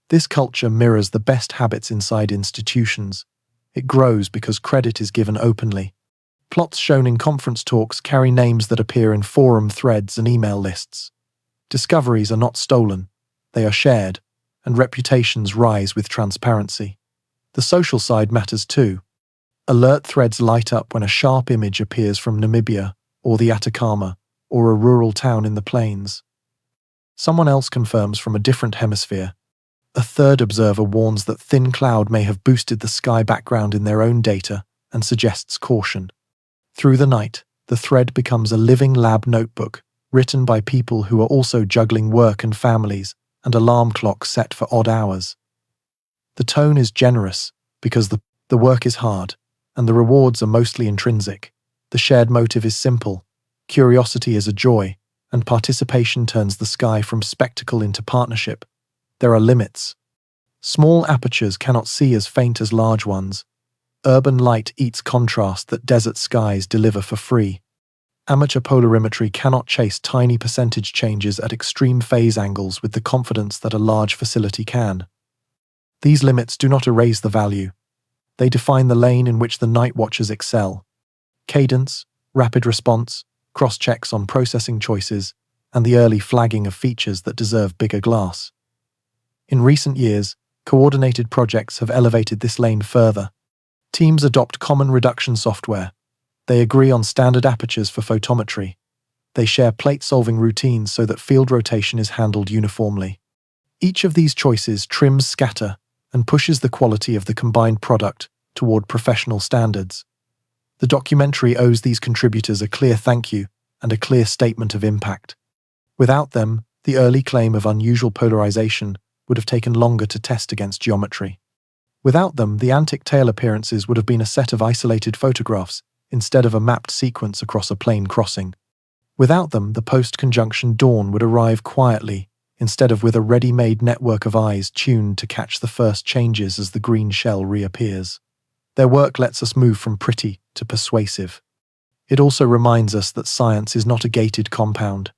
This culture mirrors the best habits inside institutions. It grows because credit is given openly. Plots shown in conference talks carry names that appear in forum threads and email lists. Discoveries are not stolen, they are shared, and reputations rise with transparency. The social side matters too. Alert threads light up when a sharp image appears from Namibia, or the Atacama, or a rural town in the plains. Someone else confirms from a different hemisphere. A third observer warns that thin cloud may have boosted the sky background in their own data and suggests caution. Through the night, the thread becomes a living lab notebook, written by people who are also juggling work and families, and alarm clocks set for odd hours. The tone is generous because the work is hard, and the rewards are mostly intrinsic. The shared motive is simple. Curiosity is a joy, and participation turns the sky from spectacle into partnership. There are limits. Small apertures cannot see as faint as large ones. Urban light eats contrast that desert skies deliver for free. Amateur polarimetry cannot chase tiny percentage changes at extreme phase angles with the confidence that a large facility can. These limits do not erase the value. They define the lane in which the night watchers excel. Cadence, rapid response, cross-checks on processing choices, and the early flagging of features that deserve bigger glass. In recent years, coordinated projects have elevated this lane further. Teams adopt common reduction software. They agree on standard apertures for photometry. They share plate-solving routines so that field rotation is handled uniformly. Each of these choices trims scatter and pushes the quality of the combined product toward professional standards. The documentary owes these contributors a clear thank you and a clear statement of impact. Without them, the early claim of unusual polarization would have taken longer to test against geometry. Without them, the antic tail appearances would have been a set of isolated photographs instead of a mapped sequence across a plane crossing. Without them, the post-conjunction dawn would arrive quietly instead of with a ready-made network of eyes tuned to catch the first changes as the green shell reappears. Their work lets us move from pretty to persuasive. It also reminds us that science is not a gated compound.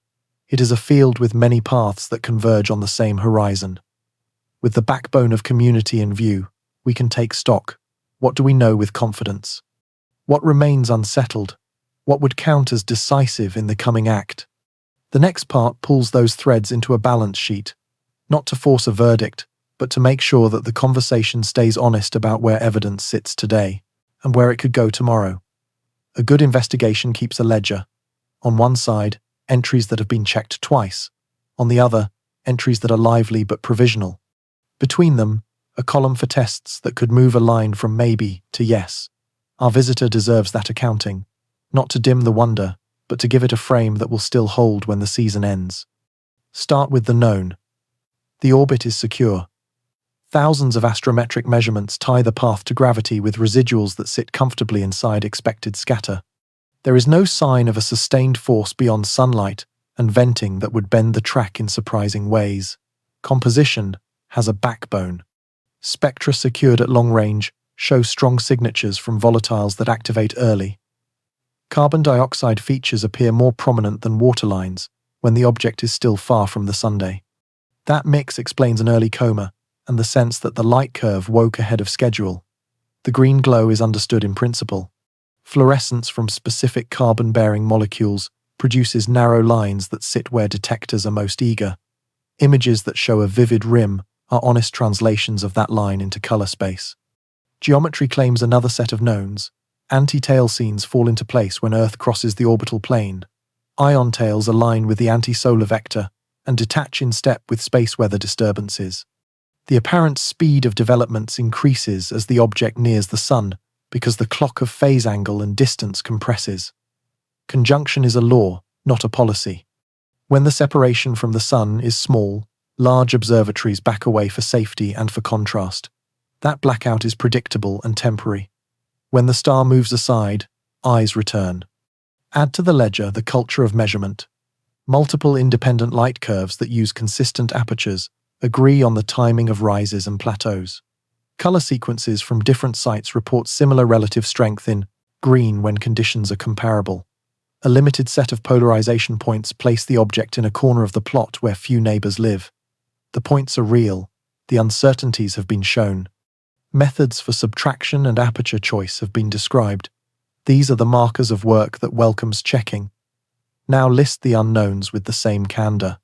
It is a field with many paths that converge on the same horizon. With the backbone of community in view, we can take stock. What do we know with confidence? What remains unsettled? What would count as decisive in the coming act? The next part pulls those threads into a balance sheet, not to force a verdict, but to make sure that the conversation stays honest about where evidence sits today and where it could go tomorrow. A good investigation keeps a ledger. On one side, entries that have been checked twice. On the other, entries that are lively but provisional. Between them, a column for tests that could move a line from maybe to yes. Our visitor deserves that accounting, not to dim the wonder, but to give it a frame that will still hold when the season ends. Start with the known. The orbit is secure. Thousands of astrometric measurements tie the path to gravity with residuals that sit comfortably inside expected scatter. There is no sign of a sustained force beyond sunlight and venting that would bend the track in surprising ways. Composition has a backbone. Spectra secured at long range show strong signatures from volatiles that activate early. Carbon dioxide features appear more prominent than waterlines when the object is still far from the sunday. That mix explains an early coma and the sense that the light curve woke ahead of schedule. The green glow is understood in principle. Fluorescence from specific carbon-bearing molecules produces narrow lines that sit where detectors are most eager. Images that show a vivid rim are honest translations of that line into color space. Geometry claims another set of knowns. Anti-tail scenes fall into place when Earth crosses the orbital plane. Ion tails align with the anti-solar vector and detach in step with space weather disturbances. The apparent speed of developments increases as the object nears the Sun because the clock of phase angle and distance compresses. Conjunction is a law, not a policy. When the separation from the Sun is small, Large observatories back away for safety and for contrast. That blackout is predictable and temporary. When the star moves aside, eyes return. Add to the ledger the culture of measurement. Multiple independent light curves that use consistent apertures agree on the timing of rises and plateaus. Color sequences from different sites report similar relative strength in green when conditions are comparable. A limited set of polarization points place the object in a corner of the plot where few neighbors live. The points are real. The uncertainties have been shown. Methods for subtraction and aperture choice have been described. These are the markers of work that welcomes checking. Now list the unknowns with the same candor.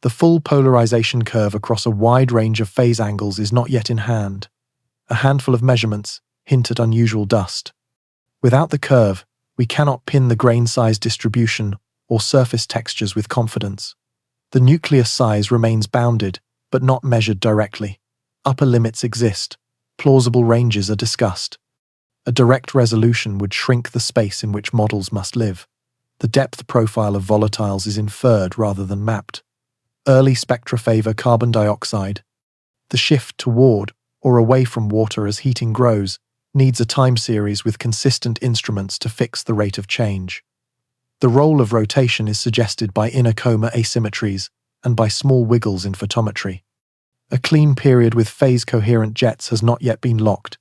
The full polarization curve across a wide range of phase angles is not yet in hand. A handful of measurements hint at unusual dust. Without the curve, we cannot pin the grain size distribution or surface textures with confidence. The nucleus size remains bounded, but not measured directly. Upper limits exist. Plausible ranges are discussed. A direct resolution would shrink the space in which models must live. The depth profile of volatiles is inferred rather than mapped. Early spectra favor carbon dioxide. The shift toward or away from water as heating grows needs a time series with consistent instruments to fix the rate of change. The role of rotation is suggested by inner coma asymmetries and by small wiggles in photometry. A clean period with phase-coherent jets has not yet been locked.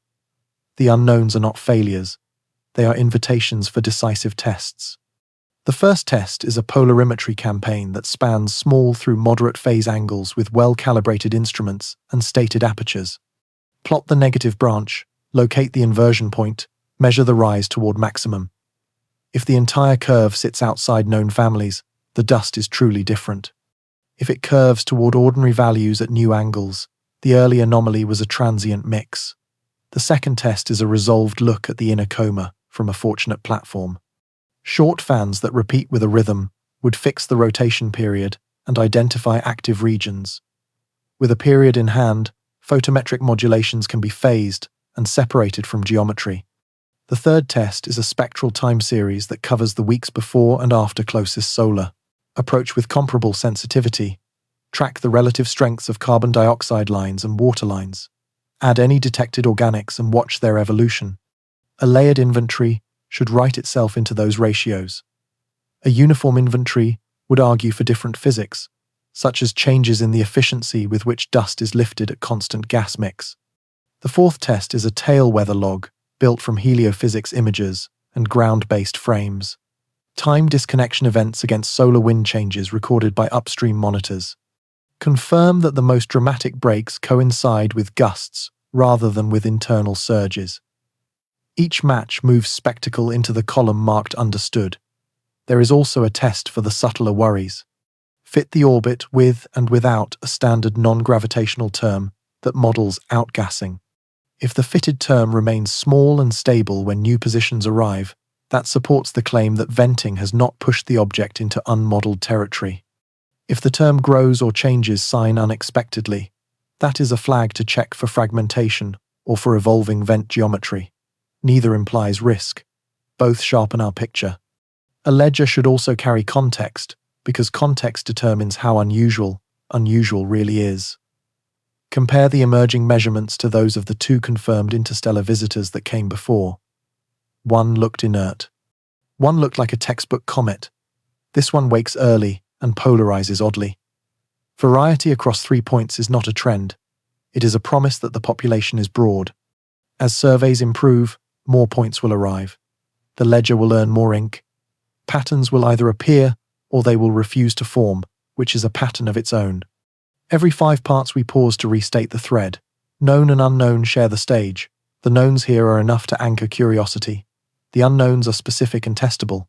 The unknowns are not failures. They are invitations for decisive tests. The first test is a polarimetry campaign that spans small through moderate phase angles with well-calibrated instruments and stated apertures. Plot the negative branch, locate the inversion point, measure the rise toward maximum. If the entire curve sits outside known families, the dust is truly different. If it curves toward ordinary values at new angles, the early anomaly was a transient mix. The second test is a resolved look at the inner coma from a fortunate platform. Short fans that repeat with a rhythm would fix the rotation period and identify active regions. With a period in hand, photometric modulations can be phased and separated from geometry. The third test is a spectral time series that covers the weeks before and after closest solar. Approach with comparable sensitivity. Track the relative strengths of carbon dioxide lines and water lines. Add any detected organics and watch their evolution. A layered inventory should write itself into those ratios. A uniform inventory would argue for different physics, such as changes in the efficiency with which dust is lifted at constant gas mix. The fourth test is a tail weather log built from heliophysics images and ground-based frames. Time disconnection events against solar wind changes recorded by upstream monitors. Confirm that the most dramatic breaks coincide with gusts rather than with internal surges. Each match moves spectacle into the column marked understood. There is also a test for the subtler worries. Fit the orbit with and without a standard non-gravitational term that models outgassing. If the fitted term remains small and stable when new positions arrive, that supports the claim that venting has not pushed the object into unmodeled territory. If the term grows or changes sign unexpectedly, that is a flag to check for fragmentation or for evolving vent geometry. Neither implies risk. Both sharpen our picture. A ledger should also carry context, because context determines how unusual really is. Compare the emerging measurements to those of the two confirmed interstellar visitors that came before. One looked inert. One looked like a textbook comet. This one wakes early and polarizes oddly. Variety across 3 points is not a trend. It is a promise that the population is broad. As surveys improve, more points will arrive. The ledger will earn more ink. Patterns will either appear or they will refuse to form, which is a pattern of its own. Every 5 parts we pause to restate the thread. Known and unknown share the stage. The knowns here are enough to anchor curiosity. The unknowns are specific and testable.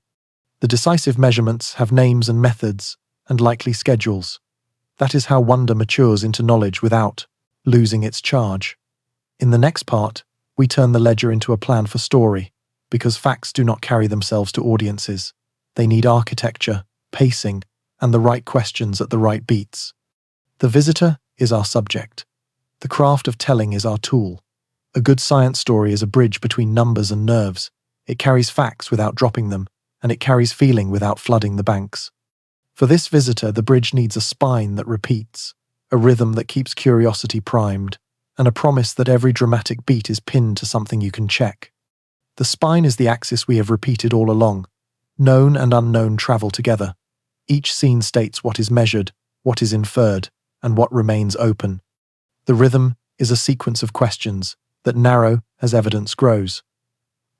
The decisive measurements have names and methods, and likely schedules. That is how wonder matures into knowledge without losing its charge. In the next part, we turn the ledger into a plan for story, because facts do not carry themselves to audiences. They need architecture, pacing, and the right questions at the right beats. The visitor is our subject. The craft of telling is our tool. A good science story is a bridge between numbers and nerves. It carries facts without dropping them, and it carries feeling without flooding the banks. For this visitor, the bridge needs a spine that repeats, a rhythm that keeps curiosity primed, and a promise that every dramatic beat is pinned to something you can check. The spine is the axis we have repeated all along. Known and unknown travel together. Each scene states what is measured, what is inferred, and what remains open. The rhythm is a sequence of questions that narrow as evidence grows.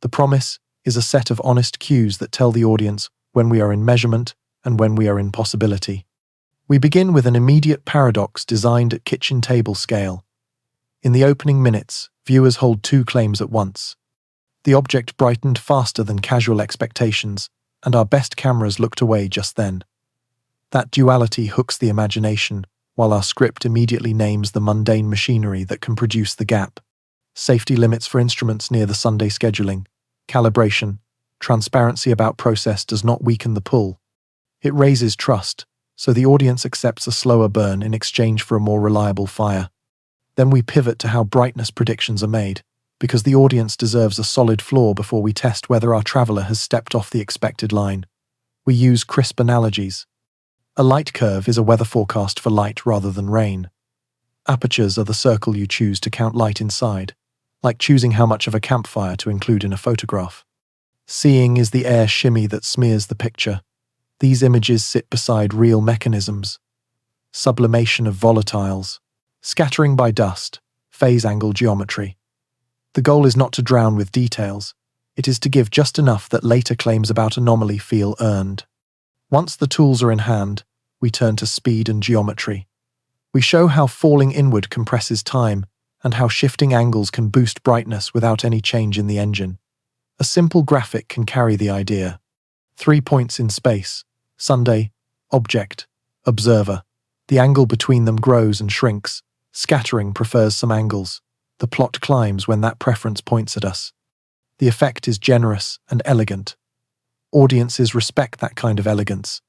The promise is a set of honest cues that tell the audience when we are in measurement and when we are in possibility. We begin with an immediate paradox designed at kitchen table scale. In the opening minutes, viewers hold two claims at once. The object brightened faster than casual expectations, and our best cameras looked away just then. That duality hooks the imagination, while our script immediately names the mundane machinery that can produce the gap. Safety limits for instruments near the Sunday scheduling, calibration, transparency about process does not weaken the pull. It raises trust, so the audience accepts a slower burn in exchange for a more reliable fire. Then we pivot to how brightness predictions are made, because the audience deserves a solid floor before we test whether our traveler has stepped off the expected line. We use crisp analogies. A light curve is a weather forecast for light rather than rain. Apertures are the circle you choose to count light inside, like choosing how much of a campfire to include in a photograph. Seeing is the air shimmy that smears the picture. These images sit beside real mechanisms. Sublimation of volatiles, scattering by dust, phase angle geometry. The goal is not to drown with details. It is to give just enough that later claims about anomaly feel earned. Once the tools are in hand, we turn to speed and geometry. We show how falling inward compresses time and how shifting angles can boost brightness without any change in the engine. A simple graphic can carry the idea. 3 points in space: Sunday, object, observer. The angle between them grows and shrinks. Scattering prefers some angles. The plot climbs when that preference points at us. The effect is generous and elegant. Audiences respect that kind of elegance.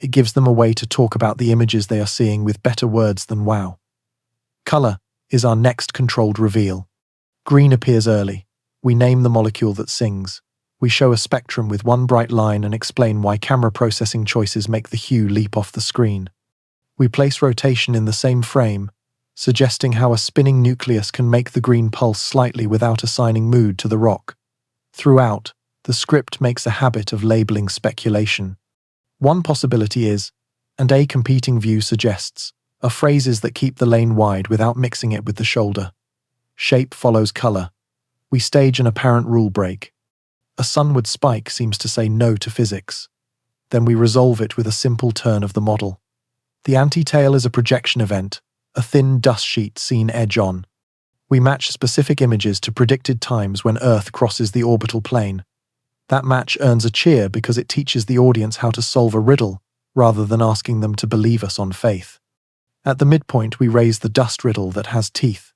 It gives them a way to talk about the images they are seeing with better words than wow. Color is our next controlled reveal. Green appears early. We name the molecule that sings. We show a spectrum with one bright line and explain why camera processing choices make the hue leap off the screen. We place rotation in the same frame, suggesting how a spinning nucleus can make the green pulse slightly without assigning mood to the rock. Throughout, the script makes a habit of labeling speculation. One possibility is, and a competing view suggests, are phrases that keep the lane wide without mixing it with the shoulder. Shape follows color. We stage an apparent rule break. A sunward spike seems to say no to physics. Then we resolve it with a simple turn of the model. The anti-tail is a projection event, a thin dust sheet seen edge-on. We match specific images to predicted times when Earth crosses the orbital plane. That match earns a cheer because it teaches the audience how to solve a riddle, rather than asking them to believe us on faith. At the midpoint, we raise the dust riddle that has teeth.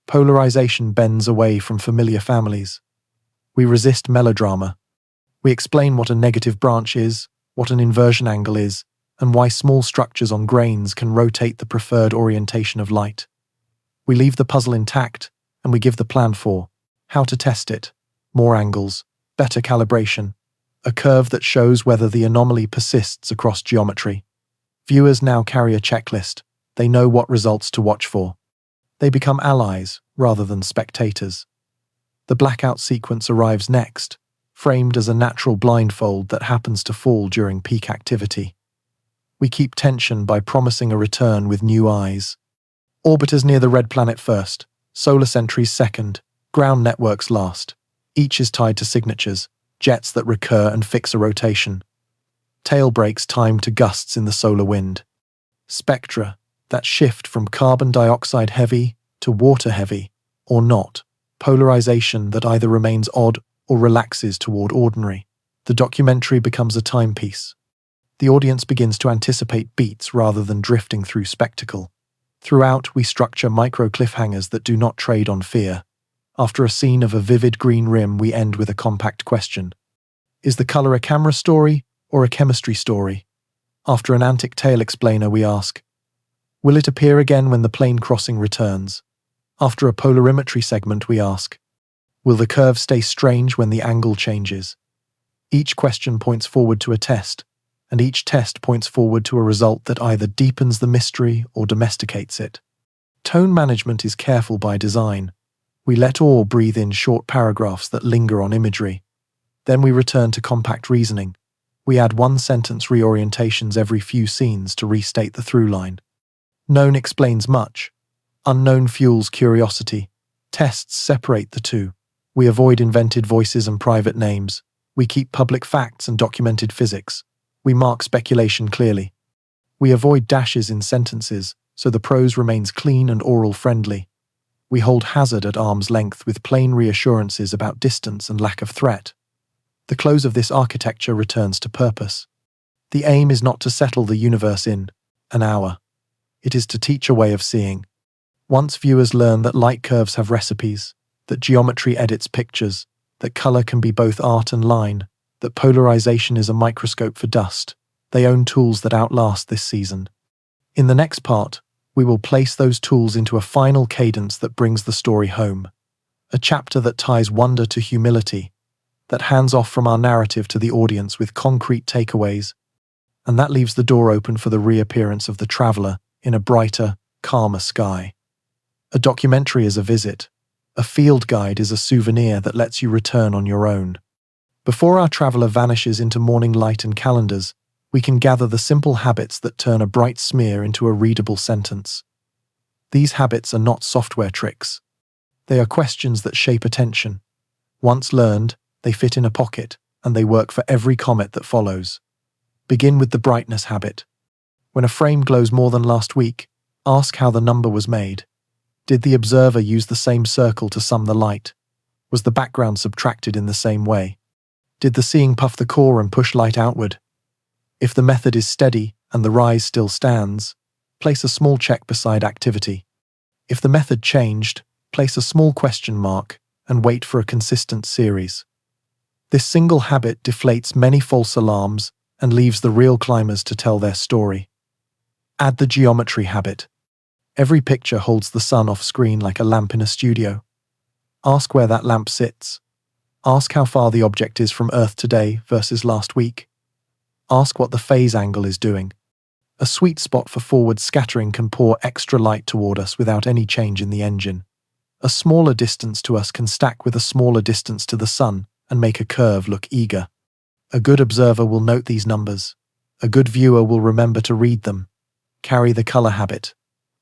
Polarization bends away from familiar families. We resist melodrama. We explain what a negative branch is, what an inversion angle is, and why small structures on grains can rotate the preferred orientation of light. We leave the puzzle intact, and we give the plan for how to test it: more angles, better calibration, a curve that shows whether the anomaly persists across geometry. Viewers now carry a checklist. They know what results to watch for. They become allies rather than spectators. The blackout sequence arrives next, framed as a natural blindfold that happens to fall during peak activity. We keep tension by promising a return with new eyes. Orbiters near the red planet first, solar sentries second, ground networks last. Each is tied to signatures, jets that recur and fix a rotation. Tail breaks timed to gusts in the solar wind. Spectra that shift from carbon dioxide heavy to water heavy, or not. Polarization that either remains odd or relaxes toward ordinary. The documentary becomes a timepiece. The audience begins to anticipate beats rather than drifting through spectacle. Throughout, we structure micro cliffhangers that do not trade on fear. After a scene of a vivid green rim, we end with a compact question. Is the color a camera story or a chemistry story? After an antic tail explainer, we ask, will it appear again when the plane crossing returns? After a polarimetry segment, we ask, will the curve stay strange when the angle changes? Each question points forward to a test, and each test points forward to a result that either deepens the mystery or domesticates it. Tone management is careful by design. We let awe breathe in short paragraphs that linger on imagery. Then we return to compact reasoning. We add one-sentence reorientations every few scenes to restate the through line. Known explains much. Unknown fuels curiosity. Tests separate the two. We avoid invented voices and private names. We keep public facts and documented physics. We mark speculation clearly. We avoid dashes in sentences, so the prose remains clean and oral-friendly. We hold hazard at arm's length with plain reassurances about distance and lack of threat. The close of this architecture returns to purpose. The aim is not to settle the universe in an hour. It is to teach a way of seeing. Once viewers learn that light curves have recipes, that geometry edits pictures, that color can be both art and line, that polarization is a microscope for dust, they own tools that outlast this season. In the next part, we will place those tools into a final cadence that brings the story home. A chapter that ties wonder to humility, that hands off from our narrative to the audience with concrete takeaways, and that leaves the door open for the reappearance of the traveler in a brighter, calmer sky. A documentary is a visit. A field guide is a souvenir that lets you return on your own. Before our traveler vanishes into morning light and calendars, we can gather the simple habits that turn a bright smear into a readable sentence. These habits are not software tricks. They are questions that shape attention. Once learned, they fit in a pocket, and they work for every comet that follows. Begin with the brightness habit. When a frame glows more than last week, ask how the number was made. Did the observer use the same circle to sum the light? Was the background subtracted in the same way? Did the seeing puff the core and push light outward? If the method is steady and the rise still stands, place a small check beside activity. If the method changed, place a small question mark and wait for a consistent series. This single habit deflates many false alarms and leaves the real climbers to tell their story. Add the geometry habit. Every picture holds the sun off screen like a lamp in a studio. Ask where that lamp sits. Ask how far the object is from Earth today versus last week. Ask what the phase angle is doing. A sweet spot for forward scattering can pour extra light toward us without any change in the engine. A smaller distance to us can stack with a smaller distance to the sun and make a curve look eager. A good observer will note these numbers. A good viewer will remember to read them. Carry the color habit.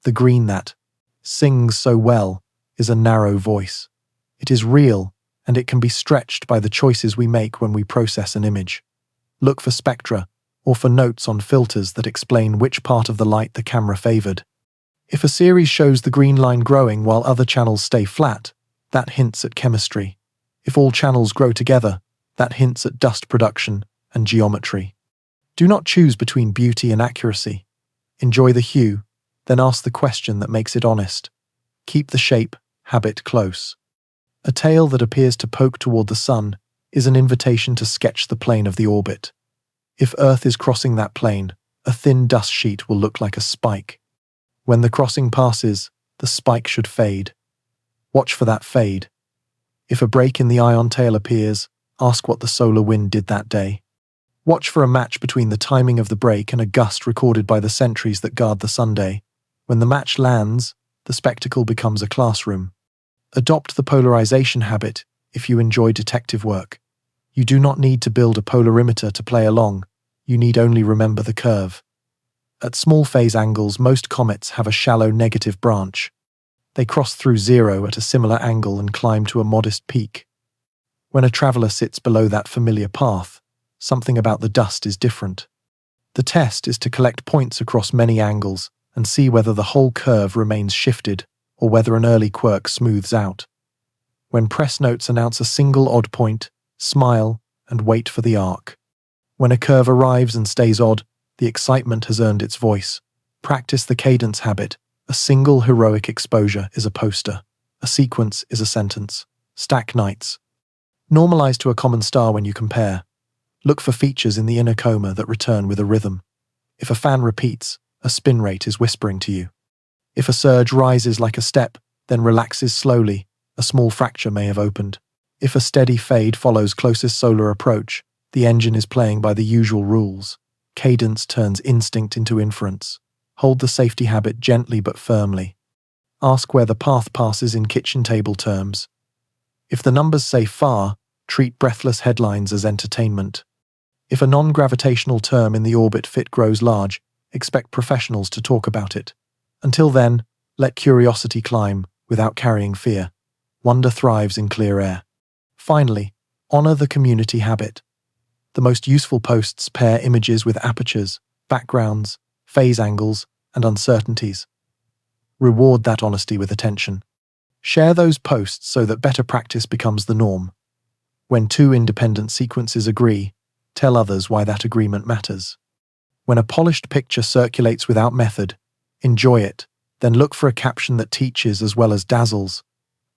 The green that sings so well is a narrow voice. It is real, and it can be stretched by the choices we make when we process an image. Look for spectra, or for notes on filters that explain which part of the light the camera favored. If a series shows the green line growing while other channels stay flat, that hints at chemistry. If all channels grow together, that hints at dust production and geometry. Do not choose between beauty and accuracy. Enjoy the hue, then ask the question that makes it honest. Keep the shape habit close. A tail that appears to poke toward the sun is an invitation to sketch the plane of the orbit. If Earth is crossing that plane, a thin dust sheet will look like a spike. When the crossing passes, the spike should fade. Watch for that fade. If a break in the ion tail appears, ask what the solar wind did that day. Watch for a match between the timing of the break and a gust recorded by the sentries that guard the Sunday. When the match lands, the spectacle becomes a classroom. Adopt the polarization habit if you enjoy detective work. You do not need to build a polarimeter to play along. You need only remember the curve. At small phase angles, most comets have a shallow negative branch. They cross through zero at a similar angle and climb to a modest peak. When a traveler sits below that familiar path, something about the dust is different. The test is to collect points across many angles and see whether the whole curve remains shifted or whether an early quirk smooths out. When press notes announce a single odd point, smile and wait for the arc. When a curve arrives and stays odd, the excitement has earned its voice. Practice the cadence habit. A single heroic exposure is a poster. A sequence is a sentence. Stack nights. Normalize to a common star when you compare. Look for features in the inner coma that return with a rhythm. If a fan repeats, a spin rate is whispering to you. If a surge rises like a step, then relaxes slowly, a small fracture may have opened. If a steady fade follows closest solar approach, the engine is playing by the usual rules. Cadence turns instinct into inference. Hold the safety habit gently but firmly. Ask where the path passes in kitchen table terms. If the numbers say far, treat breathless headlines as entertainment. If a non-gravitational term in the orbit fit grows large, expect professionals to talk about it. Until then, let curiosity climb without carrying fear. Wonder thrives in clear air. Finally, honor the community habit. The most useful posts pair images with apertures, backgrounds, phase angles, and uncertainties. Reward that honesty with attention. Share those posts so that better practice becomes the norm. When two independent sequences agree, tell others why that agreement matters. When a polished picture circulates without method, enjoy it, then look for a caption that teaches as well as dazzles.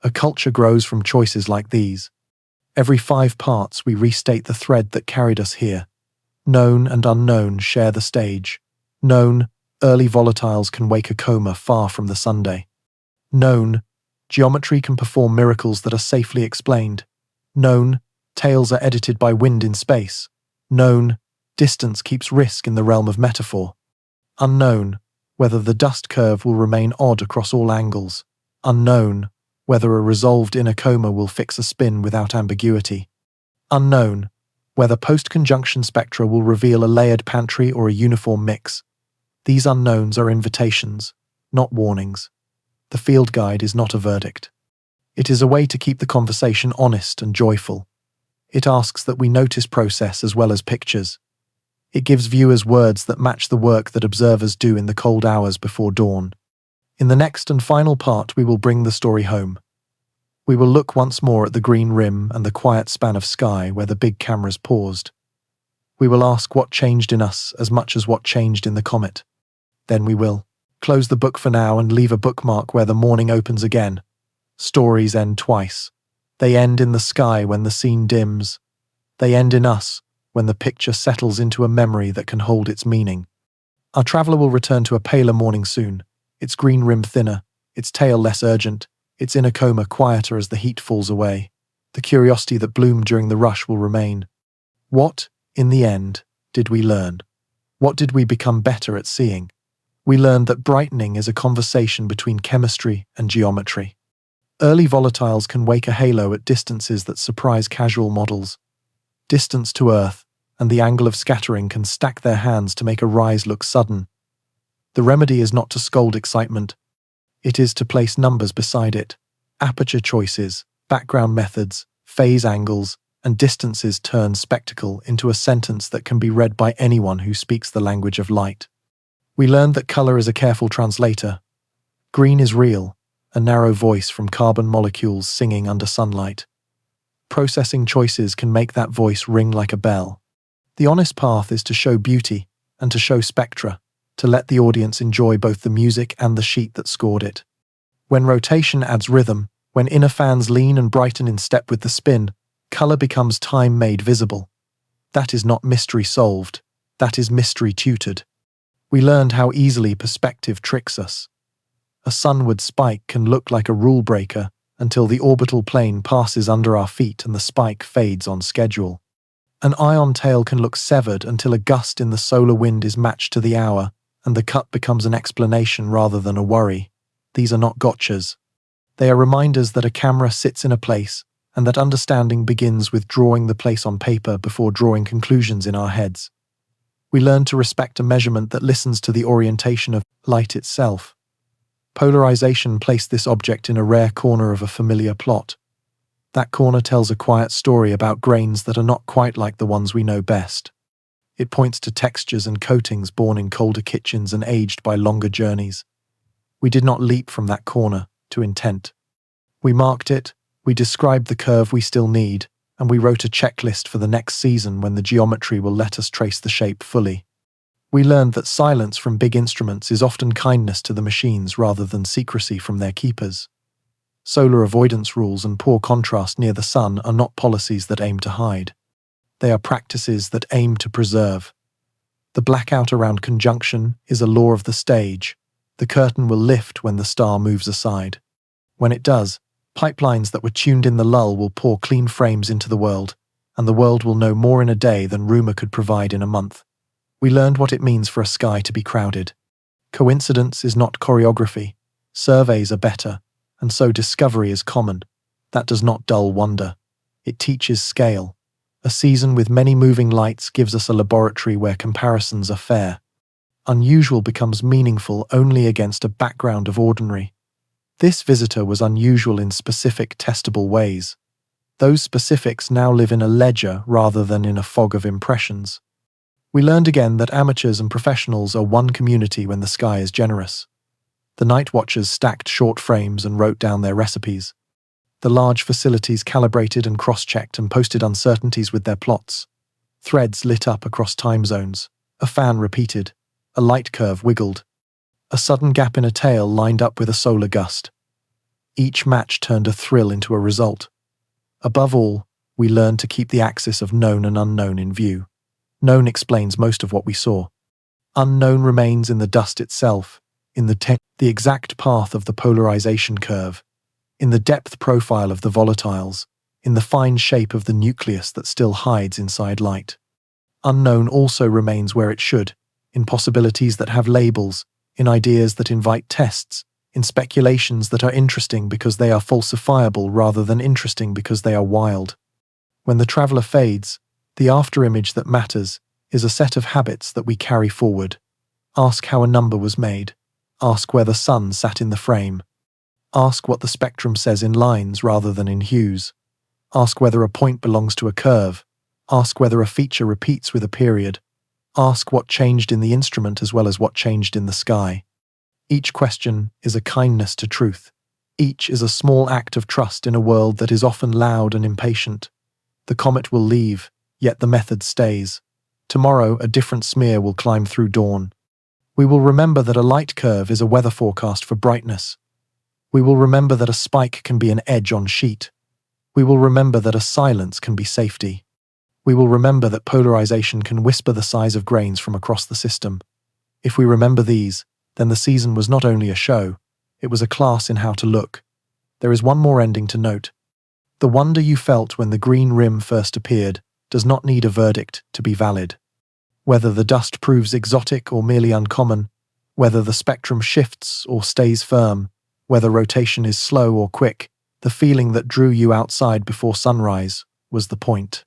A culture grows from choices like these. Every 5 parts we restate the thread that carried us here. Known and unknown share the stage. Known, early volatiles can wake a coma far from the Sunday. Known, geometry can perform miracles that are safely explained. Known, tales are edited by wind in space. Known, distance keeps risk in the realm of metaphor. Unknown, whether the dust curve will remain odd across all angles. Unknown, whether a resolved inner coma will fix a spin without ambiguity. Unknown, whether post-conjunction spectra will reveal a layered pantry or a uniform mix. These unknowns are invitations, not warnings. The field guide is not a verdict. It is a way to keep the conversation honest and joyful. It asks that we notice process as well as pictures. It gives viewers words that match the work that observers do in the cold hours before dawn. In the next and final part, we will bring the story home. We will look once more at the green rim and the quiet span of sky where the big cameras paused. We will ask what changed in us as much as what changed in the comet. Then we will close the book for now and leave a bookmark where the morning opens again. Stories end twice. They end in the sky when the scene dims. They end in us when the picture settles into a memory that can hold its meaning. Our traveller will return to a paler morning soon, its green rim thinner, its tail less urgent, its inner coma quieter as the heat falls away. The curiosity that bloomed during the rush will remain. What, in the end, did we learn? What did we become better at seeing? We learned that brightening is a conversation between chemistry and geometry. Early volatiles can wake a halo at distances that surprise casual models. Distance to Earth and the angle of scattering can stack their hands to make a rise look sudden. The remedy is not to scold excitement. It is to place numbers beside it. Aperture choices, background methods, phase angles, and distances turn spectacle into a sentence that can be read by anyone who speaks the language of light. We learned that color is a careful translator. Green is real, a narrow voice from carbon molecules singing under sunlight. Processing choices can make that voice ring like a bell. The honest path is to show beauty and to show spectra, to let the audience enjoy both the music and the sheet that scored it. When rotation adds rhythm, when inner fans lean and brighten in step with the spin, color becomes time made visible. That is not mystery solved, that is mystery tutored. We learned how easily perspective tricks us. A sunward spike can look like a rule breaker until the orbital plane passes under our feet and the spike fades on schedule. An ion tail can look severed until a gust in the solar wind is matched to the hour, and the cut becomes an explanation rather than a worry. These are not gotchas. They are reminders that a camera sits in a place, and that understanding begins with drawing the place on paper before drawing conclusions in our heads. We learn to respect a measurement that listens to the orientation of light itself. Polarization placed this object in a rare corner of a familiar plot. That corner tells a quiet story about grains that are not quite like the ones we know best. It points to textures and coatings born in colder kitchens and aged by longer journeys. We did not leap from that corner to intent. We marked it, we described the curve we still need, and we wrote a checklist for the next season when the geometry will let us trace the shape fully. We learned that silence from big instruments is often kindness to the machines rather than secrecy from their keepers. Solar avoidance rules and poor contrast near the sun are not policies that aim to hide. They are practices that aim to preserve. The blackout around conjunction is a law of the stage. The curtain will lift when the star moves aside. When it does, pipelines that were tuned in the lull will pour clean frames into the world, and the world will know more in a day than rumor could provide in a month. We learned what it means for a sky to be crowded. Coincidence is not choreography. Surveys are better, and so discovery is common. That does not dull wonder. It teaches scale. A season with many moving lights gives us a laboratory where comparisons are fair. Unusual becomes meaningful only against a background of ordinary. This visitor was unusual in specific, testable ways. Those specifics now live in a ledger rather than in a fog of impressions. We learned again that amateurs and professionals are one community when the sky is generous. The night watchers stacked short frames and wrote down their recipes. The large facilities calibrated and cross-checked and posted uncertainties with their plots. Threads lit up across time zones. A fan repeated. A light curve wiggled. A sudden gap in a tail lined up with a solar gust. Each match turned a thrill into a result. Above all, we learned to keep the axis of known and unknown in view. Known explains most of what we saw. Unknown remains in the dust itself, in the exact path of the polarization curve, in the depth profile of the volatiles, in the fine shape of the nucleus that still hides inside light. Unknown also remains where it should, in possibilities that have labels, in ideas that invite tests, in speculations that are interesting because they are falsifiable rather than interesting because they are wild. When the traveler fades, the afterimage that matters is a set of habits that we carry forward. Ask how a number was made. Ask where the sun sat in the frame. Ask what the spectrum says in lines rather than in hues. Ask whether a point belongs to a curve. Ask whether a feature repeats with a period. Ask what changed in the instrument as well as what changed in the sky. Each question is a kindness to truth. Each is a small act of trust in a world that is often loud and impatient. The comet will leave, yet the method stays. Tomorrow, a different smear will climb through dawn. We will remember that a light curve is a weather forecast for brightness. We will remember that a spike can be an edge on sheet. We will remember that a silence can be safety. We will remember that polarization can whisper the size of grains from across the system. If we remember these, then the season was not only a show, it was a class in how to look. There is one more ending to note. The wonder you felt when the green rim first appeared does not need a verdict to be valid. Whether the dust proves exotic or merely uncommon, whether the spectrum shifts or stays firm, whether rotation is slow or quick, the feeling that drew you outside before sunrise was the point.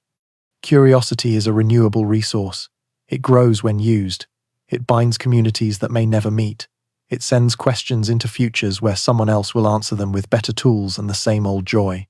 Curiosity is a renewable resource. It grows when used. It binds communities that may never meet. It sends questions into futures where someone else will answer them with better tools and the same old joy.